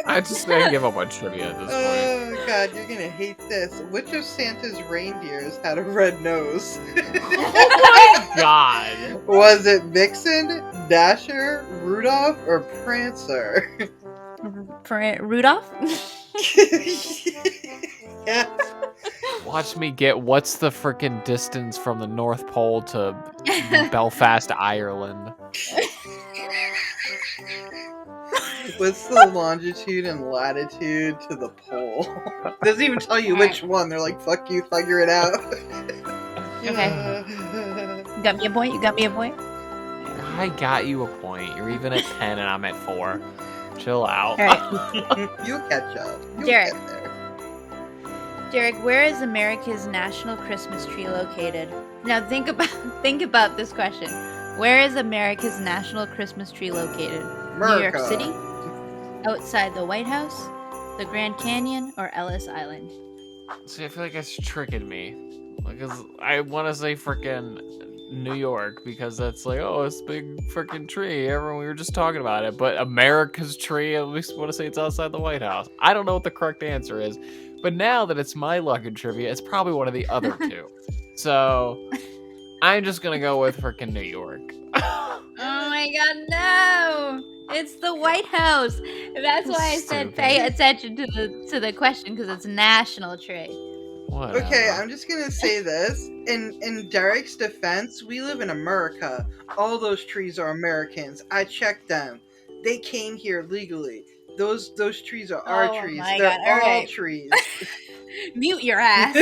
I just gonna give up on trivia at this point. Oh god, you're gonna hate this. Which of Santa's reindeers had a red nose? Oh my god! Was it Vixen, Dasher, Rudolph, or Prancer? Rudolph? Yes. Watch me get what's the freaking distance from the North Pole to Belfast, Ireland? What's the longitude and latitude to the pole? Doesn't even tell you All right. which one. They're like, fuck you, figure it out. Okay. You got me a point. You got me a point. I got you a point. You're even at 10 and I'm at 4. Chill out. All right. You'll catch up. You'll Derek. get there. Derek, where is America's national Christmas tree located? Now think about this question. Where is America's national Christmas tree located? New York America. City? Outside the White House? The Grand Canyon or Ellis Island? See, I feel like it's tricking me. Because I want to say freaking New York because that's like, oh, it's a big freaking tree. Everyone, we were just talking about it. But America's tree, at least want to say it's outside the White House. I don't know what the correct answer is. But now that it's my luck in trivia, it's probably one of the other two. So I'm just going to go with freaking New York. Oh my god, no! It's the White House. That's why I said pay attention to the question because it's national tree. Whatever. Okay, I'm just gonna say this. In Derek's defense, we live in America. All those trees are Americans. I checked them. They came here legally. Those trees are our Oh trees. my They're God, all all right. trees. Mute your ass.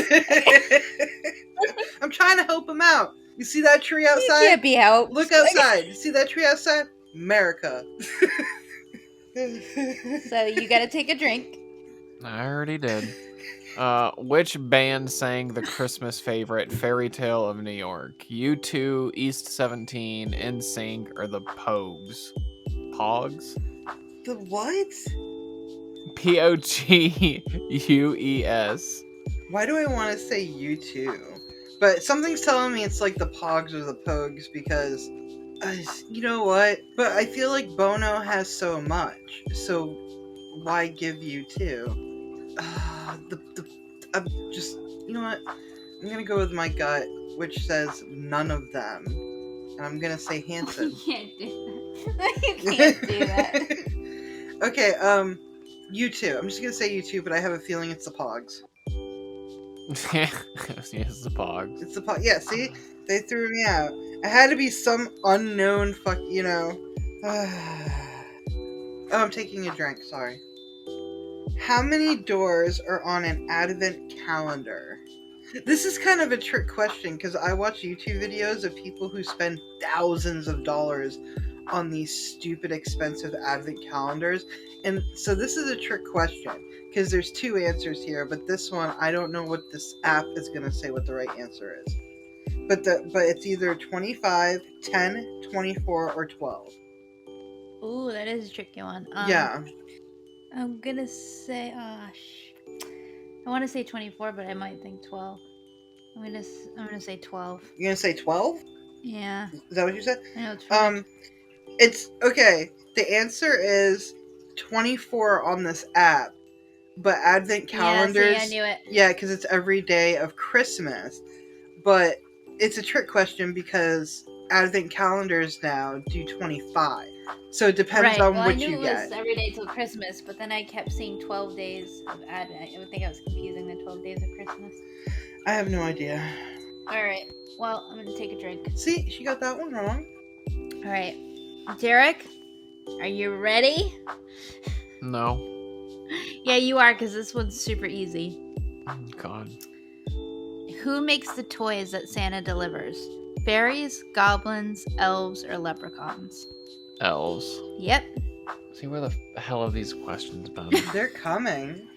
I'm trying to help him out. You see that tree You outside? can't be helped. Look outside. You see that tree outside? America. So you gotta take a drink. I already did. Which band sang the Christmas favorite Fairy Tale of New York? U2, East 17, NSYNC, or the Pogues? Pogs? The what? Pogues. Why do I want to say U2? But something's telling me it's like the Pogs or the Pogues because, you know what? But I feel like Bono has so much, so why give U2? I'm just, you know what? I'm gonna go with my gut, which says none of them, and I'm gonna say Hanson. You can't do that. You can't do that. Okay, U2. I'm just gonna say U2, but I have a feeling it's the Pogs. Yes, it's the Pogs. It's the Pogs. Yeah, see? They threw me out. It had to be some unknown you know. Oh, I'm taking a drink, sorry. How many doors are on an advent calendar? This is kind of a trick question because I watch YouTube videos of people who spend thousands of dollars on these stupid expensive advent calendars. And so this is a trick question because there's two answers here, but this one I don't know what this app is going to say what the right answer is. But it's either 25, 10, 24 or 12. Ooh, that is a tricky one. Yeah. I'm gonna say I want to say 24, but I might think 12. I'm gonna say 12. You're going to say 12? Yeah. Is that what you said? I know it's It's okay. The answer is 24 on this app, but advent calendars. Yeah, see, I knew it. Yeah, because it's every day of Christmas. But it's a trick question because advent calendars now do 25. So it depends on well, what I knew you it get. was every day till Christmas, but then I kept seeing 12 days of Advent. I would think I was confusing the 12 days of Christmas. I have no idea. All right. Well, I'm gonna take a drink. See, she got that one wrong. All right, Derek, are you ready? No. Yeah, you are, because this one's super easy. Oh, God. Who makes the toys that Santa delivers? Fairies, goblins, elves, or leprechauns? Elves. Yep. See, where the hell have these questions been? They're coming.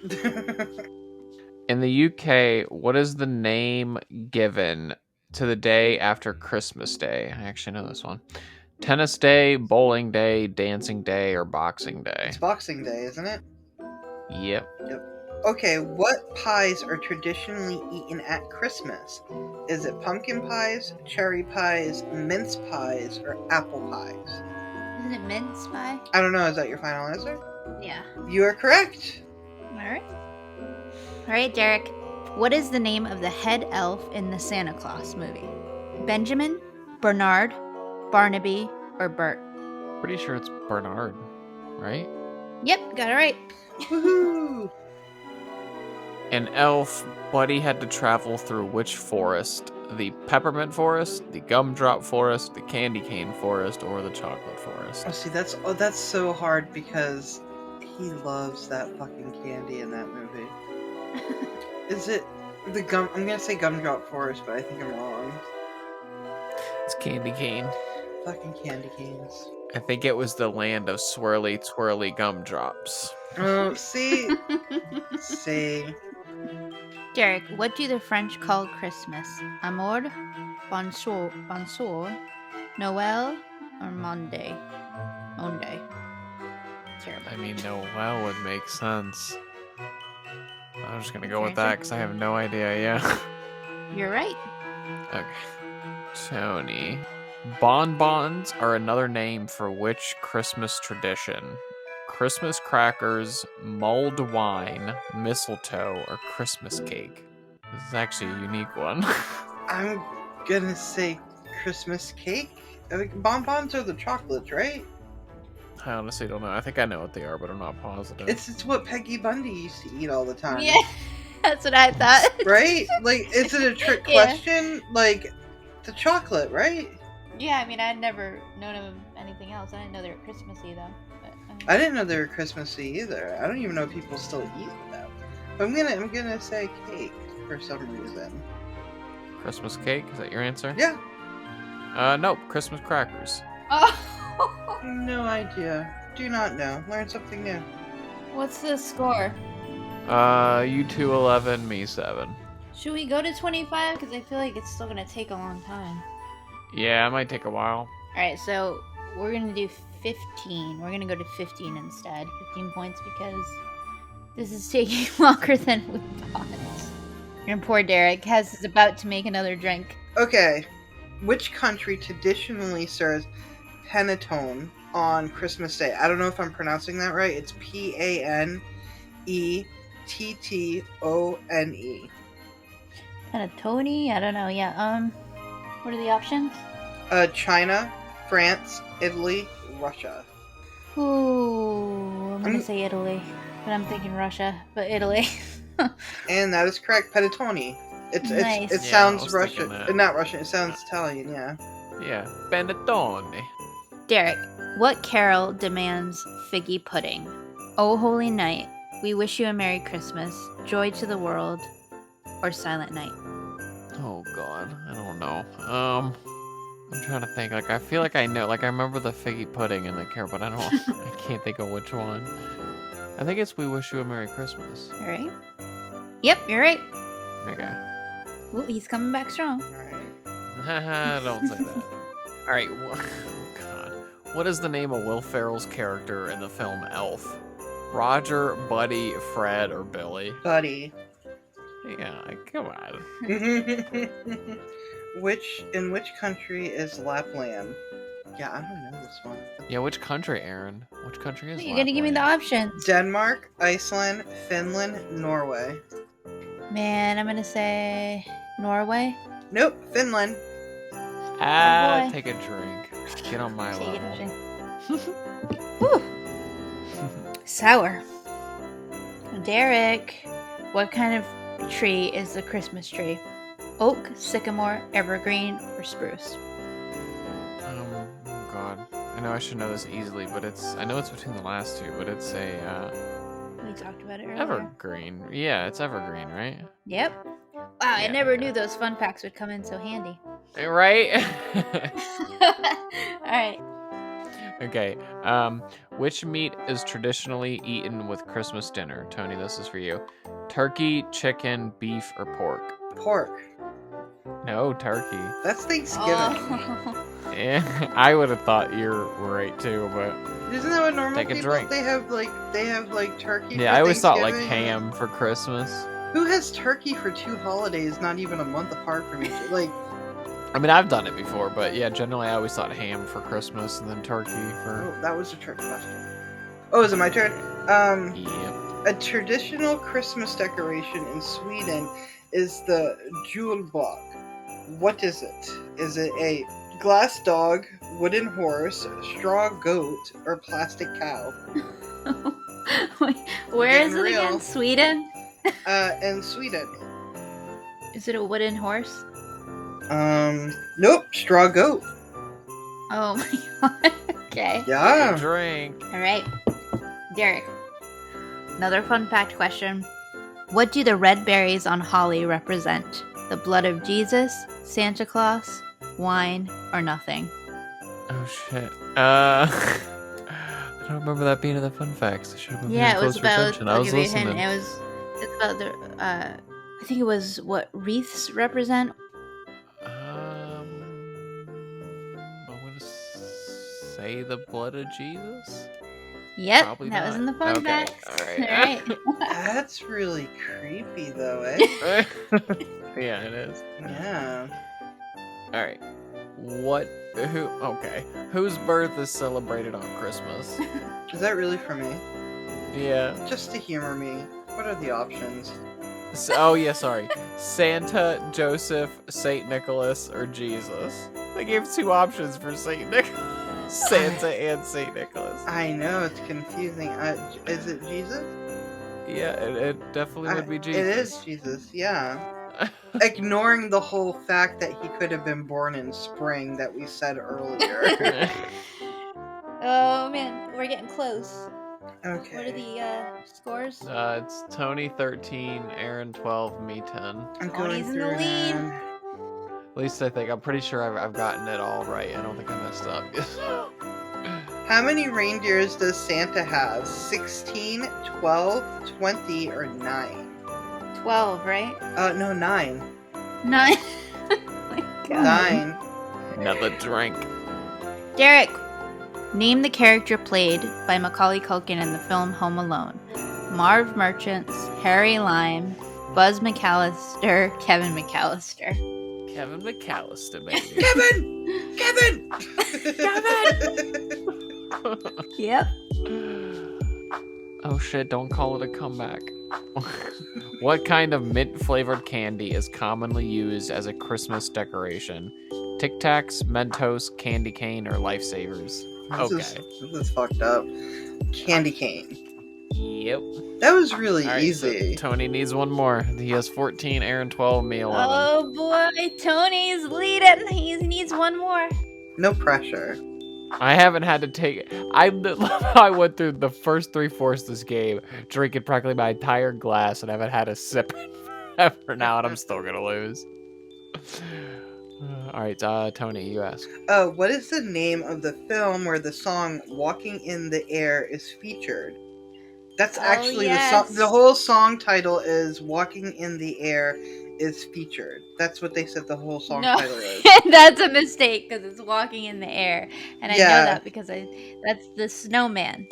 In the UK, what is the name given to the day after Christmas Day? I actually know this one. Tennis Day, Bowling Day, Dancing Day, or Boxing Day? It's Boxing Day, isn't it? Yep. Okay, what pies are traditionally eaten at Christmas? Is it pumpkin pies, cherry pies, mince pies, or apple pies? Isn't it mince pie? I don't know, is that your final answer? Yeah. You are correct. All right, Derek. What is the name of the head elf in the Santa Claus movie? Benjamin, Bernard, Barnaby, or Bert? Pretty sure it's Bernard, right? Yep, got it right. Woohoo! An elf, Buddy had to travel through which forest the peppermint forest, the gumdrop forest, the candy cane forest, or the chocolate forest? Oh, see, that's so hard because he loves that fucking candy in that movie. Is it the gum? I'm gonna say Gumdrop Forest, but I think I'm wrong. It's candy cane. Fucking candy canes. I think it was the land of swirly, twirly gumdrops. Oh, see, see. Derek, what do the French call Christmas? Amour, bonsoir, Noël, or Monday? Monday. Terrible. I mean, Noel would make sense. I'm just gonna go Your with that answer? because I have no idea. Yeah. You're right. Okay. Tony. Bonbons are another name for which Christmas tradition? Christmas crackers, mulled wine, mistletoe, or Christmas cake? This is actually a unique one. I'm gonna say Christmas cake. Bonbons are the chocolates, right? I honestly don't know. I think I know what they are, but I'm not positive. It's what Peggy Bundy used to eat all the time. Yeah, that's what I thought. Right? Like, is it a trick Yeah. question? Like, the chocolate, right? Yeah, I mean, I'd never known of anything else. I didn't know they were Christmassy, though. But, I didn't know they were Christmassy either. I don't even know if people still eat them. But I'm gonna say cake for some reason. Christmas cake? Is that your answer? Yeah. Nope. Christmas crackers. Oh, No idea. Do not know. Learn something new. what's the score? You 2-11, me 7. Should we go to 25? Because I feel like it's still going to take a long time. Yeah, it might take a while. Alright, so we're going to do 15. We're going to go to 15 instead. 15 points because this is taking longer than we thought. And poor Derek is about to make another drink. Okay. Which country traditionally serves panettone on Christmas Day? I don't know if I'm pronouncing that right. It's Panettone. Panettone? I don't know. Yeah, what are the options? China, France, Italy, Russia. Ooh, I'm going to say Italy. But I'm thinking Russia. But Italy. And that is correct. Panettone. Nice. It Yeah, I sounds was Russian. thinking that. Not Russian. It sounds Italian. Yeah. Yeah, panettone. Derek, what carol demands figgy pudding? Oh Holy Night, We Wish You a Merry Christmas, Joy to the World, or Silent Night? Oh god, I don't know. I'm trying to think. Like, I feel like I know. Like, I remember the figgy pudding in the carol, but I don't. I can't think of which one. I think it's "We Wish You a Merry Christmas." All right. Yep, you're right. Okay. Ooh, he's coming back strong. All right. Haha, don't say that. All right. Oh god. What is the name of Will Ferrell's character in the film Elf? Roger, Buddy, Fred, or Billy? Buddy. Yeah, come on. In which country is Lapland? Yeah, I don't know this one. Yeah, which country, Aaron? Which country is You're gonna give me the Lapland? options. Denmark, Iceland, Finland, Norway. Man, I'm gonna say Norway. Nope, Finland. Ah, boy. take a drink. Get on my Take it, level. Whew. Sour. Derek, what kind of tree is the Christmas tree? Oak, sycamore, evergreen, or spruce? Oh god. I know I should know this easily, but I know it's between the last two, but it's a, We talked about it earlier. evergreen. Yeah, it's evergreen, right? Yep. Wow, I Yeah, never okay. knew those fun facts would come in so handy. Right? Alright. Okay. Which meat is traditionally eaten with Christmas dinner? Tony, this is for you. Turkey, chicken, beef, or pork? Pork. No, turkey. That's Thanksgiving. Oh. Yeah, I would have thought you're right too, but Isn't that what normal Take a people? drink. They have like turkey. yeah, for I always thought like Thanksgiving? ham for Christmas. Who has turkey for 2 holidays, not even a month apart from each other? Like, I mean, I've done it before, but yeah, generally I always thought ham for Christmas and then turkey for. oh, that was a trick question. Oh, is it my turn? Yep. A traditional Christmas decoration in Sweden is the julbok. What is it? Is it a glass dog, wooden horse, straw goat, or plastic cow? Wait, where is it Getting real. again? Sweden? In Sweden. Is it a wooden horse? Nope, straw goat. Oh my god. Okay. Take a Yeah. drink. All right. Derek. Another fun fact question. What do the red berries on holly represent? The blood of Jesus, Santa Claus, wine, or nothing? Oh shit. I don't remember that being in the fun facts. I should have been Yeah, paying it was closer about. attention. I I'll was give you a hint. listening. It's about the. I think it was what wreaths represent. I want to say the blood of Jesus. Yep, Probably that was not. in the fun Okay. facts. All All right. That's really creepy, though, eh? Yeah, it is. Yeah. All right. What? Who? Okay. Whose birth is celebrated on Christmas? Is that really for me? Yeah. Just to humor me. What are the options? Oh yeah, sorry. Santa, Joseph, Saint Nicholas, or Jesus. They gave 2 options for Saint Nicholas. Santa and Saint Nicholas. I know, it's confusing. Is it Jesus? Yeah, it definitely would be Jesus. It is Jesus, yeah. Ignoring the whole fact that he could have been born in spring that we said earlier. Oh man, we're getting close. Okay. What are the scores? It's Tony 13, Erin 12, me 10. I'm Tony's going in through the lead. them. At least I think. I'm pretty sure I've gotten it all right. I don't think I messed up. How many reindeers does Santa have? 16, 12, 20, or 9? 12, right? No, 9. 9. Oh my god. 9. Another drink. Derek, name the character played by Macaulay Culkin in the film Home Alone. Marv Merchants, Harry Lime, Buzz McAllister, Kevin McAllister. Kevin McAllister, baby. Kevin! Yep. Oh shit, don't call it a comeback. What kind of mint-flavored candy is commonly used as a Christmas decoration? Tic Tacs, Mentos, candy cane, or Lifesavers? This is fucked up. Candy cane. Yep. That was really Alright, easy. so Tony needs one more. He has 14, Erin 12, me 11. Oh boy, Tony's leading. He needs one more. No pressure. I haven't had to take. I went through the first 3/4 of this game, drinking practically my entire glass, and I haven't had a sip forever now, and I'm still gonna lose. All right, Tony, you ask. What is the name of the film where the song "Walking in the Air" is featured? That's actually the song. The whole song title is "Walking in the Air" is featured. That's what they said the whole song title is. That's a mistake because it's walking in the air, and I know Yeah. that because that's the snowman.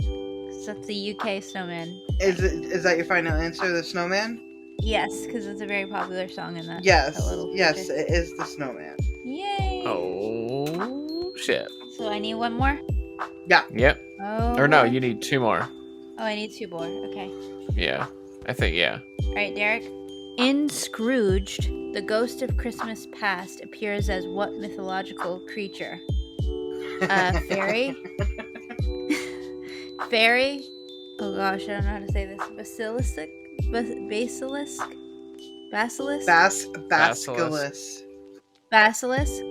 That's the UK snowman. Is that your final answer, the snowman? Yes, because it's a very popular song in that. Yes, that little yes, feature. it is the snowman. Yay! Oh shit. So I need one more. Yep. Oh. Or no, you need 2 more. Oh, I need 2 more. Okay. Yeah, I think yeah. All right, Derek. In Scrooged, the ghost of Christmas past appears as what mythological creature? Fairy? Fairy? Oh gosh, I don't know how to say this. Basilisk? Basilisk? Basilisk? Basilisk. Basilisk?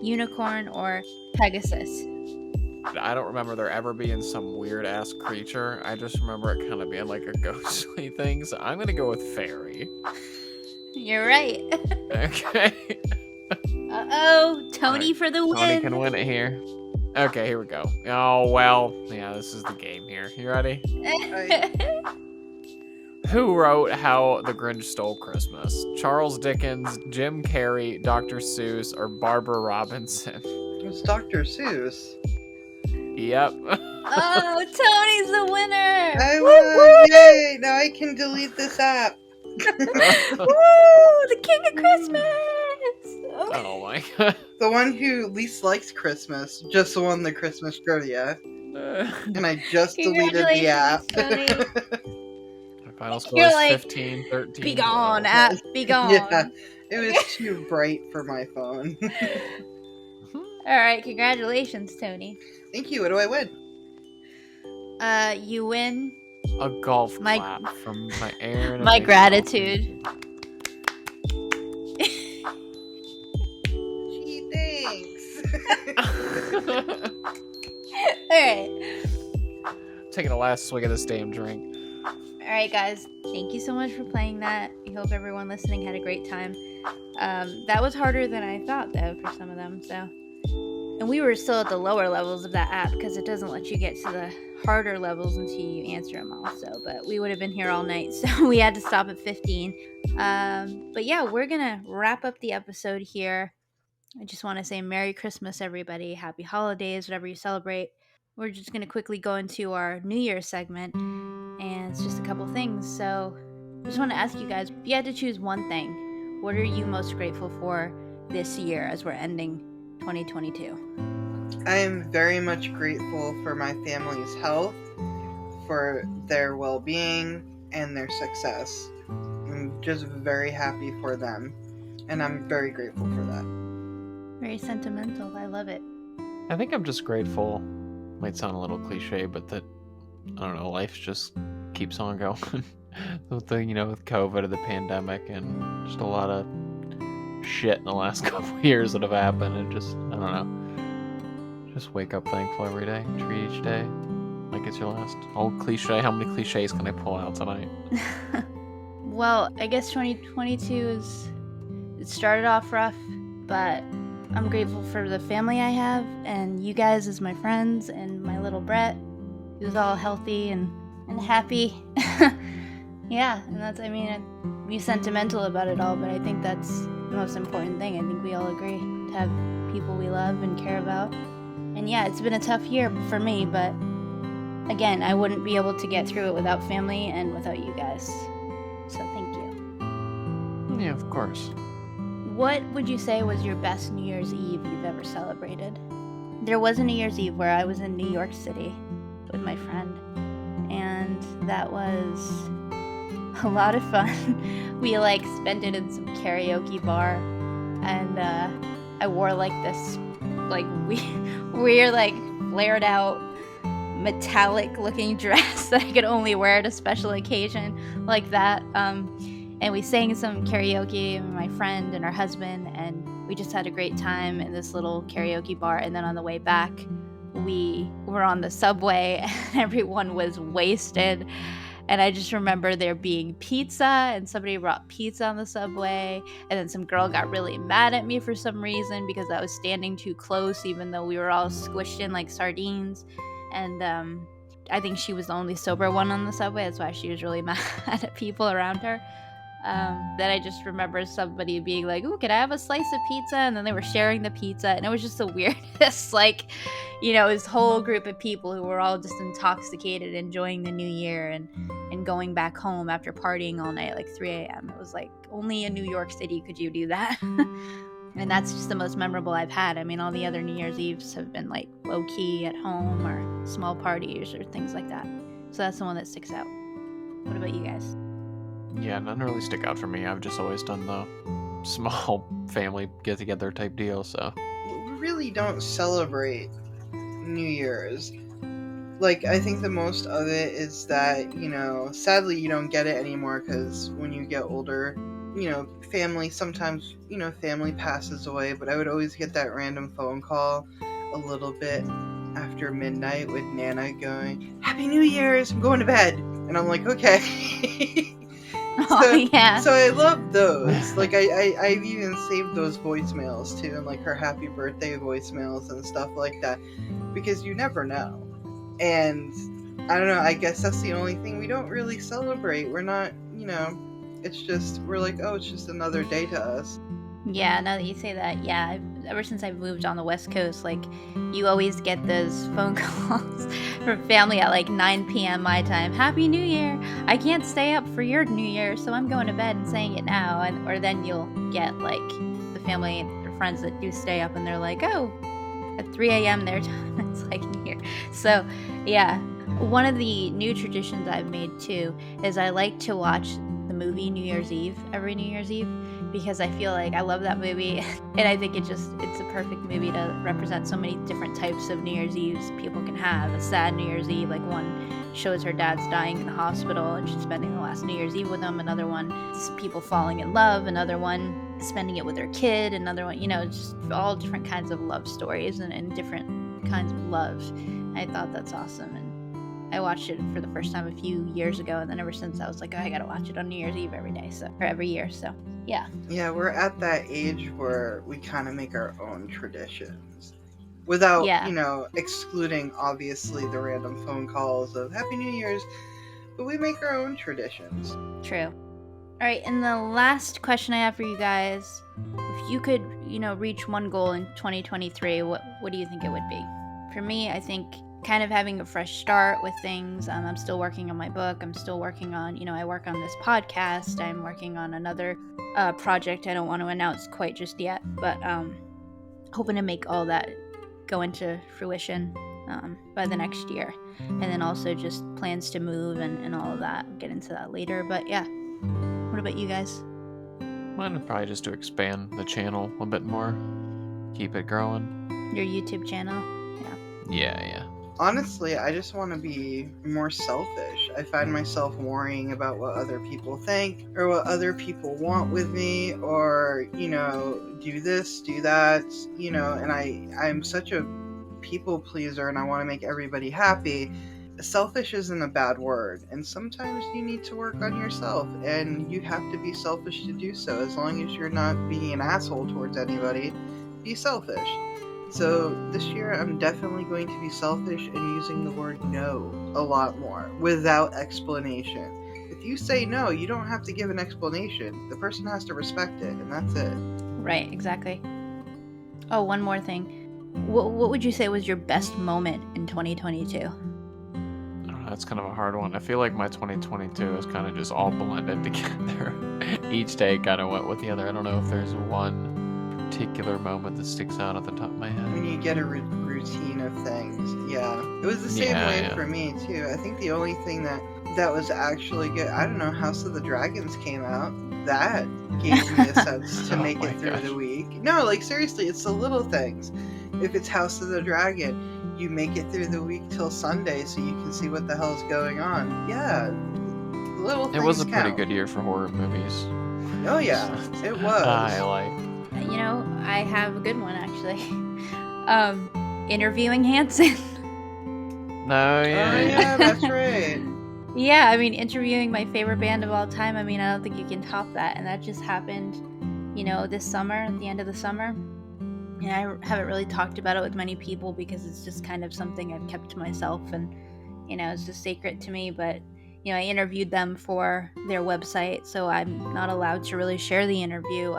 Unicorn or Pegasus? I don't remember there ever being some weird ass creature. I just remember it kind of being like a ghostly thing. So I'm gonna go with fairy. You're right. Okay. Uh-oh, Tony Right. for the win. Tony can win it here. Okay, here we go. Oh well, yeah, this is the game here. You ready? Who wrote How the Grinch Stole Christmas? Charles Dickens, Jim Carrey, Dr. Seuss, or Barbara Robinson? It's Dr. Seuss. Yep. Oh, Tony's the winner. I won! Yay! Now I can delete this app. Woo! The king of Christmas. Oh my god. The one who least likes Christmas just won the Christmas trivia. And I just deleted the app. Tony. My final score You're is like, 15, 13. Be gone, 12. app. Be gone. Yeah, it was too bright for my phone. All right, congratulations, Tony. Thank you. What do I win? You win A golf My- clap from my Erin. and my Rachel. gratitude. All right. Taking a last swig of this damn drink. All right, guys. Thank you so much for playing that. I hope everyone listening had a great time. That was harder than I thought, though, for some of them. So, and we were still at the lower levels of that app because it doesn't let you get to the harder levels until you answer them all. So, but we would have been here all night, so we had to stop at 15. But yeah, we're gonna wrap up the episode here. I just want to say Merry Christmas, everybody. Happy holidays, whatever you celebrate. We're just going to quickly go into our New Year's segment, and it's just a couple things. So, I just want to ask you guys, if you had to choose one thing, what are you most grateful for this year as we're ending 2022? I am very much grateful for my family's health, for their well-being, and their success. I'm just very happy for them, and I'm very grateful for that. Very sentimental. I love it. I think I'm just grateful. Might sound a little cliche, but that, I don't know, life just keeps on going. with COVID or the pandemic and just a lot of shit in the last couple of years that have happened, and just, I don't know, just wake up thankful every day, treat each day like it's your last. Old cliche. How many cliches can I pull out tonight? Well, I guess 2022 it started off rough, but I'm grateful for the family I have and you guys as my friends and my little Brett, who's all healthy and happy. Yeah, and that's, I mean, I'd be sentimental about it all, but I think that's the most important thing. I think we all agree to have people we love and care about. And yeah, it's been a tough year for me, but again, I wouldn't be able to get through it without family and without you guys. So thank you. Yeah, of course. What would you say was your best New Year's Eve you've ever celebrated? There was a New Year's Eve where I was in New York City with my friend, and that was a lot of fun. We spent it in some karaoke bar, and I wore this weird flared out metallic looking dress that I could only wear at a special occasion like that. And we sang some karaoke, my friend and her husband, and we just had a great time in this little karaoke bar. And then on the way back, we were on the subway and everyone was wasted. And I just remember there being pizza, and somebody brought pizza on the subway, and then some girl got really mad at me for some reason because I was standing too close, even though we were all squished in like sardines. And I think she was the only sober one on the subway. That's why she was really mad at people around her. Then I just remember somebody being like, "Ooh, can I have a slice of pizza?" And then they were sharing the pizza, and it was just the weirdest, this whole group of people who were all just intoxicated, enjoying the new year and going back home after partying all night, 3 a.m. It was only in New York City could you do that. And that's just the most memorable I've had. I mean, all the other New Year's Eves have been low-key at home or small parties or things like that. So that's the one that sticks out. What about you guys? Yeah, none really stick out for me. I've just always done the small family get-together type deal, so. We really don't celebrate New Year's. I think the most of it is that, sadly you don't get it anymore because when you get older, family sometimes, family passes away, but I would always get that random phone call a little bit after midnight with Nana going, "Happy New Year's, I'm going to bed." And I'm like, okay. Yeah. So I love those. I've even saved those voicemails too, and her happy birthday voicemails and stuff like that, because you never know. And I don't know, I guess that's the only thing we don't really celebrate. We're not, it's just, we're oh, it's just another day to us. Yeah, now that you say that, yeah, ever since I've moved on the West Coast, you always get those phone calls from family at 9 p.m. my time. "Happy New Year! I can't stay up for your New Year, so I'm going to bed and saying it now." Or then you'll get the family or friends that do stay up, and they're like, "Oh, at 3 a.m. their time." It's New Year. So, yeah, one of the new traditions I've made too is I like to watch the movie New Year's Eve every New Year's Eve, because I feel I love that movie, and I think it's a perfect movie to represent so many different types of New Year's Eves people can have. A sad New Year's Eve, one shows her dad's dying in the hospital and she's spending the last New Year's Eve with him. Another one is people falling in love. Another one spending it with her kid. Another one, just all different kinds of love stories and different kinds of love. I thought that's awesome. And I watched it for the first time a few years ago, and then ever since I was like, oh, I gotta watch it on New Year's Eve every day, or every year. So yeah. Yeah, we're at that age where we kind of make our own traditions. Without, Yeah. Excluding, obviously, the random phone calls of Happy New Year's, but we make our own traditions. True. All right, and the last question I have for you guys, if you could, reach one goal in 2023, what do you think it would be? For me, I think kind of having a fresh start with things. I'm still working on my book. I'm still working on, I work on this podcast. I'm working on another project I don't want to announce quite just yet, but hoping to make all that go into fruition by the next year. And then also just plans to move and all of that. I'll get into that later, but yeah. What about you guys? Mine would probably just to expand the channel a bit more, keep it growing. Your YouTube channel? Yeah. Honestly, I just want to be more selfish. I find myself worrying about what other people think or what other people want with me, or, do this, do that, and I'm such a people pleaser and I want to make everybody happy. Selfish isn't a bad word, and sometimes you need to work on yourself, and you have to be selfish to do so. As long as you're not being an asshole towards anybody, be selfish. So this year I'm definitely going to be selfish and using the word no a lot more without explanation. If you say no, you don't have to give an explanation. The person has to respect it, and that's it. Right, exactly. Oh, one more thing. What would you say was your best moment in 2022? That's kind of a hard one. I feel like my 2022 is kind of just all blended together. Each day kind of went with the other. I don't know if there's one particular moment that sticks out at the top of my head. When you get a routine of things. Yeah. It was the same way for me, too. I think the only thing that was actually good, I don't know, House of the Dragons came out. That gave me a sense to make it through the week. No, like, seriously, it's the little things. If it's House of the Dragon, you make it through the week till Sunday so you can see what the hell's going on. Yeah. Little things It was a count. pretty good year for horror movies. Oh, yeah. It was. I have a good one, actually. Interviewing Hanson. No, yeah. Oh, yeah, that's right. Yeah, I mean, interviewing my favorite band of all time, I mean, I don't think you can top that. And that just happened, this summer, at the end of the summer. And I haven't really talked about it with many people because it's just kind of something I've kept to myself. And, it's just sacred to me. But, I interviewed them for their website, so I'm not allowed to really share the interview,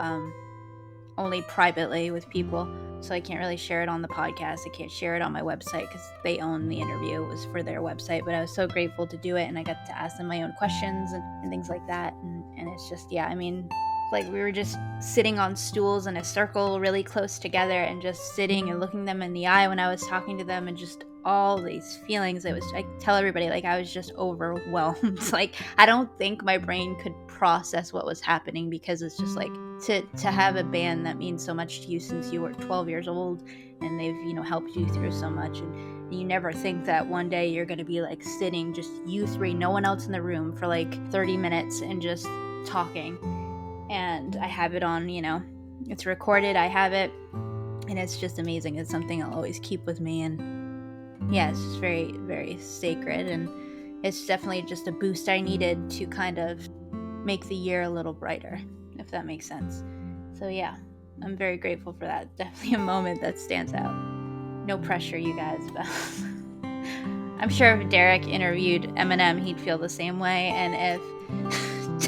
only privately with people. So I can't really share it on the podcast. I can't share it on my website because they own the interview. It was for their website, but I was so grateful to do it, and I got to ask them my own questions and things like that. And it's just, yeah, I mean, like we were just sitting on stools in a circle really close together and just sitting and looking them in the eye when I was talking to them, and just all these feelings. I tell everybody, like, I was just overwhelmed. Like, I don't think my brain could process what was happening, because it's just like to have a band that means so much to you since you were 12 years old, and they've helped you through so much, and you never think that one day you're going to be like sitting just you three, no one else in the room, for like 30 minutes and just talking. And I have it on, it's recorded, I have it, and it's just amazing. It's something I'll always keep with me, and yeah, it's just very, very sacred, and it's definitely just a boost I needed to kind of make the year a little brighter, if that makes sense. So yeah, I'm very grateful for that. Definitely a moment that stands out. No pressure, you guys, but I'm sure if Derek interviewed Eminem, he'd feel the same way, and if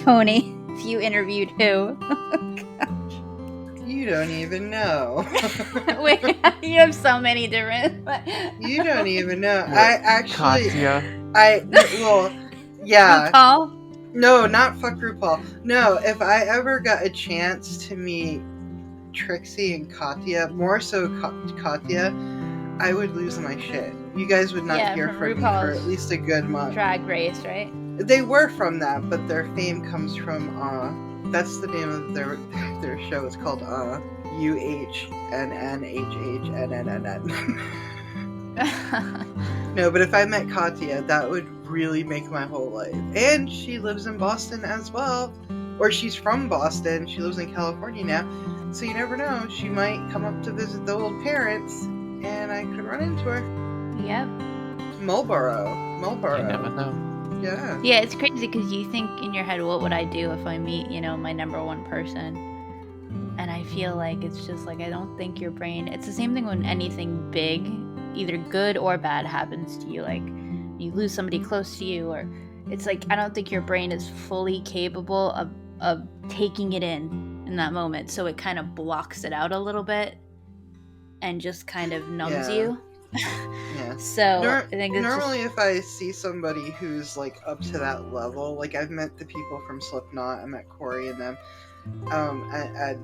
Tony, if you interviewed who? You don't even know. Wait, you have so many different. You don't even know. What, I actually. Katya? Yeah. RuPaul? No, not fuck RuPaul. No, if I ever got a chance to meet Trixie and Katya, more so Katya, I would lose my shit. You guys would not hear from me for at least a good month. Drag Race, right? They were from that, but their fame comes from that's the name of their show. It's called UHNNHHNNNN. No, but if I met Katya, that would really make my whole life. And she lives in Boston as well. or she's from Boston. She lives in California now, so you never know. She might come up to visit the old parents, and I could run into her. Yep. Marlboro, You never Marlboro. know. Yeah. Yeah, it's crazy because you think in your head, what would I do if I meet, my number one person? And I feel like it's just like, I don't think your brain, it's the same thing when anything big, either good or bad, happens to you. Like you lose somebody close to you, or it's like, I don't think your brain is fully capable of taking it in that moment. So it kind of blocks it out a little bit and just kind of numbs Yeah. you. Yeah. So I think it's just, Normally, if I see somebody who's like up to that level, like I've met the people from Slipknot, I met Corey and them,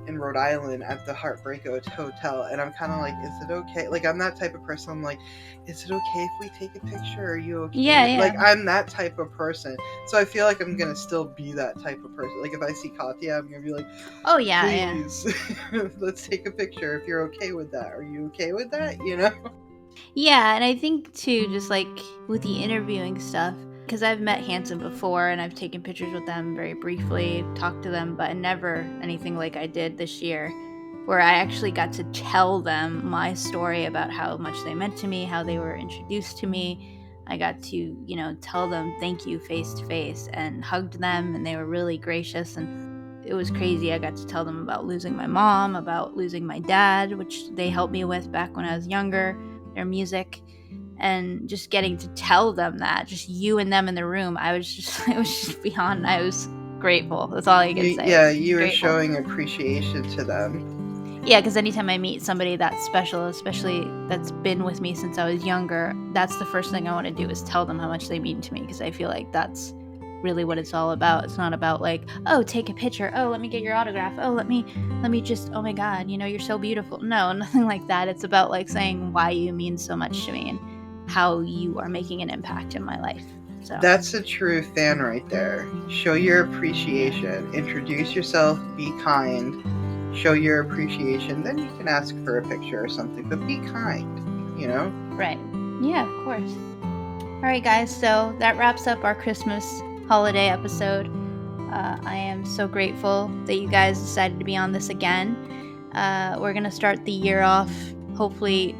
in Rhode Island at the Heartbreak Hotel, and I'm kind of like, is it okay? Like I'm that type of person. I'm like, is it okay if we take a picture? Are you okay? yeah, yeah. Like I'm that type of person, so I feel like I'm gonna still be that type of person. Like if I see Katya, I'm gonna be like, Oh, yeah, yeah. please, let's take a picture if you're okay with that. Are you okay with that? You know? Yeah, and I think too, just like with the interviewing stuff, because I've met Hanson before and I've taken pictures with them very briefly, talked to them, but never anything like I did this year, where I actually got to tell them my story about how much they meant to me, how they were introduced to me. I got to, tell them thank you face to face and hugged them, and they were really gracious. And it was crazy. I got to tell them about losing my mom, about losing my dad, which they helped me with back when I was younger, their music, and just getting to tell them that, just you and them in the room, I was just, it was just beyond, I was grateful. That's all I can say. Yeah, you were Grateful. showing appreciation to them. Yeah, because anytime I meet somebody that's special, especially that's been with me since I was younger, that's the first thing I want to do is tell them how much they mean to me, because I feel like that's really what it's all about. It's not about like, oh, take a picture, oh, let me get your autograph, oh, let me just, oh my god, you're so beautiful. No, nothing like that. It's about like saying why you mean so much to me and how you are making an impact in my life. So That's a true fan right there. Show your appreciation. Introduce yourself. Be kind. Show your appreciation. Then you can ask for a picture or something. But be kind. You know. right. Yeah, of course. All right, guys, so that wraps up our Christmas holiday episode. I am so grateful that you guys decided to be on this again. We're going to start the year off, hopefully,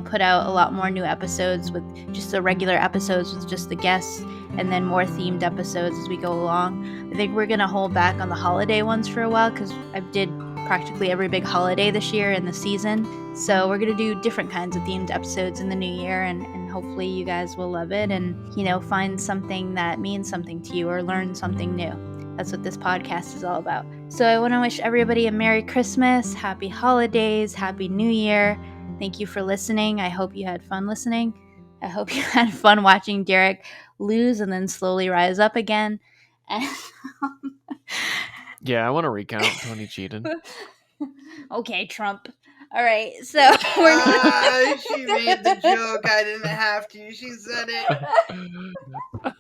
put out a lot more new episodes with just the regular episodes with just the guests, and then more themed episodes as we go along. I think we're going to hold back on the holiday ones for a while because I did practically every big holiday this year in the season. So we're going to do different kinds of themed episodes in the new year, and hopefully you guys will love it and, find something that means something to you or learn something new. That's what this podcast is all about. So I want to wish everybody a Merry Christmas, Happy Holidays, Happy New Year. Thank you for listening. I hope you had fun listening. I hope you had fun watching Derek lose and then slowly rise up again. And Yeah, I want to recount Tony cheating. okay, Trump. All right, so we're Ah, she made the joke. I didn't have to. She said it.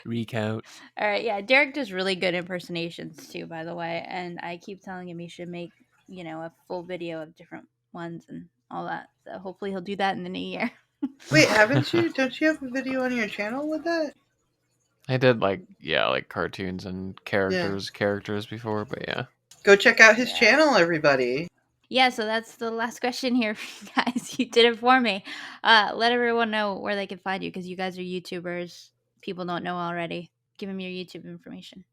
Recount. All right, yeah, Derek does really good impersonations too, by the way, and I keep telling him he should make, a full video of different ones and all that. So hopefully he'll do that in the new year. Wait, haven't you? Don't you have a video on your channel with that? I did like cartoons and Yeah. characters before, but yeah. Go check out his Yeah. channel, everybody. Yeah, so that's the last question here for you guys. You did it for me. Let everyone know where they can find you because you guys are YouTubers. People don't know already. Give them your YouTube information.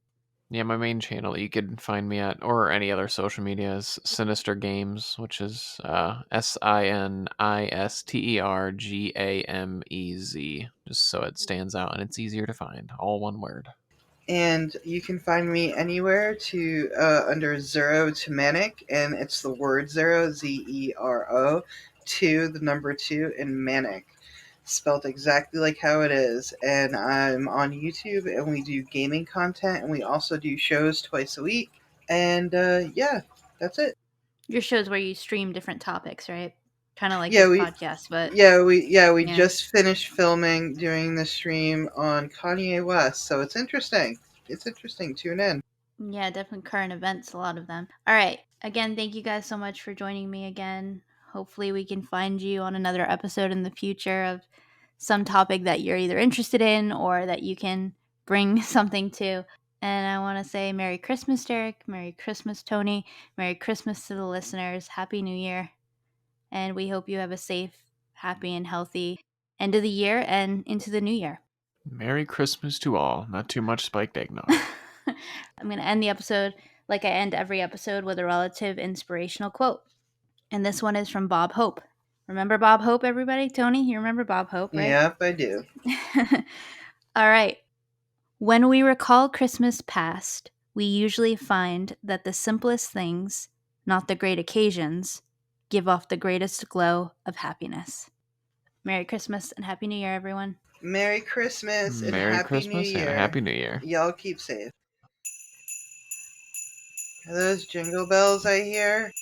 Yeah, my main channel you could find me at, or any other social media, is Sinister Games, which is SINISTERGAMEZ, just so it stands out and it's easier to find. All one word. And you can find me anywhere to under Zero to Manic, and it's the word zero, ZERO, to the number two, and Manic, spelled exactly like how it is. And I'm on YouTube, and we do gaming content, and we also do shows twice a week. And yeah, that's it. Your shows where you stream different topics, right? Kind of like Yeah, this we podcast, but we yeah. just finished filming doing the stream on Kanye West, so it's interesting. It's interesting. Tune in. Yeah, definitely current events, a lot of them. All right. Again, thank you guys so much for joining me again. Hopefully, we can find you on another episode in the future of some topic that you're either interested in or that you can bring something to. And I want to say Merry Christmas, Derek. Merry Christmas, Tony. Merry Christmas to the listeners. Happy New Year. And we hope you have a safe, happy, and healthy end of the year and into the new year. Merry Christmas to all. Not too much spiked eggnog. I'm going to end the episode like I end every episode with a relative inspirational quote. And this one is from Bob Hope. Remember Bob Hope, everybody? Tony, you remember Bob Hope, right? Yep, I do. All right. When we recall Christmas past, we usually find that the simplest things, not the great occasions, give off the greatest glow of happiness. Merry Christmas and Happy New Year, everyone. Merry Christmas and Merry Happy New Christmas and a Year. Happy New Year. Y'all keep safe. Are those jingle bells I hear?